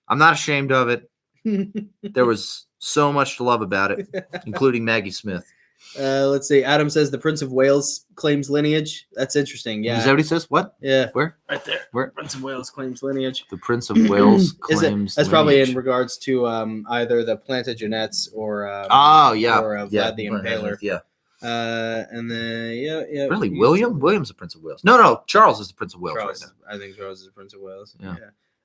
I'm not ashamed of it. There was so much to love about it, including Maggie Smith. Let's see. Adam says the Prince of Wales claims lineage. That's interesting. Yeah. Is that what he says? What? Yeah. Where? Right there. Where? Prince of Wales claims lineage. The Prince of Wales claims That's lineage. probably in regards to either the Plantagenets or Vlad the Impaler. Yeah. And then Really, William's the Prince of Wales. No, Charles is the Prince of Wales right now. I think Charles is the Prince of Wales. Yeah.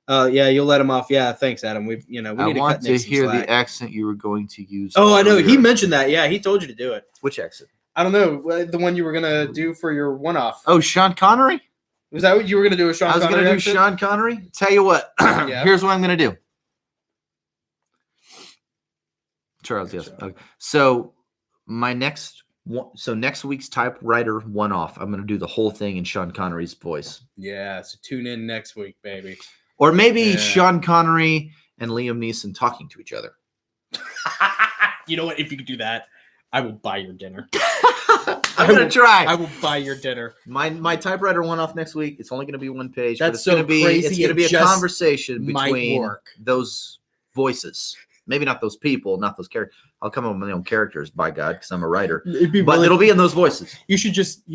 Yeah, you'll let him off. Yeah, thanks, Adam. We need to hear the accent you were going to use. Oh, I know. He mentioned that. Yeah, he told you to do it. Which accent? I don't know. The one you were gonna do for your one-off. Oh, Sean Connery. Was that what you were gonna do with Sean Connery? I was gonna do Sean Connery. Tell you what. Here's what I'm gonna do. Charles, yes. Okay. So next week's typewriter one-off, I'm gonna do the whole thing in Sean Connery's voice. Yeah. So tune in next week, baby. Or maybe Sean Connery and Liam Neeson talking to each other. You know what? If you could do that, I will buy your dinner. I'm going to try. I will buy your dinner. My typewriter one-off next week. It's only going to be one page. That's so crazy. It's going to be a conversation between those voices. Maybe not those people, not those characters. I'll come up with my own characters, by God, because I'm a writer. It'll be in those voices. You should just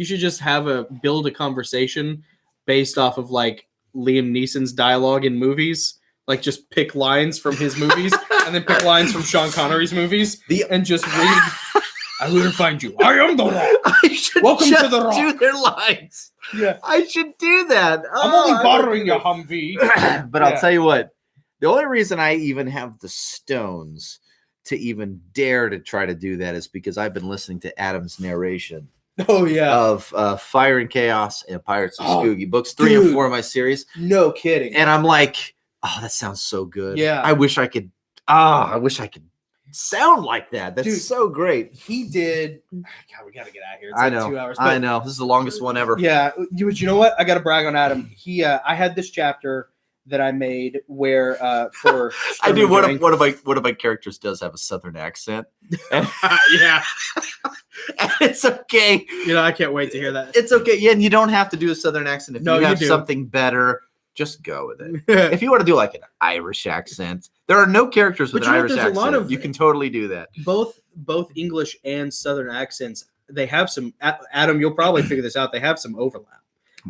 build a conversation based off of like Liam Neeson's dialogue in movies. Like just pick lines from his movies and then pick lines from Sean Connery's movies and just read. I will find you. I am the Rock. Welcome to the Rock. Do their lines. Yeah, I should do that. I'm only borrowing your Humvee. But I'll tell you what. The only reason I even have the stones to even dare to try to do that is because I've been listening to Adam's narration. Oh yeah, of Fire and Chaos and Pirates of Scoogie, books 3 and 4 of my series. No kidding. And I'm like, oh, that sounds so good. Yeah, I wish I could. I wish I could sound like that. That's so great. He did. God, we gotta get out of here. It's I know. 2 hours. I know. This is the longest one ever. Yeah, you know what? I gotta brag on Adam. I had this chapter that I made where for I do. Sturm and One of my characters does have a Southern accent. And, yeah, and it's okay. I can't wait to hear that. It's okay. Yeah, and you don't have to do a Southern accent. If you have something better, just go with it. If you want to do like an Irish accent, there are no characters with an Irish accent. You can totally do that. Both English and Southern accents, they have some. Adam, you'll probably figure this out. They have some overlap.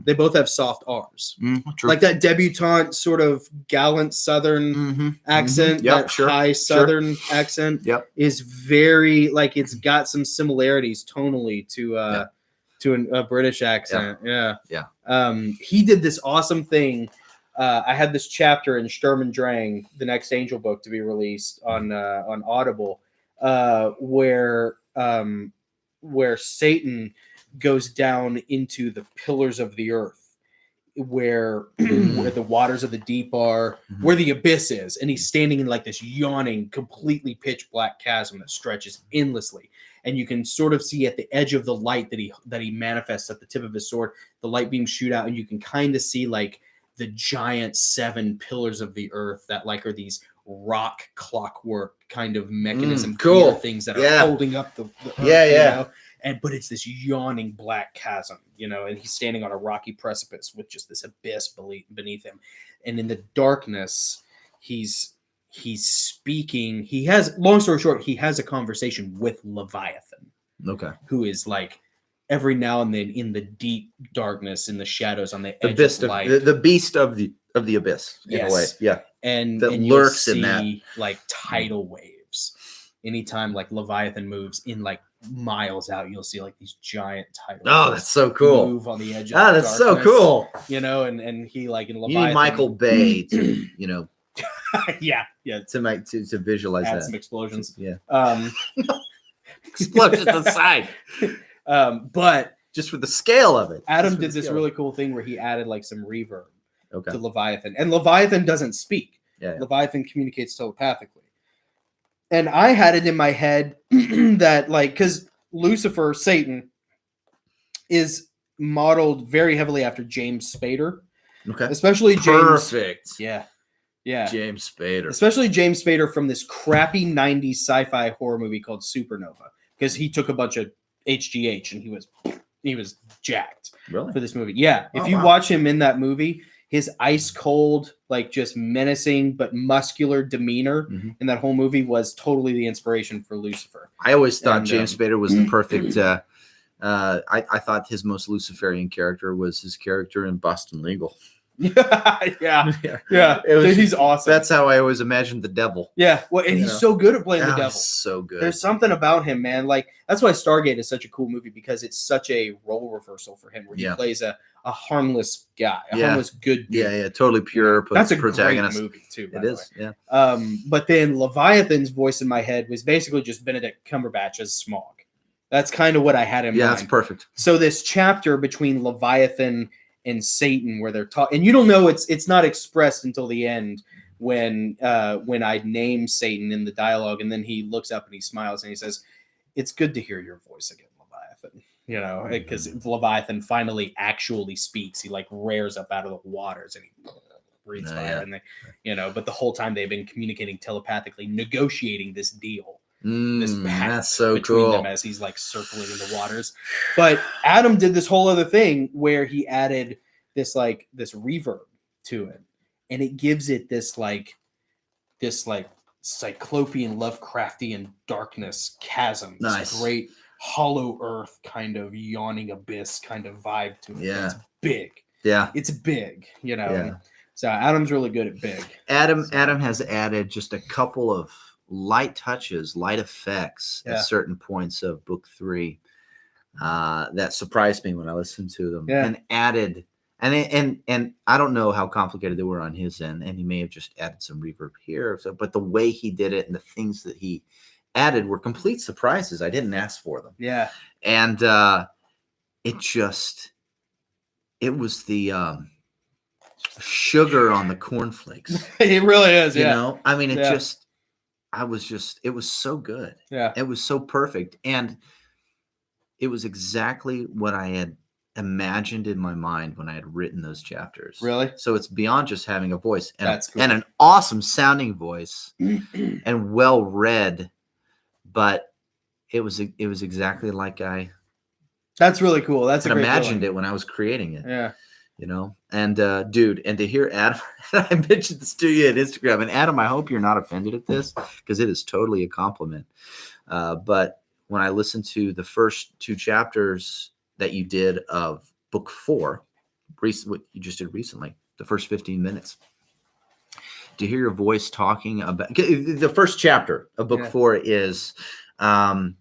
They both have soft R's, like that debutante sort of gallant Southern accent. Yep, that high Southern accent is very like it's got some similarities tonally to a British accent. Yeah. He did this awesome thing. I had this chapter in Sturm and Drang, the next Angel book to be released on Audible, where Satan goes down into the pillars of the earth, where the waters of the deep are, where the abyss is, and he's standing in like this yawning, completely pitch black chasm that stretches endlessly. And you can sort of see at the edge of the light that he manifests at the tip of his sword, the light beams shoot out, and you can kind of see like the giant 7 pillars of the earth that like are these rock clockwork kind of mechanism things that are holding up the earth, you know? But it's this yawning black chasm, and he's standing on a rocky precipice with just this abyss beneath him. And in the darkness, he's speaking. He has, long story short, he has a conversation with Leviathan. Okay. Who is like every now and then in the deep darkness, in the shadows on the edge of light. The beast of the abyss, in a way. Yeah. And that lurks in that. Like tidal waves. Anytime like Leviathan moves in like miles out, you'll see like these giant tidal waves. That's so cool. Move on the edge of that's darkness, so cool. And he like in Leviathan. You need Michael Bay to, to visualize add that. some explosions. Yeah. Explosions aside. But just for the scale of it. Adam did this really cool thing where he added like some reverb to Leviathan. And Leviathan doesn't speak. Leviathan communicates telepathically. And I had it in my head that like, because Lucifer, Satan, is modeled very heavily after James Spader. Okay. Especially James. Perfect. Yeah. James Spader. Especially James Spader from this crappy 90s sci-fi horror movie called Supernova. Because he took a bunch of HGH and he was jacked for this movie. Yeah. If you watch him in that movie, his ice cold, like just menacing but muscular demeanor in that whole movie was totally the inspiration for Lucifer. I always thought James Spader was the perfect. I thought his most Luciferian character was his character in Boston Legal. Yeah. Dude, he's awesome. That's how I always imagined the devil. Yeah, well, and he's so good at playing the devil. So good. There's something about him, man. Like that's why Stargate is such a cool movie because it's such a role reversal for him, where he plays a harmless guy, a harmless good dude. Yeah, totally pure. That's a protagonist. great movie too. It is. Yeah. But then Leviathan's voice in my head was basically just Benedict Cumberbatch as Smaug. That's kind of what I had in mind. Yeah, that's perfect. So this chapter between Leviathan and Satan, where they're talking, and you don't know it's not expressed until the end when I name Satan in the dialogue, and then he looks up and he smiles and he says, "It's good to hear your voice again, Leviathan." Because Leviathan finally actually speaks. He like rears up out of the waters and he breathes fire, and but the whole time they've been communicating telepathically, negotiating this deal. This that's so between cool. them as he's like circling in the waters. But Adam did this whole other thing where he added this reverb to it, and it gives it this cyclopean Lovecraftian darkness chasm. Nice. This great hollow earth kind of yawning abyss kind of vibe to it. Yeah. It's big. Yeah. It's big, So Adam's really good at big. Adam has added just a couple of light touches, light effects at certain points of book 3 that surprised me when I listened to them, and added, and I don't know how complicated they were on his end, and he may have just added some reverb here. But the way he did it and the things that he added were complete surprises. I didn't ask for them. Yeah, and it was the sugar on the cornflakes. It really is. I mean, it was so good. Yeah. It was so perfect. And it was exactly what I imagined in my mind when I had written those chapters. Really? So it's beyond just having a voice and, That's cool. and an awesome sounding voice and well read, but it was exactly like I That's really cool. That's a great imagined feeling. it when I was creating it. Yeah. You know, and dude, and to hear Adam, I mentioned this to you at Instagram, and Adam, I hope you're not offended at this because it is totally a compliment. But when I listened to the first 2 chapters that you did of book 4, what you just did recently, the first 15 minutes, to hear your voice talking about the first chapter of book 4 is a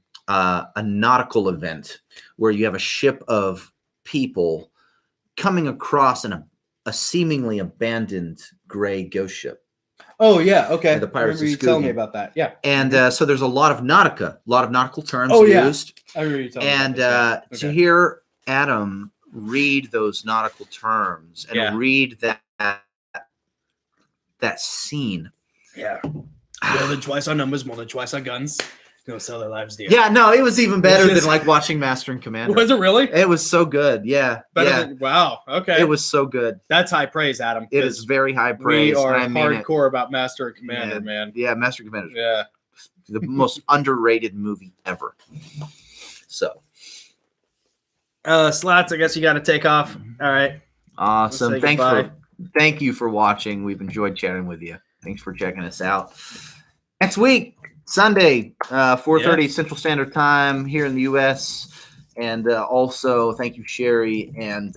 nautical event where you have a ship of people coming across a seemingly abandoned gray ghost ship. Oh yeah, okay. And the Pirates of you telling me Skoogan. about that. Yeah. And so there's a lot of nautical terms used. I remember you telling me And about this, to hear Adam read those nautical terms and read that scene. Yeah. More than twice our numbers, more than twice our guns. Gonna sell their lives dear. Yeah, no, it was even better than like watching Master and Commander. Was it really? It was so good. Yeah. Better than, wow. Okay. It was so good. That's high praise, Adam. It is very high praise. We are hardcore about Master and Commander, man. Yeah, Master and Commander. Yeah. The most underrated movie ever. So. Slots, I guess you got to take off. All right. Awesome. Thank you for watching. We've enjoyed chatting with you. Thanks for checking us out. Next week, Sunday, 4:30 Central Standard Time here in the U.S. And also, thank you, Sherry and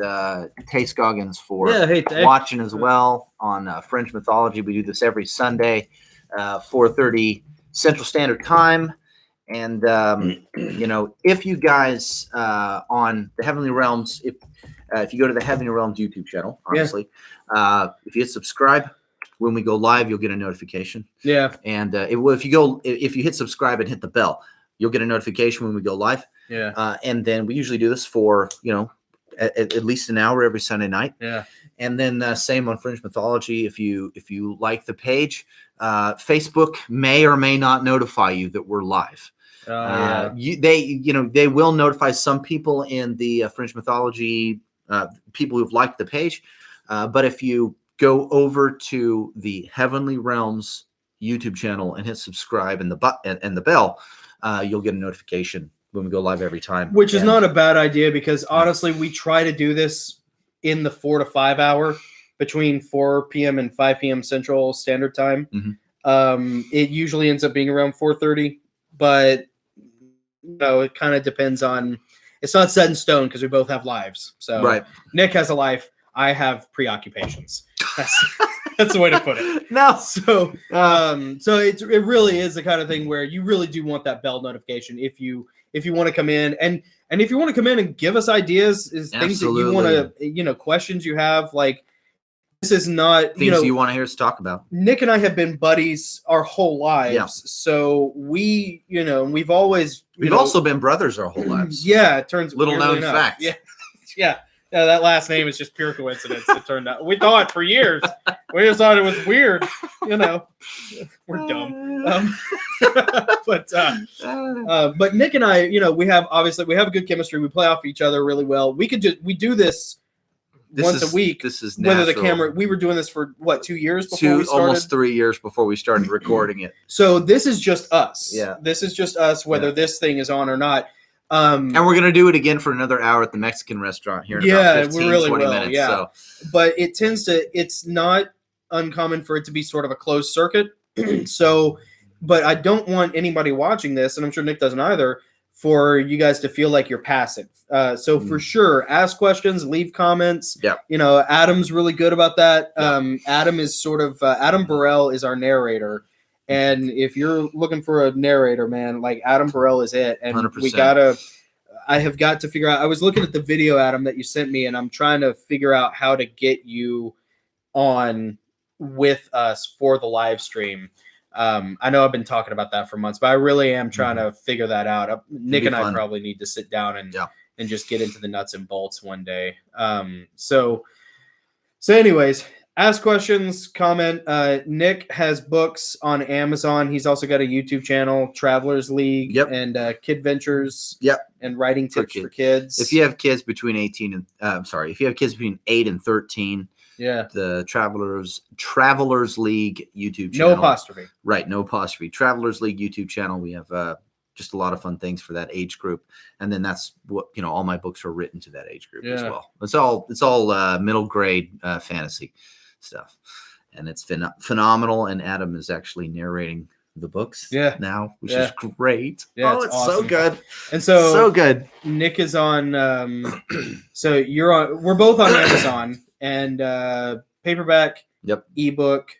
Tace Goggins for watching as well on French Mythology. We do this every Sunday, 4:30 Central Standard Time. And, you know, if you guys on the Heavenly Realms, if you go to the Heavenly Realms YouTube channel, honestly, if you hit subscribe, when we go live, you'll get a notification. Yeah. And if you hit subscribe and hit the bell, you'll get a notification when we go live. Yeah. And then we usually do this for, you know, at least an hour every Sunday night. Yeah. And then same on Fringe Mythology. If you like the page, Facebook may or may not notify you that we're live. They will notify some people in the Fringe Mythology people who've liked the page. But if you go over to the Heavenly Realms YouTube channel and hit subscribe and the bell, you'll get a notification when we go live every time. Which is not a bad idea because honestly, we try to do this in the 4 to 5 hour between 4 p.m. and 5 p.m. Central Standard Time. Mm-hmm. It usually ends up being around 4:30, but you know, it kind of depends on. It's not set in stone because we both have lives. So Nick has a life. I have preoccupations. That's the way to put it. No. So it really is the kind of thing where you really do want that bell notification if you want to come in and if you want to come in and give us ideas, things that you want to, questions you have, like this is not things you want to hear us talk about. Nick and I have been buddies our whole lives. Yeah. So we've also been brothers our whole lives. Yeah. It turns little known fact. Yeah. Yeah. Yeah, that last name is just pure coincidence. It turned out we thought for years. We just thought it was weird. We're dumb. But Nick and I, we have a good chemistry. We play off each other really well. We do this once a week. This is whether the camera. We were doing this for 2 years before we started? Almost 3 years before we started recording it. So this is just us. Yeah, this is just us. Whether this thing is on or not. And we're going to do it again for another hour at the Mexican restaurant here in about 15, we really 20 will, minutes. Yeah. So. But it's not uncommon for it to be sort of a closed circuit. So, but I don't want anybody watching this, and I'm sure Nick doesn't either, for you guys to feel like you're passive. So for sure, ask questions, leave comments. Yeah. Adam's really good about that. Adam is sort of, Adam Burrell is our narrator. And if you're looking for a narrator, man, like Adam Burrell is it. And 100%. I have got to figure out, I was looking at the video, Adam, that you sent me, and I'm trying to figure out how to get you on with us for the live stream. I know I've been talking about that for months, but I really am trying to figure that out. Nick and I probably need to sit down and just get into the nuts and bolts one day. So anyways, Ask questions, comment. Nick has books on Amazon. He's also got a YouTube channel, Travelers League, and Kid Ventures, and writing tips for kids. If you have kids between 18 and if you have kids between 8 and 13, the Travelers League YouTube channel. No apostrophe. Right, no apostrophe. Travelers League YouTube channel. We have just a lot of fun things for that age group, and then that's what all my books are written to that age group as well. It's all middle grade fantasy stuff, and it's phenomenal. And Adam is actually narrating the books now, which is great. It's awesome. So good. And so good. Nick is on so we're both on Amazon, and paperback, ebook,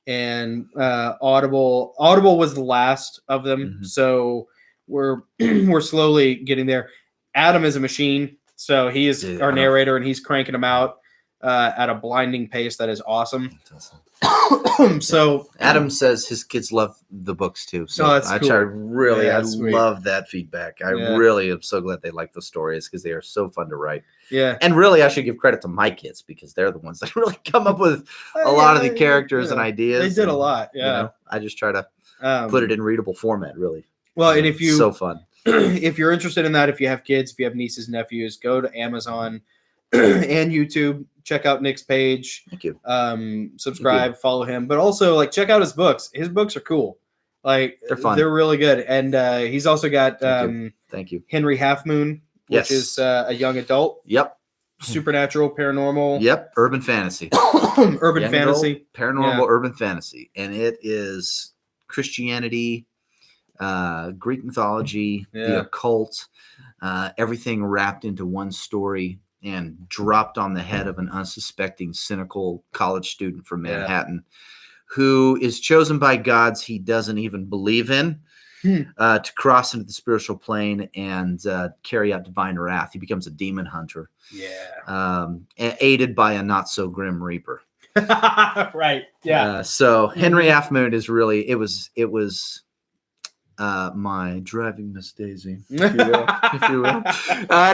and Audible. Audible was the last of them, so we're slowly getting there. Adam is a machine, so he is our narrator, and he's cranking them out at a blinding pace that is awesome. So Adam says his kids love the books too. So I love that feedback. I really am so glad they like the stories because they are so fun to write. Yeah. And really I should give credit to my kids because they're the ones that really come up with a lot of the characters and ideas. They did a lot. Yeah. I just try to put it in readable format, really. Well, and if you so fun. If you're interested in that, if you have kids, if you have nieces, nephews, go to Amazon and YouTube. Check out Nick's page. Thank you. Subscribe, follow him, but also check out his books. His books are cool. They're fun. They're really good. And he's also got Thank you. Henry Half Moon, which is a young adult. Yep. Supernatural, paranormal. Yep. Urban fantasy. Urban young fantasy. Adult, paranormal urban fantasy. And it is Christianity, Greek mythology, the occult, everything wrapped into one story and dropped on the head of an unsuspecting, cynical college student from Manhattan who is chosen by gods he doesn't even believe in to cross into the spiritual plane and carry out divine wrath. He becomes a demon hunter. Aided by a not-so-grim reaper. Right, yeah. So Henry Half Moon is really, it was my driving Miss Daisy, if you will.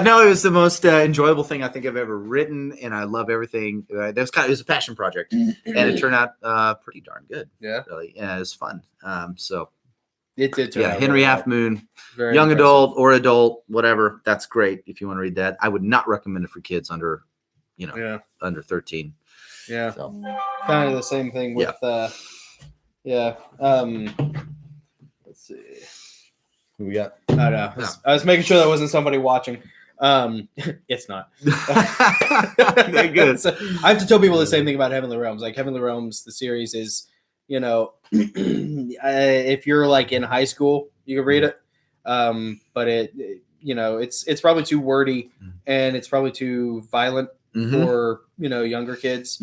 No, it was the most enjoyable thing I think I've ever written, and I love everything. It was a passion project, and it turned out pretty darn good. Yeah, really. Yeah, it was fun. So it did turn out Henry Half Moon, young adult or adult, whatever. That's great if you want to read that. I would not recommend it for kids under 13. Yeah, so. Kind of the same thing with Let's see. Who we got? I don't know. I was making sure that wasn't somebody watching. It's not. Very good. So, I have to tell people the same thing about Heavenly Realms. Heavenly Realms, the series is, if you're in high school, you can read it. But it's probably too wordy and it's probably too violent for younger kids.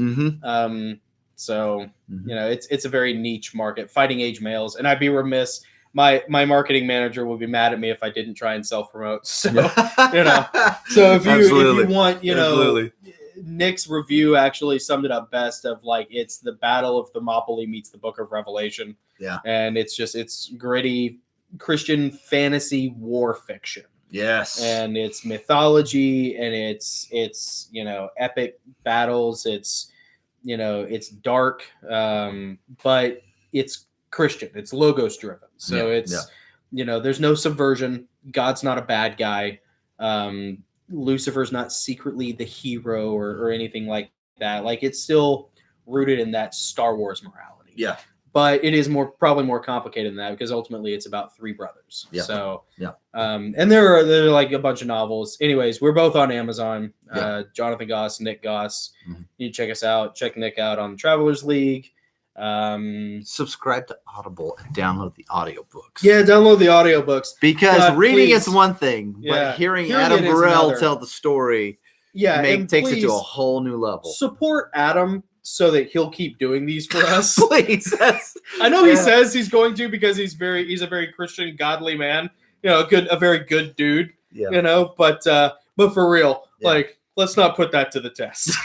So it's a very niche market, fighting age males, and I'd be remiss. My marketing manager would be mad at me if I didn't try and self-promote. So so if you want, Nick's review actually summed it up best of it's the Battle of Thermopylae meets the Book of Revelation. Yeah, and it's gritty Christian fantasy war fiction. Yes, and it's mythology, and it's epic battles. It's dark, but it's Christian. It's logos driven. So there's no subversion. God's not a bad guy. Lucifer's not secretly the hero or anything like that. It's still rooted in that Star Wars morality. Yeah. But it is probably more complicated than that because ultimately it's about three brothers. Yeah. So and there are a bunch of novels. Anyways, we're both on Amazon. Jonathan Goss, Nick Goss. You check us out. Check Nick out on Travelers League. Subscribe to Audible and download the audiobooks. Yeah, download the audiobooks. Because reading is one thing, but hearing Adam Burrell tell the story takes it to a whole new level. Support Adam so that he'll keep doing these for us. Please. I know he says he's going to because he's a very Christian, godly man. A very good dude. Yeah. But for real, let's not put that to the test.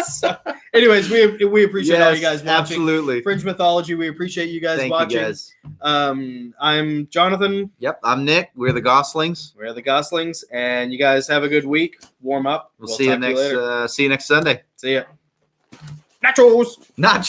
So, anyways, we appreciate all you guys watching. Absolutely. Fringe Mythology, we appreciate you guys watching. You guys. I'm Jonathan. Yep, I'm Nick. We're the Gosslings. We're the Gosslings, and you guys have a good week. Warm up. We'll see you next Sunday. See ya. Nachos. Nachos.